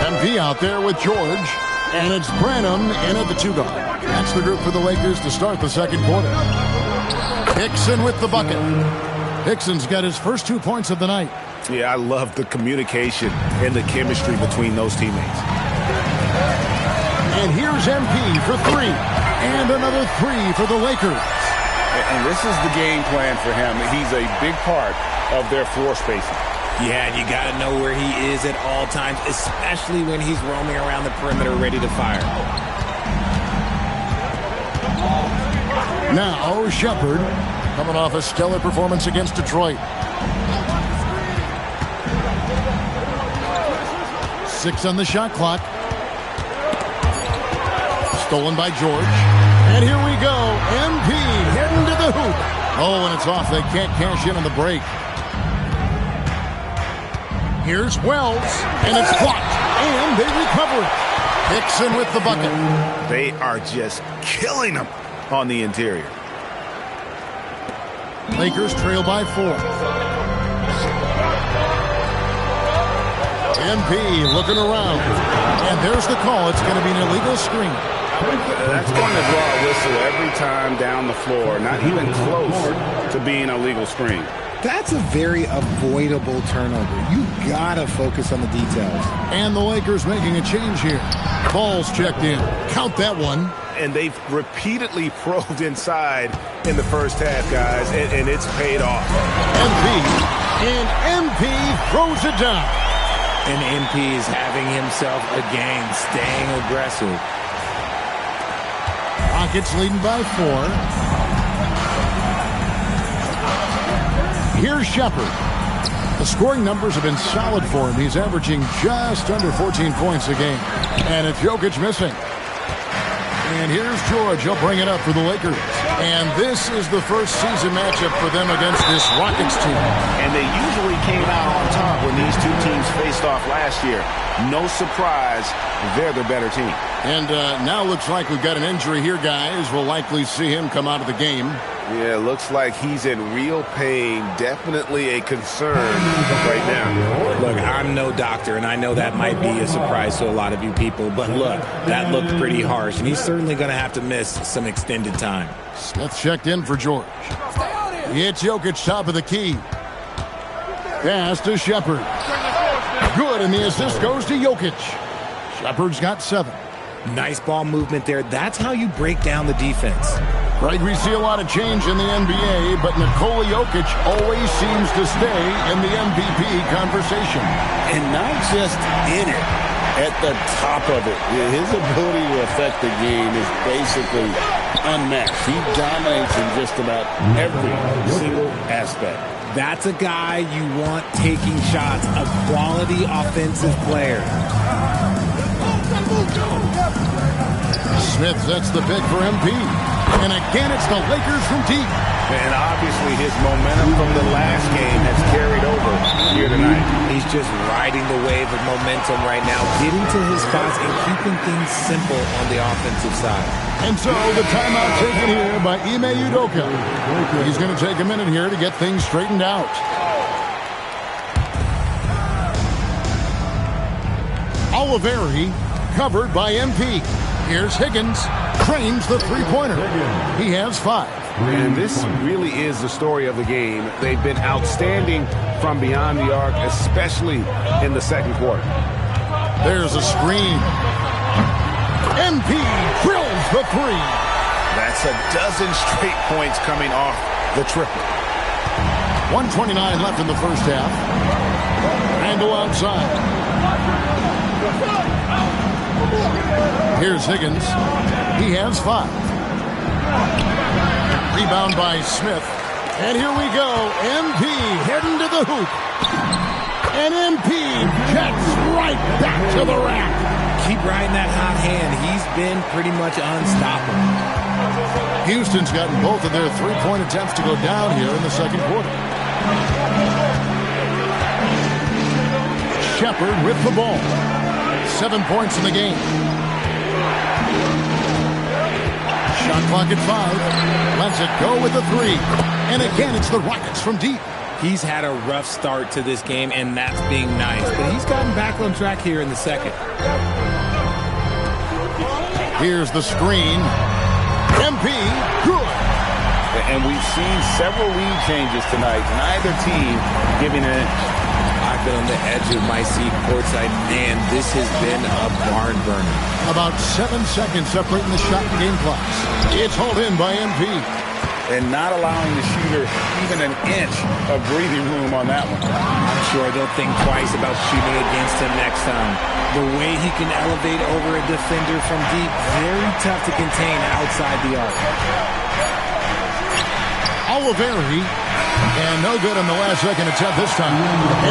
MP out there with George. And it's Branham in at the 2 guard. That's the group for the Lakers to start the second quarter. Hickson with the bucket. Hickson's got his first 2 points of the night. Yeah, I love the communication and the chemistry between those teammates. And here's MP for 3. And another 3 for the Lakers. And this is the game plan for him. He's a big part of their floor spacing. Yeah, you got to know where he is at all times, especially when he's roaming around the perimeter ready to fire. Now, Shepard, coming off a stellar performance against Detroit. 6 on the shot clock. Stolen by George. And here we go. MP heading to the hoop. Oh, and it's off. They can't cash in on the break. Here's Wells, and it's blocked, and they recover it. Dixon with the bucket. They are just killing them on the interior. Lakers trail by 4. MP looking around, and there's the call. It's going to be an illegal screen. That's going to draw a whistle every time down the floor, not even close to being a legal screen. That's a very avoidable turnover. You gotta focus on the details. And the Lakers making a change here. Ball's checked in. Count that one. And they've repeatedly probed inside in the first half, guys, and it's paid off. MP throws it down. And MP is having himself a game, staying aggressive. Rockets leading by 4. Here's Shepard. The scoring numbers have been solid for him. He's averaging just under 14 points a game. And it's Jokic missing. And here's George. He'll bring it up for the Lakers. And this is the first season matchup for them against this Rockets team. And they usually came out on top when these two teams faced off last year. No surprise, they're the better team. And now looks like we've got an injury here, guys. We'll likely see him come out of the game. Yeah, looks like he's in real pain. Definitely a concern right now. Look, I'm no doctor, and I know that might be a surprise to a lot of you people. But look, that looked pretty harsh, and he's certainly going to have to miss some extended time. Smith checked in for George. It's Jokic, top of the key. Pass to Shepard. Good, and the assist goes to Jokic. Shepard's got 7. Nice ball movement there. That's how you break down the defense. Right, we see a lot of change in the NBA, but Nikola Jokic always seems to stay in the MVP conversation. And not just in it, at the top of it. His ability to affect the game is basically unmatched. He dominates in just about every single aspect. That's a guy you want taking shots, a quality offensive player. Smith sets the pick for MP. And again, it's the Lakers from deep. And obviously his momentum from the last game has carried over here tonight. He's just riding the wave of momentum right now, getting to his spots and keeping things simple on the offensive side. And so the timeout taken here by Ime Udoka. He's going to take a minute here to get things straightened out. Oliveri covered by MP. Here's Higgins. Cranes the three-pointer. He has 5. And this really is the story of the game. They've been outstanding from beyond the arc, especially in the second quarter. There's a screen. MP drills the 3. That's a dozen straight points coming off the triple. 1:29 left in the first half. Randall outside. Here's Higgins. He has 5. Rebound by Smith. And here we go. MP heading to the hoop. And MP jets right back to the rack. Keep riding that hot hand. He's been pretty much unstoppable. Houston's gotten both of their three-point attempts to go down here in the second quarter. Shepard with the ball. 7 points in the game. Shot clock at 5. Lets it go with the 3. And again, it's the Rockets from deep. He's had a rough start to this game, and that's being nice. But he's gotten back on track here in the second. Here's the screen. MP, good. And we've seen several lead changes tonight. Neither team giving an inch. I've been on the edge of my seat courtside, and this has been a barn burner. About 7 seconds separating the shot and game clocks. It's hauled in by MP. and not allowing the shooter even an inch of breathing room on that one. I'm sure they'll think twice about shooting against him next time. The way he can elevate over a defender from deep, very tough to contain outside the arc. Oliveri, and no good on the last second attempt this time.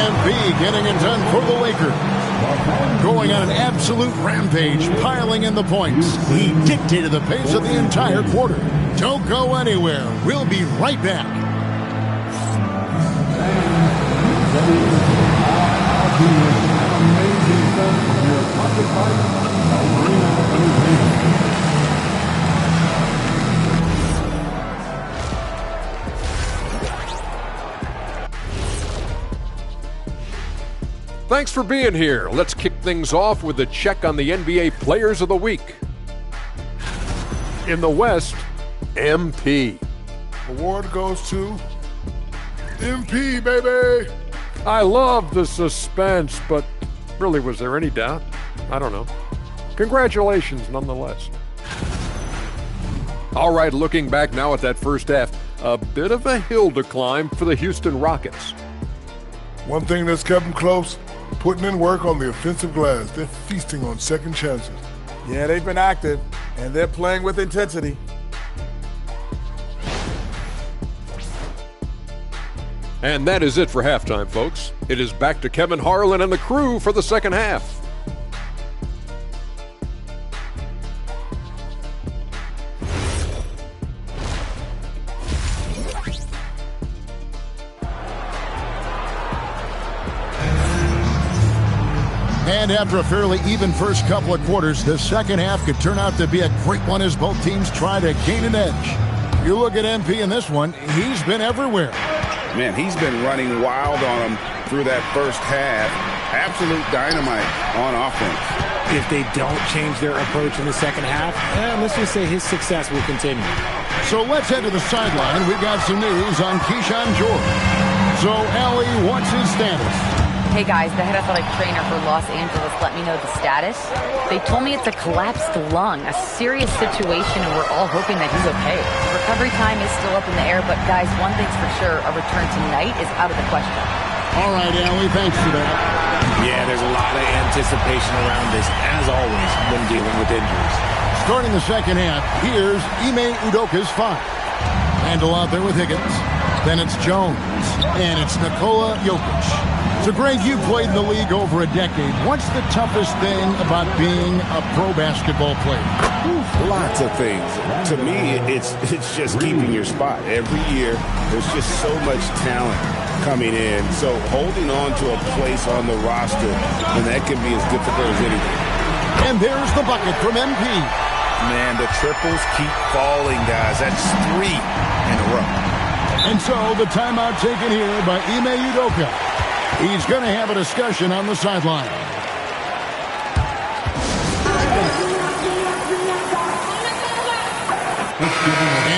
MB getting it done for the Lakers. Going on an absolute rampage, piling in the points. He dictated the pace of the entire quarter. Don't go anywhere. We'll be right back. Thanks for being here. Let's kick things off with a check on the NBA Players of the Week. In the West, MP. Award goes to MP, baby. I love the suspense, but really, was there any doubt? I don't know. Congratulations, nonetheless. All right, looking back now at that first half, a bit of a hill to climb for the Houston Rockets. One thing that's kept them close, putting in work on the offensive glass. They're feasting on second chances. Yeah, they've been active, and they're playing with intensity. And that is it for halftime, folks. It is back to Kevin Harlan and the crew for the second half. And after a fairly even first couple of quarters, the second half could turn out to be a great one as both teams try to gain an edge. You look at MP in this one, he's been everywhere. Man, he's been running wild on him through that first half. Absolute dynamite on offense. If they don't change their approach in the second half, let's just say his success will continue. So let's head to the sideline. We've got some news on Keyshawn George. So, Allie, what's his status? Hey guys, the head athletic trainer for Los Angeles let me know the status. They told me it's a collapsed lung, a serious situation, and we're all hoping that he's okay. The recovery time is still up in the air, but guys, one thing's for sure, a return tonight is out of the question. All right, Allie, thanks for that. Yeah, there's a lot of anticipation around this, as always, when dealing with injuries. Starting the second half, here's Ime Udoka's 5. Handle out there with Higgins. Then it's Jones. And it's Nikola Jokic. So, Greg, you played in the league over a decade. What's the toughest thing about being a pro basketball player? Lots of things. To me, it's just keeping your spot. Every year, there's just so much talent coming in. So holding on to a place on the roster, and that can be as difficult as anything. And there's the bucket from MP. Man, the triples keep falling, guys. That's 3 in a row. And so the timeout taken here by Ime Udoka. He's going to have a discussion on the sideline.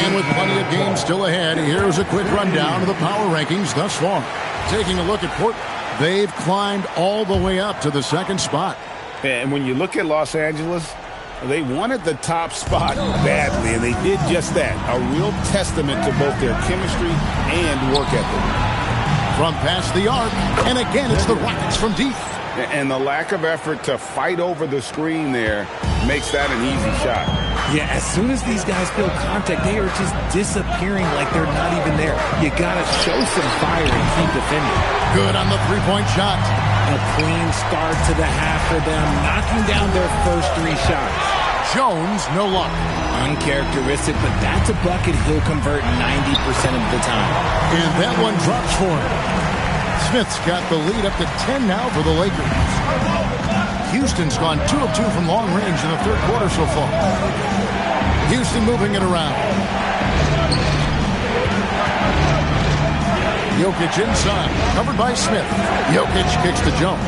And with plenty of games still ahead, here's a quick rundown of the power rankings thus far. Taking a look at Portland, they've climbed all the way up to the second spot. And when you look at Los Angeles, they wanted the top spot badly, and they did just that. A real testament to both their chemistry and work ethic. From past the arc, and again, it's the Rockets from deep. And the lack of effort to fight over the screen there makes that an easy shot. Yeah, as soon as these guys feel contact, they are just disappearing like they're not even there. You got to show some fire and keep defending. Good on the three-point shot. A clean start to the half for them, knocking down their first 3 shots. Jones, no luck. Uncharacteristic, but that's a bucket he'll convert 90% of the time. And that one drops for him. Smith's got the lead up to 10 now for the Lakers. Houston's gone 2 of 2 from long range in the third quarter so far. Houston moving it around. Jokic inside, covered by Smith. Jokic kicks to Jones.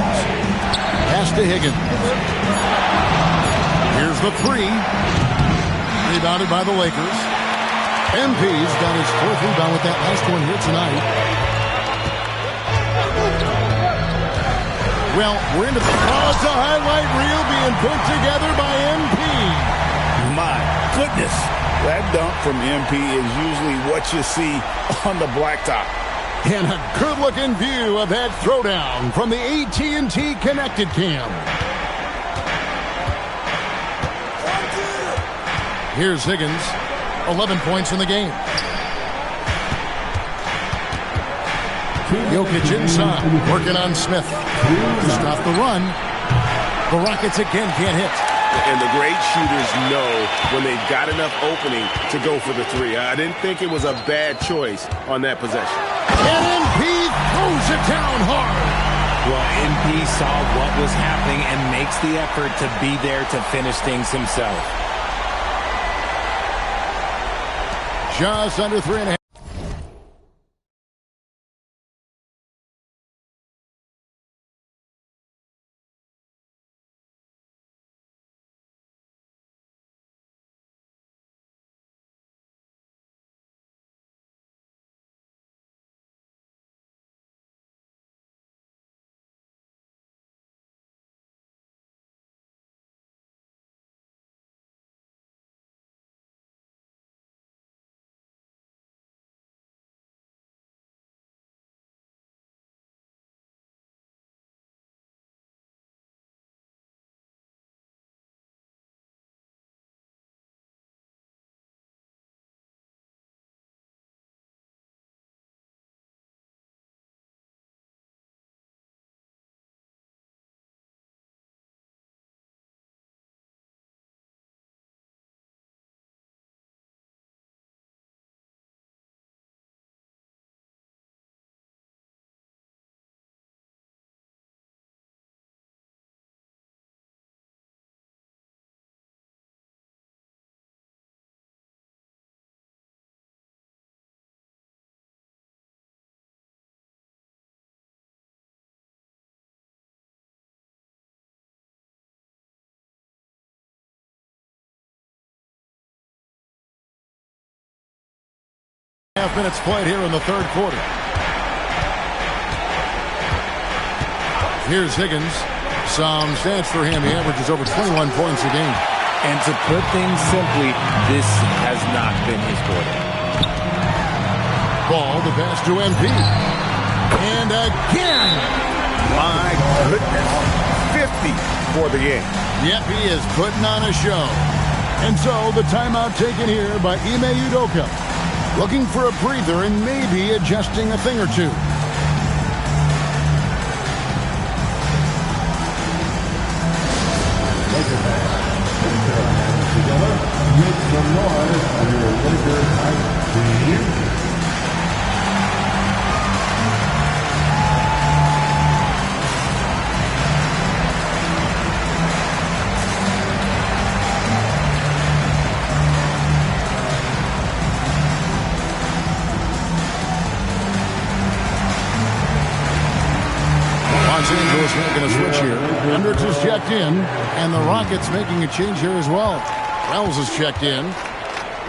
Pass to Higgins. Here's the 3. Rebounded by the Lakers. MP's got his 4th rebound with that last one here tonight. Well, we're into the it's a highlight reel being put together by MP. My goodness. That dunk from MP is usually what you see on the blacktop. And a good-looking view of that throwdown from the AT&T Connected Cam. Here's Higgins, 11 points in the game. Jokic inside, working on Smith. Stop the run. The Rockets again can't hit. And the great shooters know when they've got enough opening to go for the three. I didn't think it was a bad choice on that possession. And MP throws it down hard. Well, MP saw what was happening and makes the effort to be there to finish things himself. Just under 3.5. Half minutes played here in the third quarter. Here's Higgins. Some stats for him. He averages over 21 points a game. And to put things simply, this has not been his quarter. Ball, the pass to MP. And again. My goodness. 50 for the game. Yep, he is putting on a show. And so the timeout taken here by Ime Udoka. Looking for a breather and maybe adjusting a thing or two. Together, make some noise for your Lakers hype team. Los Angeles making a switch here. Hendricks is checked in, and the Rockets making a change here as well. Wells is checked in.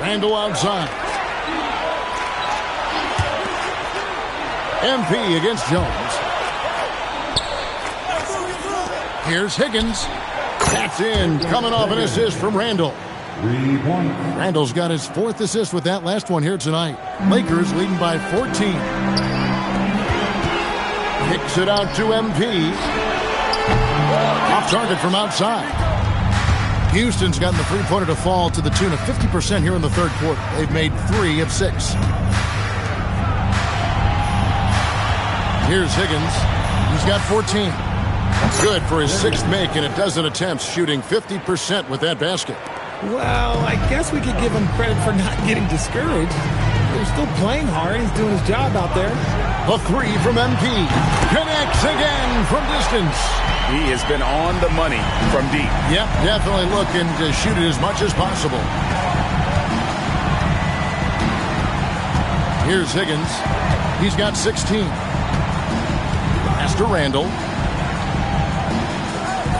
Randall outside. MP against Jones. Here's Higgins. That's in, coming off an assist from Randall. 3 points. Randall's got his 4th assist with that last one here tonight. Lakers leading by 14. Kicks it out to MP. Off target from outside. Houston's gotten the three-pointer to fall to the tune of 50% here in the third quarter. They've made 3 of 6. Here's Higgins. He's got 14. Good for his 6th make and a dozen attempts, shooting 50% with that basket. Well, I guess we could give him credit for not getting discouraged. They're still playing hard. He's doing his job out there. A 3 from MP. Connects again from distance. He has been on the money from deep. Yep, definitely looking to shoot it as much as possible. Here's Higgins. He's got 16. Pass to Randall.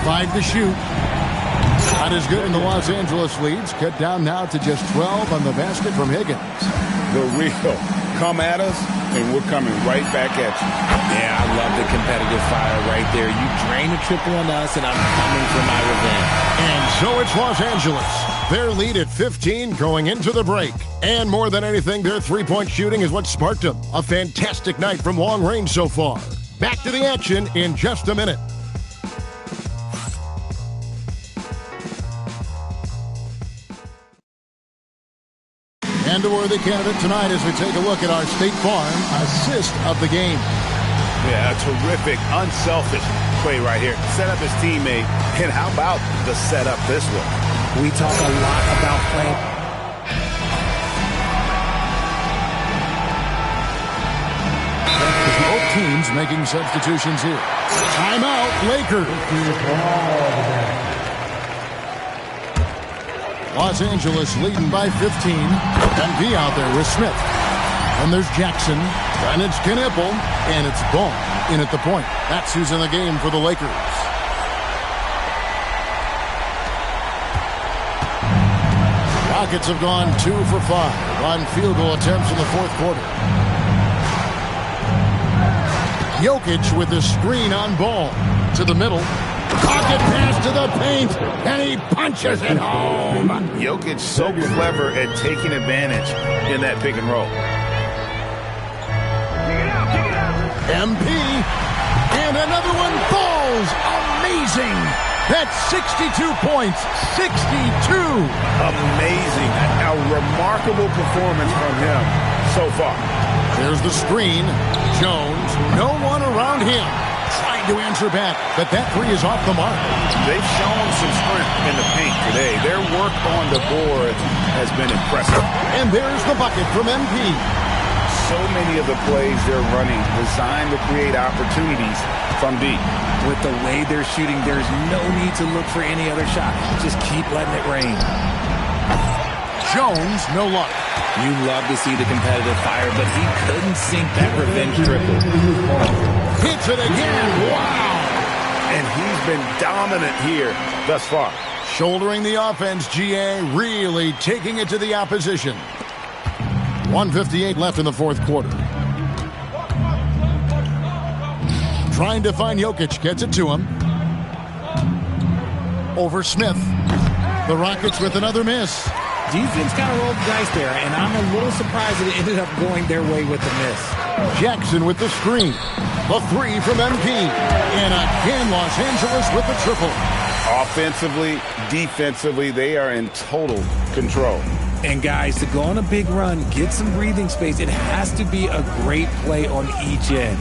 5 to shoot. Not as good in the Los Angeles leads. Cut down now to just 12 on the basket from Higgins. The real come at us, and we're coming right back at you. Yeah, I love the competitive fire right there. You drain a triple on us, and I'm coming for my revenge. And so it's Los Angeles their lead at 15 going into the break. And more than anything, their three-point shooting is what sparked them. A fantastic night from long range so far. Back to the action in just a minute. And a worthy candidate tonight as we take a look at our State Farm assist of the game. Yeah, a terrific, unselfish play right here. Set up his teammate, and how about the setup this one? We talk a lot about playing. Both teams making substitutions here. Timeout, Lakers. Los Angeles leading by 15. MP out there with Smith. And there's Jackson. And it's Knipple. And it's Bone in at the point. That's who's in the game for the Lakers. Rockets have gone 2 for 5 on field goal attempts in the fourth quarter. Jokic with the screen on ball. To the middle. Pocket pass to the paint, and he punches it home. Jokic so clever at taking advantage in that pick and roll. MP, and another one falls. Amazing. That's 62 points, 62. Amazing. A remarkable performance from him so far. There's the screen. Jones, no one around him. Trying to answer back, but that three is off the mark. They've shown some strength in the paint today. Their work on the board has been impressive. And there's the bucket from MP. So many of the plays they're running designed to create opportunities from deep. With the way they're shooting, there's no need to look for any other shot. Just keep letting it rain. Jones, no luck. You love to see the competitive fire, but he couldn't sink that revenge triple. Hits it again. Wow. And he's been dominant here thus far. Shouldering the offense, GA really taking it to the opposition. 1:58 left in the fourth quarter. Trying to find Jokic, gets it to him. Over Smith. The Rockets with another miss. Defense kind of rolled the dice there, and I'm a little surprised that it ended up going their way with the miss. Jackson with the screen. The three from MP. And again, Los Angeles with the triple. Offensively, defensively, they are in total control. And guys, to go on a big run, get some breathing space, it has to be a great play on each end.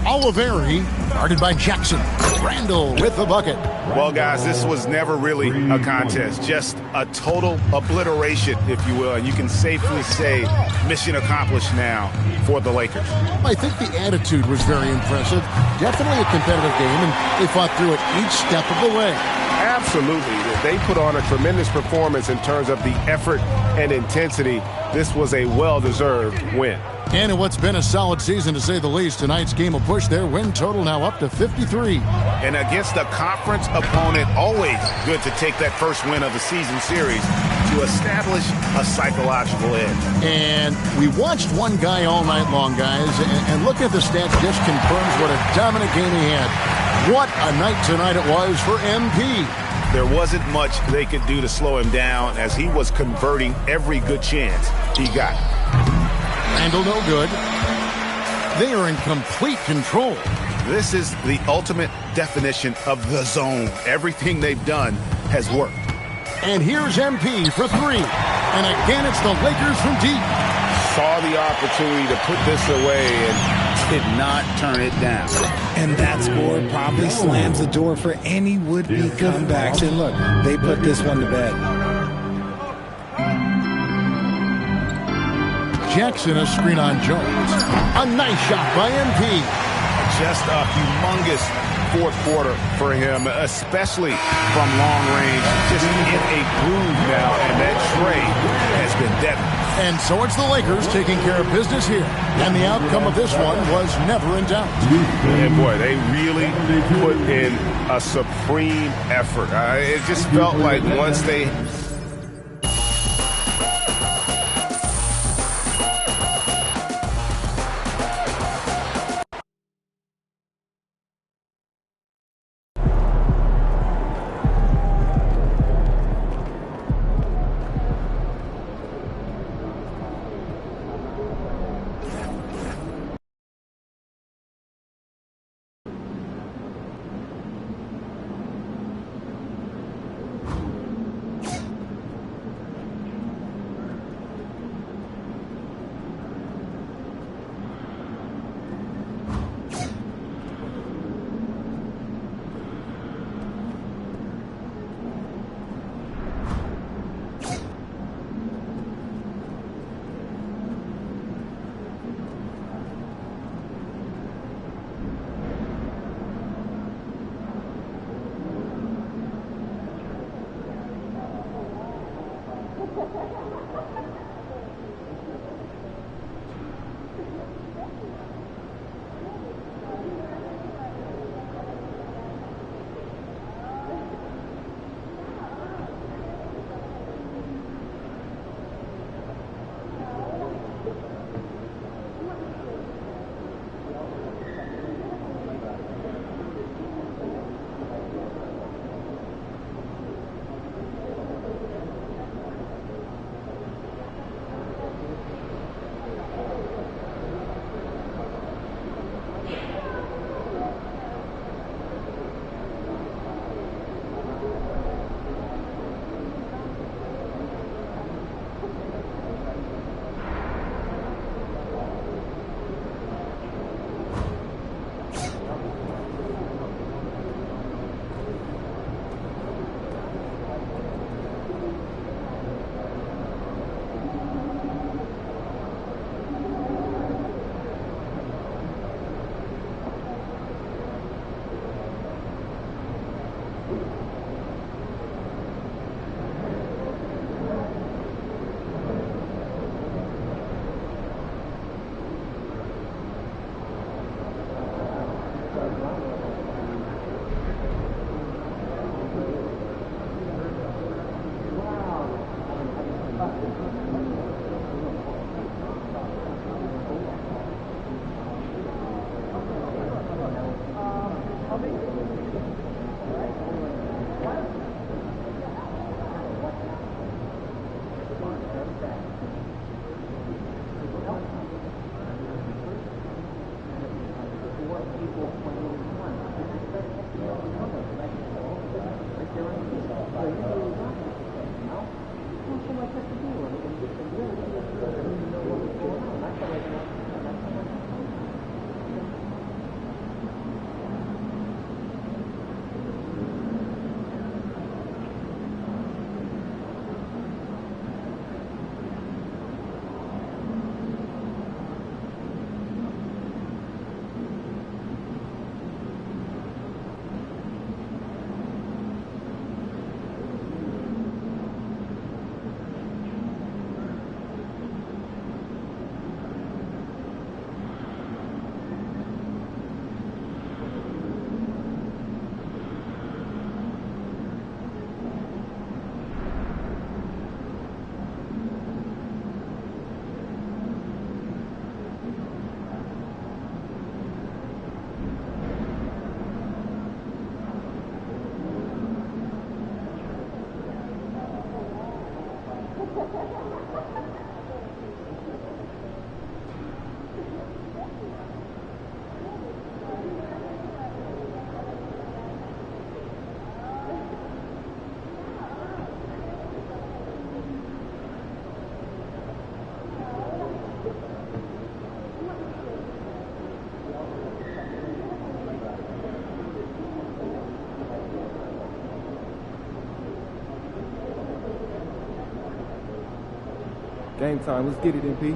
Oliveri, guarded by Jackson. Randall with the bucket. Well, guys, this was never really a contest. Just a total obliteration, if you will. And you can safely say mission accomplished now for the Lakers. I think the attitude was very impressive. Definitely a competitive game, and they fought through it each step of the way. Absolutely. They put on a tremendous performance in terms of the effort and intensity. This was a well-deserved win. And in what's been a solid season, to say the least, tonight's game will push their win total now up to 53. And against a conference opponent, always good to take that first win of the season series to establish a psychological edge. And we watched one guy all night long, guys, and looking at the stats just confirms what a dominant game he had. What a night tonight it was for MP. There wasn't much they could do to slow him down as he was converting every good chance he got. Randall no good. They are in complete control. This is the ultimate definition of the zone. Everything they've done has worked. And here's MP for three. And again, it's the Lakers from deep. Saw the opportunity to put this away and did not turn it down. And that score probably slams the door for any would-be comebacks. And look, they put this one to bed. Jackson, a screen on Jones. A nice shot by MP. Just a humongous fourth quarter for him, especially from long range. Just in a groove now, and that trade has been deadly. And so it's the Lakers taking care of business here. And the outcome of this one was never in doubt. And boy, they really put in a supreme effort. It just felt like once they... Game time. Let's get it, MP.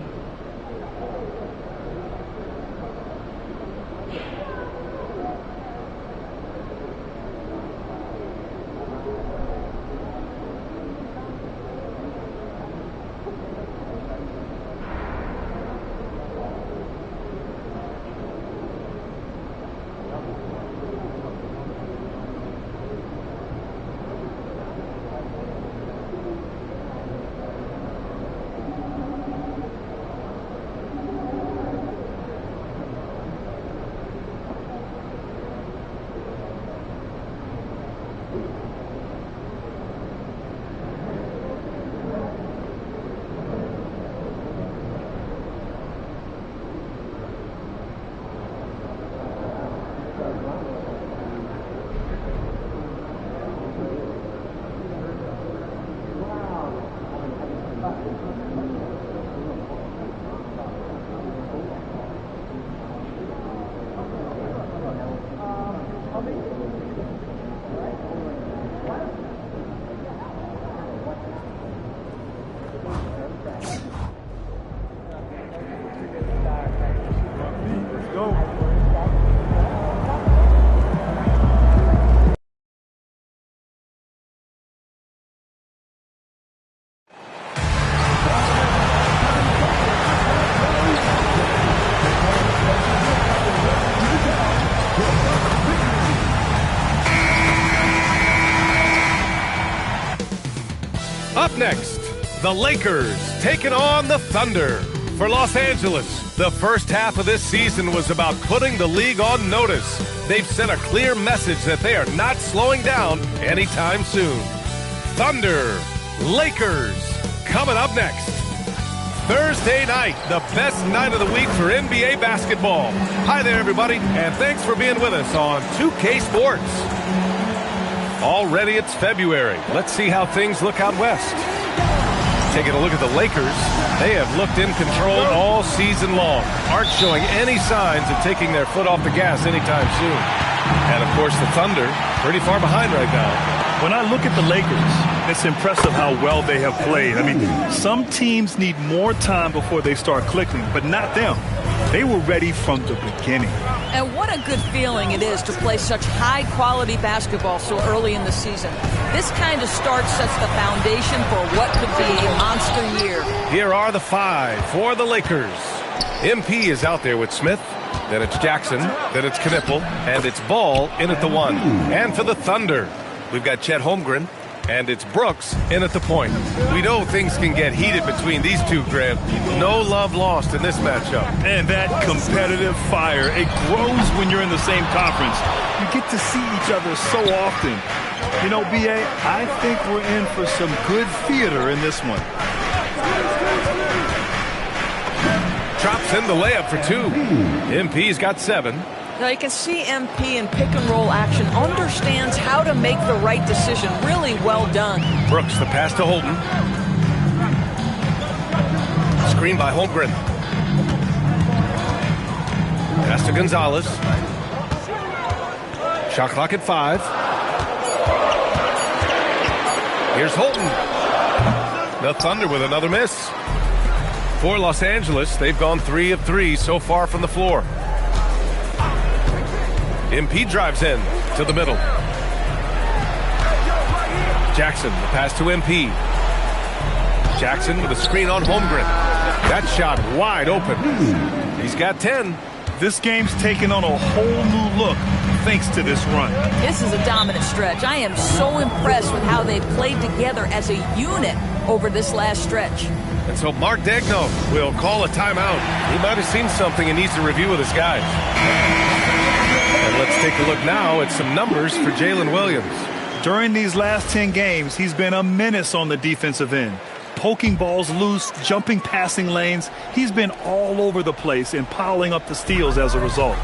next, the Lakers taking on the Thunder. For Los Angeles, the first half of this season was about putting the league on notice. They've sent a clear message that they are not slowing down anytime soon. Thunder, Lakers, coming up next. Thursday night, the best night of the week for NBA basketball. Hi there, everybody, and thanks for being with us on 2K Sports. Already it's February. Let's see how things look out west. Taking a look at the Lakers, they have looked in control all season long. Aren't showing any signs of taking their foot off the gas anytime soon. And, of course, the Thunder, pretty far behind right now. When I look at the Lakers, it's impressive how well they have played. I mean, some teams need more time before they start clicking, but not them. They were ready from the beginning. And what a good feeling it is to play such high-quality basketball so early in the season. This kind of start sets the foundation for what could be a monster year. Here are the five for the Lakers. MP is out there with Smith. Then it's Jackson. Then it's Knipple. And it's Ball in at the 1. And for the Thunder, we've got Chet Holmgren. And it's Brooks in at the point. We know things can get heated between these two, Grant. No love lost in this matchup. And that competitive fire, it grows when you're in the same conference. You get to see each other so often. You know, B.A., I think we're in for some good theater in this one. Drops in the layup for 2. MP's got 7. Now you can see MP in pick-and-roll action understands how to make the right decision. Really well done. Brooks, the pass to Holden. Screen by Holmgren. Pass to Gonzalez. Shot clock at 5. Here's Holden. The Thunder with another miss. For Los Angeles, they've gone 3 of 3 so far from the floor. MP drives in to the middle. Jackson, the pass to MP. Jackson with a screen on Holmgren. That shot wide open. He's got 10. This game's taken on a whole new look thanks to this run. This is a dominant stretch. I am so impressed with how they've played together as a unit over this last stretch. And so Mark Daigneault will call a timeout. He might have seen something and needs to review with his guys. And let's take a look now at some numbers for Jalen Williams. During these last 10 games, he's been a menace on the defensive end. Poking balls loose, jumping passing lanes. He's been all over the place and piling up the steals as a result.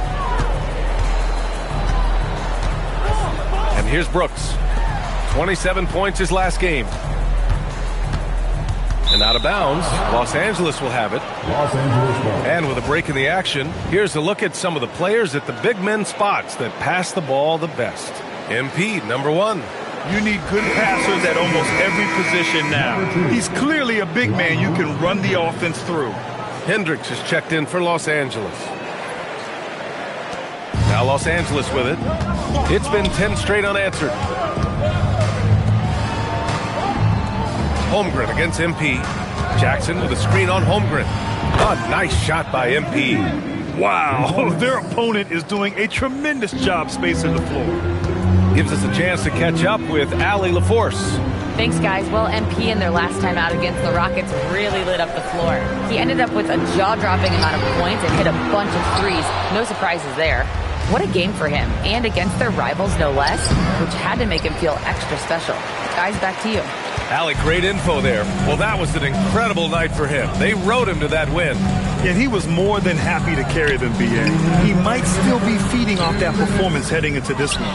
And here's Brooks. 27 points his last game. And out of bounds, Los Angeles will have it. Los Angeles ball. And with a break in the action, here's a look at some of the players at the big men spots that pass the ball the best. MP, number 1. You need good passers at almost every position now. He's clearly a big man you can run the offense through. Hendricks is checked in for Los Angeles. Now Los Angeles with it. It's been 10 straight unanswered. Holmgren against MP. Jackson with a screen on Holmgren. A nice shot by MP. Wow, their opponent is doing a tremendous job spacing the floor. Gives us a chance to catch up with Allie LaForce. Thanks, guys. Well, MP in their last time out against the Rockets really lit up the floor. He ended up with a jaw-dropping amount of points and hit a bunch of threes. No surprises there. What a game for him, and against their rivals, no less, which had to make him feel extra special. Guys, back to you. Allie, great info there. Well, that was an incredible night for him. They rode him to that win. And he was more than happy to carry them, B.A. He might still be feeding off that performance heading into this one.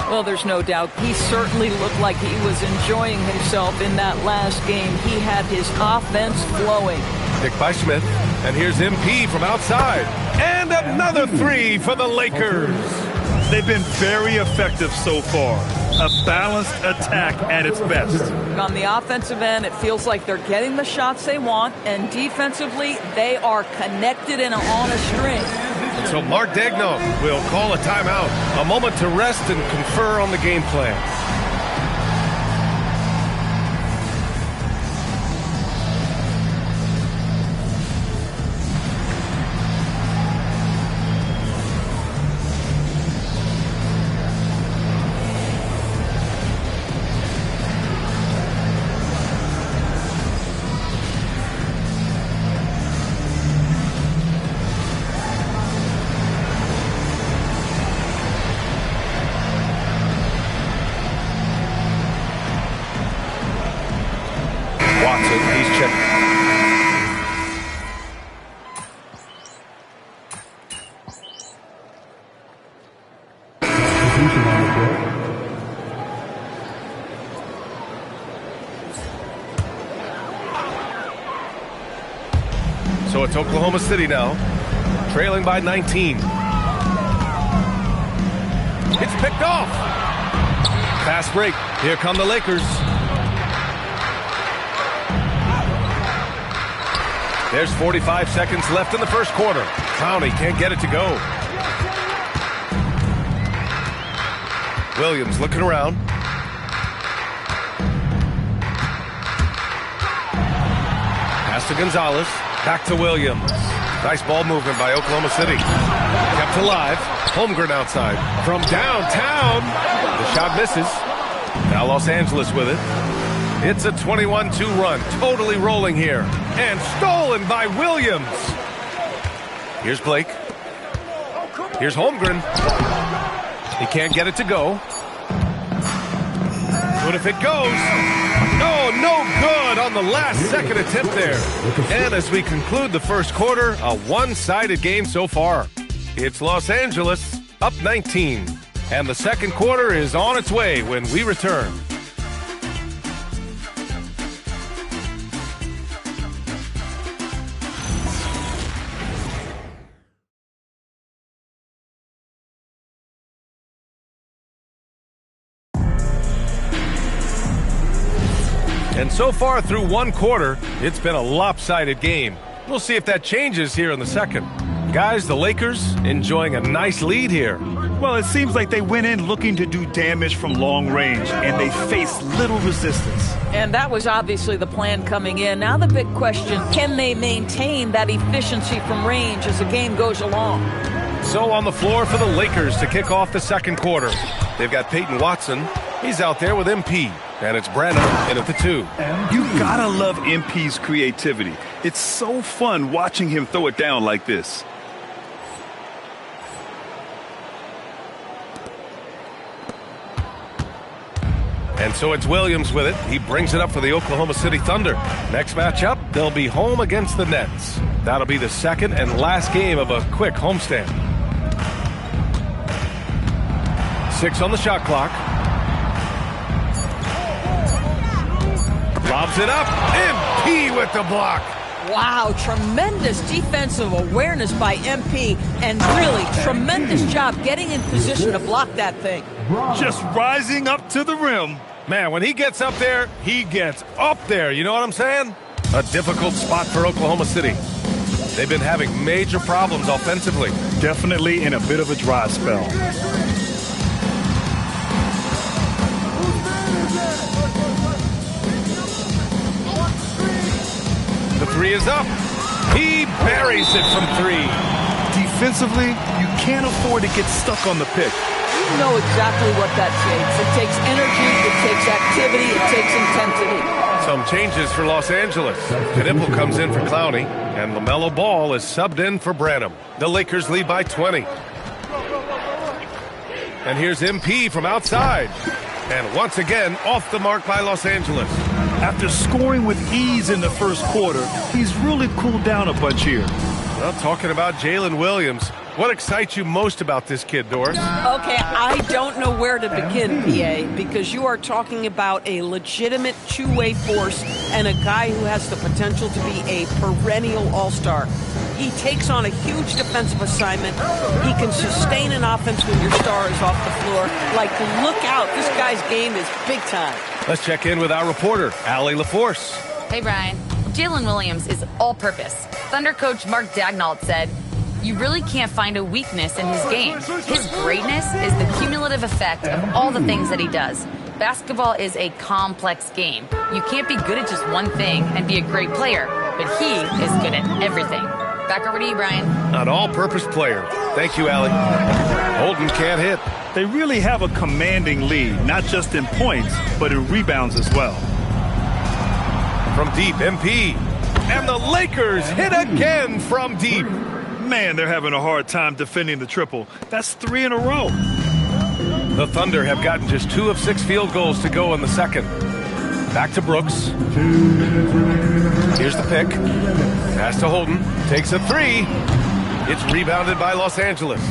Well, there's no doubt. He certainly looked like he was enjoying himself in that last game. He had his offense flowing. Pick by Smith. And here's MP from outside. And another 3 for the Lakers. They've been very effective so far. A balanced attack at its best. On the offensive end, it feels like they're getting the shots they want, and defensively, they are connected and on a string. And so Mark Daigneault will call a timeout. A moment to rest and confer on the game plan. substitution on the court. So it's Oklahoma City now, trailing by 19. It's picked off. Fast break. Here come the Lakers. There's 45 seconds left in the first quarter. Clowney can't get it to go. Williams looking around. Pass to Gonzalez. Back to Williams. Nice ball movement by Oklahoma City. Kept alive. Holmgren outside. From downtown. The shot misses. Now Los Angeles with it. It's a 21-2 run. Totally rolling here. And stolen by Williams. Here's Blake. Here's Holmgren. He can't get it to go. But if it goes, no good on the last second attempt there. And as we conclude the first quarter, a one-sided game so far. It's Los Angeles up 19. And the second quarter is on its way when we return. And so far through one quarter, it's been a lopsided game. We'll see if that changes here in the second. Guys, the Lakers enjoying a nice lead here. Well, it seems like they went in looking to do damage from long range, and they faced little resistance. And that was obviously the plan coming in. Now the big question, can they maintain that efficiency from range as the game goes along? So on the floor for the Lakers to kick off the second quarter. They've got Peyton Watson. He's out there with MP. And it's Brennan in at the 2. You gotta love MP's creativity. It's so fun watching him throw it down like this. And so it's Williams with it. He brings it up for the Oklahoma City Thunder. Next matchup, they'll be home against the Nets. That'll be the second and last game of a quick homestand. 6 on the shot clock. Lobs it up. MP with the block. Wow, tremendous defensive awareness by MP, and really tremendous job getting in position to block that thing. Just rising up to the rim. Man, when he gets up there, he gets up there. You know what I'm saying? A difficult spot for Oklahoma City. They've been having major problems offensively. Definitely in a bit of a dry spell. The 3 is up. He buries it from 3. Defensively, you can't afford to get stuck on the pick. You know exactly what that takes. It takes energy, it takes activity, it takes intensity. Some changes for Los Angeles. Knipple comes in for Clowney, and LaMelo Ball is subbed in for Branham. The Lakers lead by 20. And here's MP from outside. And once again, off the mark by Los Angeles. After scoring with ease in the first quarter, he's really cooled down a bunch here. Well, talking about Jalen Williams, what excites you most about this kid, Doris? Okay, I don't know where to begin, PA, because you are talking about a legitimate two-way force and a guy who has the potential to be a perennial all-star. He takes on a huge defensive assignment. He can sustain an offense when your star is off the floor. Like, look out. This guy's game is big time. Let's check in with our reporter, Allie LaForce. Hey, Brian. Jalen Williams is all-purpose. Thunder coach Mark Daigneault said, "You really can't find a weakness in his game. His greatness is the cumulative effect of all the things that he does. Basketball is a complex game. You can't be good at just one thing and be a great player, but he is good at everything." Back over to you, Brian. An all-purpose player. Thank you, Allie. Holden can't hit. They really have a commanding lead, not just in points, but in rebounds as well. From deep, MP. And the Lakers hit again from deep. Man, they're having a hard time defending the triple. That's 3 in a row. The Thunder have gotten just 2 of 6 field goals to go in the second. Back to Brooks. Here's the pick. Pass to Holden. Takes a 3. It's rebounded by Los Angeles.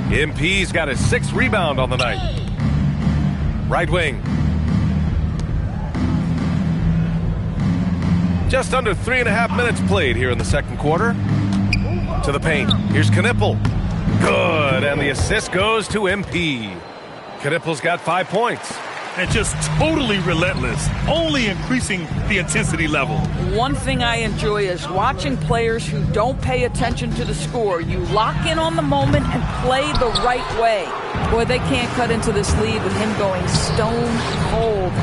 MP's got his 6th rebound on the night. Right wing. Just under 3.5 minutes played here in the second quarter. To the paint. Here's Knippel. Good, and the assist goes to MP. Knippel's got 5 points. And just totally relentless, only increasing the intensity level. One thing I enjoy is watching players who don't pay attention to the score. You lock in on the moment and play the right way. Boy, they can't cut into this lead with him going stone cold.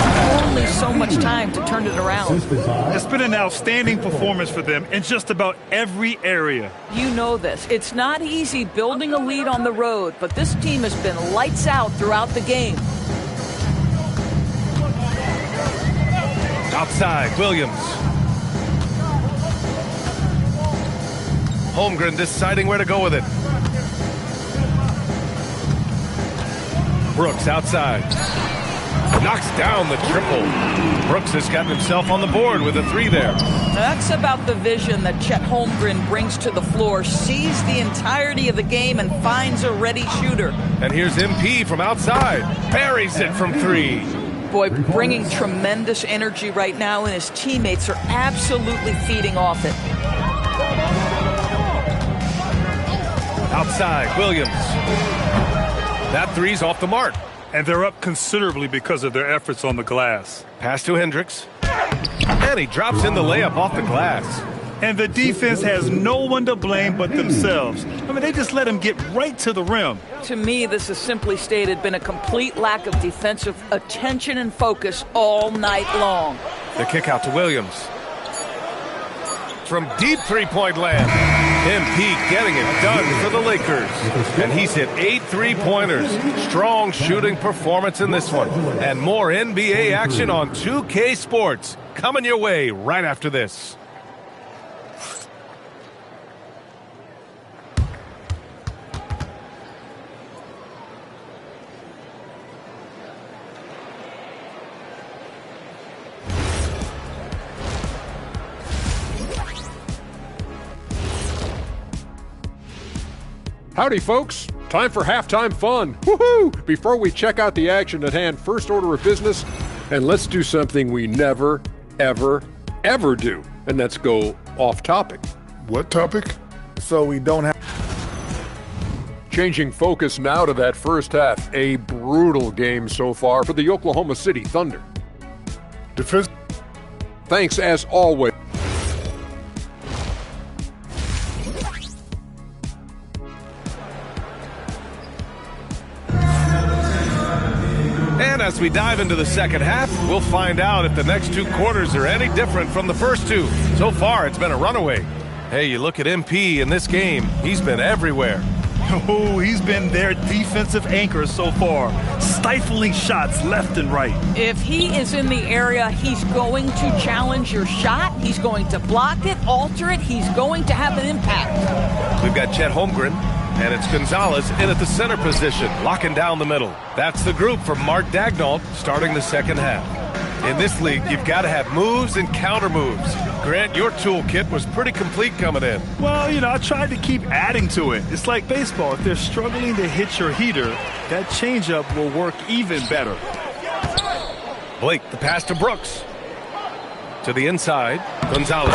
Only so much time to turn it around. It's been an outstanding performance for them in just about every area. You know this. It's not easy building a lead on the road, but this team has been lights out throughout the game. Outside, Williams. Holmgren deciding where to go with it. Brooks outside. Knocks down the triple. Brooks has gotten himself on the board with a 3 there. That's about the vision that Chet Holmgren brings to the floor. Sees the entirety of the game and finds a ready shooter. And here's MP from outside. Buries it from 3. Boy, bringing tremendous energy right now, and his teammates are absolutely feeding off it. Outside, Williams. That 3's off the mark. And they're up considerably because of their efforts on the glass. Pass to Hendricks. And he drops in the layup off the glass. And the defense has no one to blame but themselves. I mean, they just let him get right to the rim. To me, this has simply stated been a complete lack of defensive attention and focus all night long. The kick out to Williams. From deep 3-point land. MP getting it done for the Lakers. And he's hit 8 3-pointers. Strong shooting performance in this one. And more NBA action on 2K Sports. Coming your way right after this. Howdy, folks. Time for halftime fun. Woohoo! Before we check out the action at hand, first order of business, and let's do something we never, ever, ever do, and that's go off topic. What topic? So we don't have... Changing focus now to that first half. A brutal game so far for the Oklahoma City Thunder. Defense. Thanks as always. And as we dive into the second half, we'll find out if the next 2 quarters are any different from the first 2. So far, it's been a runaway. Hey, you look at MP in this game, he's been everywhere. Oh, he's been their defensive anchor so far, stifling shots left and right. If he is in the area, he's going to challenge your shot. He's going to block it, alter it. He's going to have an impact. We've got Chet Holmgren, and it's Gonzalez in at the center position, locking down the middle. That's the group from Mark Daigneault starting the second half. In this league, you've got to have moves and counter moves. Grant, your toolkit was pretty complete coming in. Well, you know, I tried to keep adding to it. It's like baseball. If they're struggling to hit your heater, that changeup will work even better. Blake, the pass to Brooks. To the inside, Gonzalez.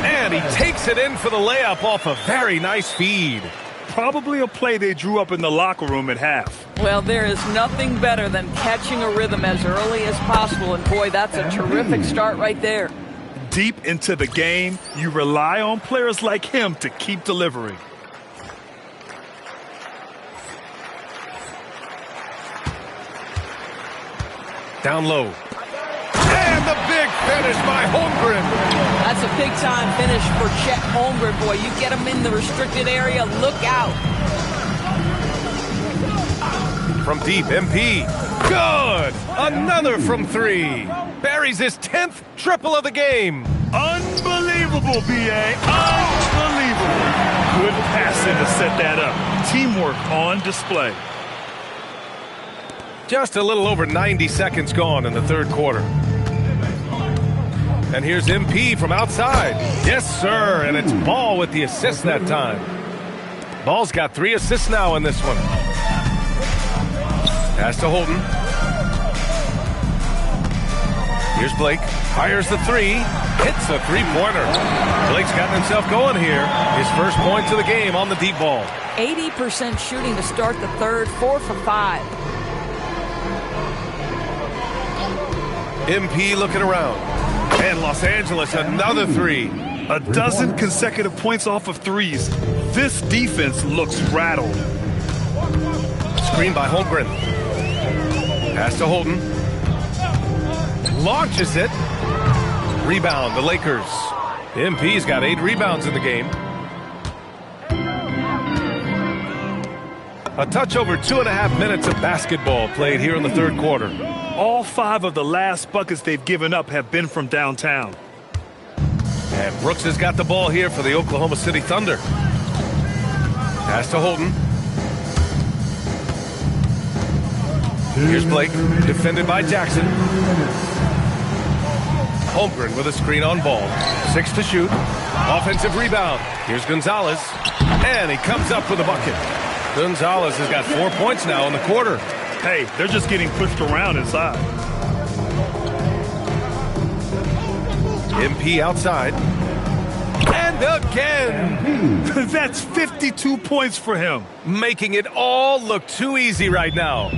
And he takes it in for the layup off a very nice feed. Probably a play they drew up in the locker room at half. Well, there is nothing better than catching a rhythm as early as possible, and boy, that's a terrific start right there. Deep into the game, you rely on players like him to keep delivering. Down low. And the big finish by Holmgren. That's a big-time finish for Chet Holmgren. Boy, you get him in the restricted area, look out. From deep, MP. Good! Another from 3. Buries his 10th triple of the game. Unbelievable, B.A. Unbelievable. Good passing to set that up. Teamwork on display. Just a little over 90 seconds gone in the third quarter. And here's MP from outside. Yes, sir, and it's Ball with the assist that time. Ball's got 3 assists now in this one. Pass to Holden. Here's Blake. Fires the three. Hits a three-pointer. Blake's gotten himself going here. His first points of the game on the deep ball. 80% shooting to start the third, 4 for 5. MP looking around. And Los Angeles, another three. A dozen consecutive points off of threes. This defense looks rattled. Screen by Holmgren. Pass to Holden. Launches it. Rebound, the Lakers. MP's got 8 rebounds in the game. A touch over 2.5 minutes of basketball played here in the third quarter. All 5 of the last buckets they've given up have been from downtown. And Brooks has got the ball here for the Oklahoma City Thunder. Pass to Holden. Here's Blake, defended by Jackson. Holmgren with a screen on ball. 6 to shoot. Offensive rebound. Here's Gonzalez. And he comes up with a bucket. Gonzalez has got 4 points now in the quarter. Hey, they're just getting pushed around inside. MP outside. And again. That's 52 points for him. Making it all look too easy right now.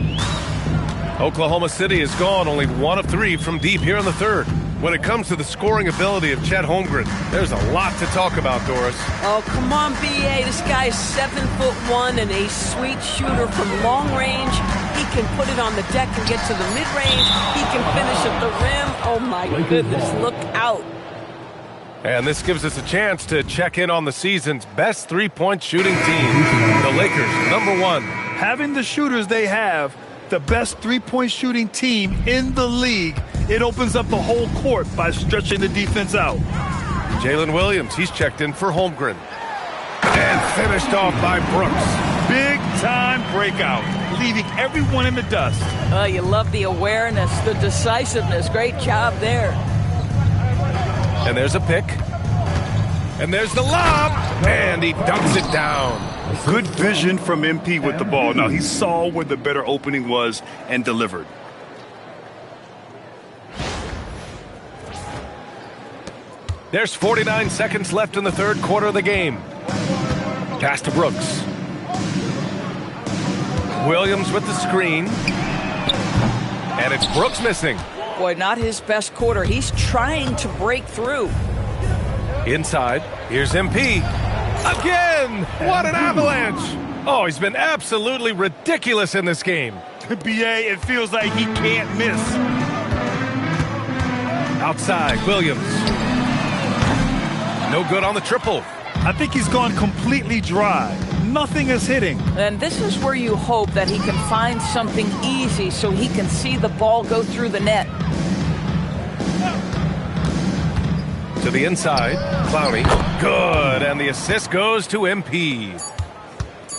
Oklahoma City has gone only 1 of 3 from deep here in the third. When it comes to the scoring ability of Chet Holmgren, there's a lot to talk about, Doris. Oh, come on, B.A. This guy is 7'1" and a sweet shooter from long range. He can put it on the deck and get to the mid-range. He can finish at the rim. Oh, my goodness, look out. And this gives us a chance to check in on the season's best three-point shooting team, the Lakers, #1. Having the shooters they have, the best three-point shooting team in the league, it opens up the whole court by stretching the defense out. Jalen Williams, he's checked in for Holmgren. And finished off by Brooks. Big-time breakout, leaving everyone in the dust. Oh, you love the awareness, the decisiveness. Great job there. And there's a pick. And there's the lob. And he dumps it down. Good vision from MP with the ball. Now, he saw where the better opening was and delivered. There's 49 seconds left in the third quarter of the game. Pass to Brooks. Williams with the screen. And it's Brooks missing. Boy, not his best quarter. He's trying to break through. Inside, here's MP. Again! What an avalanche! Oh, he's been absolutely ridiculous in this game. B.A., it feels like he can't miss. Outside, Williams. No good on the triple. I think he's gone completely dry. Nothing is hitting. And this is where you hope that he can find something easy so he can see the ball go through the net. To the inside, Clowney. Good, and the assist goes to MP.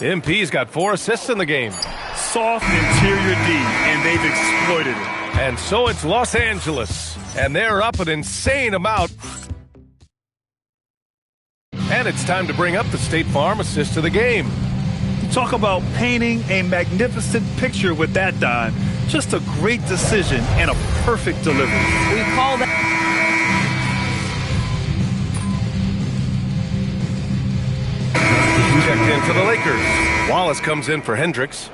MP's got 4 assists in the game. Soft interior D, and they've exploited it. And so it's Los Angeles, and they're up an insane amount. And it's time to bring up the State Farm assist of the game. Talk about painting a magnificent picture with that dime. Just a great decision and a perfect delivery. We call that... Checked in for the Lakers. Wallace comes in for Hendricks.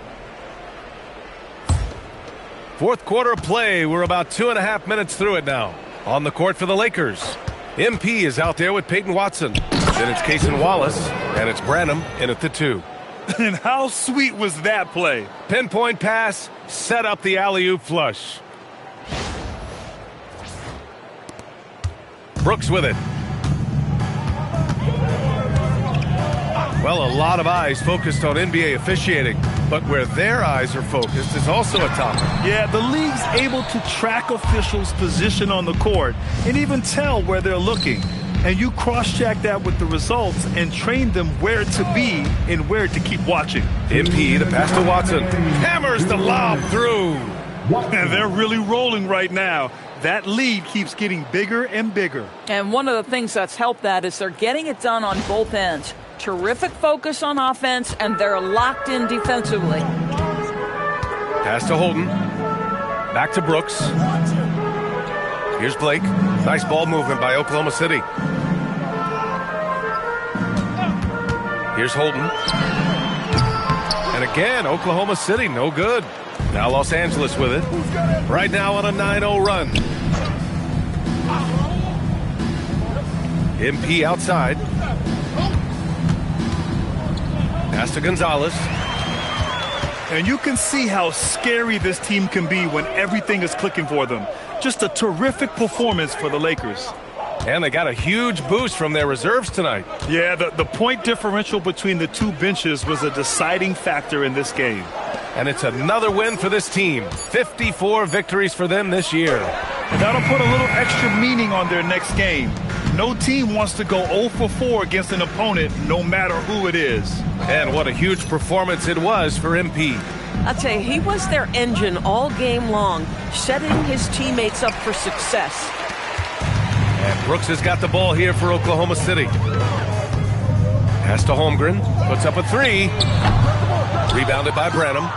Fourth quarter of play. We're about 2.5 minutes through it now. On the court for the Lakers. MP is out there with Peyton Watson. Then it's Cason Wallace, and it's Branham in at the 2. And how sweet was that play? Pinpoint pass, set up the alley-oop flush. Brooks with it. Well, a lot of eyes focused on NBA officiating, but where their eyes are focused is also a topic. Yeah, the league's able to track officials' position on the court and even tell where they're looking. And you cross-check that with the results and train them where to be and where to keep watching. MP, the pass to Watson. Hammers the lob through. And they're really rolling right now. That lead keeps getting bigger and bigger. And one of the things that's helped that is they're getting it done on both ends. Terrific focus on offense, and they're locked in defensively. Pass to Holden. Back to Brooks. Here's Blake. Nice ball movement by Oklahoma City. Here's Holden. And again, Oklahoma City, no good. Now Los Angeles with it. Right now on a 9-0 run. MP outside. Pass to Gonzalez. And you can see how scary this team can be when everything is clicking for them. Just a terrific performance for the Lakers. And they got a huge boost from their reserves tonight. Yeah, the point differential between the two benches was a deciding factor in this game. And it's another win for this team. 54 victories for them this year. And that'll put a little extra meaning on their next game. No team wants to go 0 for 4 against an opponent, no matter who it is. And what a huge performance it was for MP. I'll tell you, he was their engine all game long, setting his teammates up for success. And Brooks has got the ball here for Oklahoma City. Pass to Holmgren. Puts up a 3. Rebounded by Branham.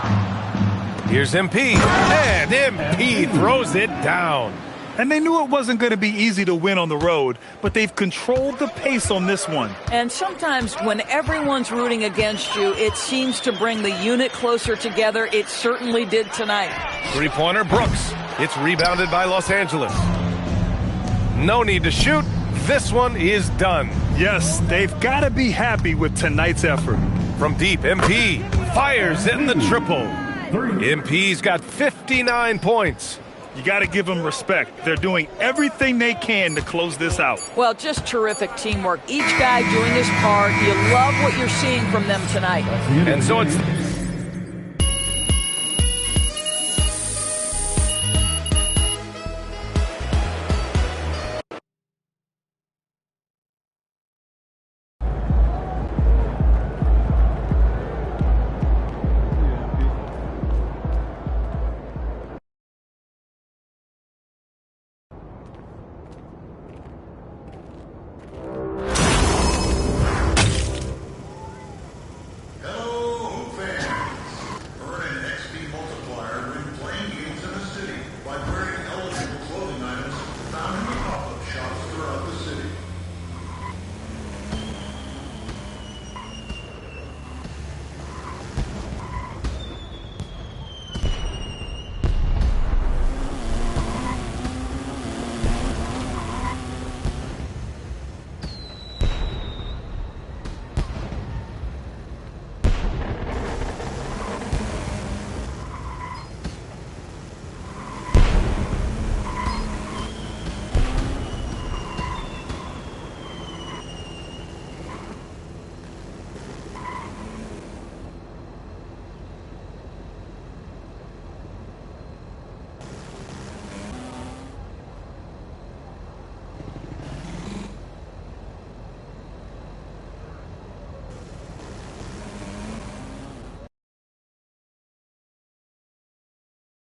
Here's MP. And MP throws it down. And they knew it wasn't going to be easy to win on the road, but they've controlled the pace on this one. And sometimes when everyone's rooting against you, it seems to bring the unit closer together. It certainly did tonight. Three-pointer, Brooks. It's rebounded by Los Angeles. No need to shoot. This one is done. Yes, they've got to be happy with tonight's effort. From deep, MP fires in the triple. MP's got 59 points. You got to give them respect. They're doing everything they can to close this out. Well, just terrific teamwork. Each guy doing his part. You love what you're seeing from them tonight. And so it's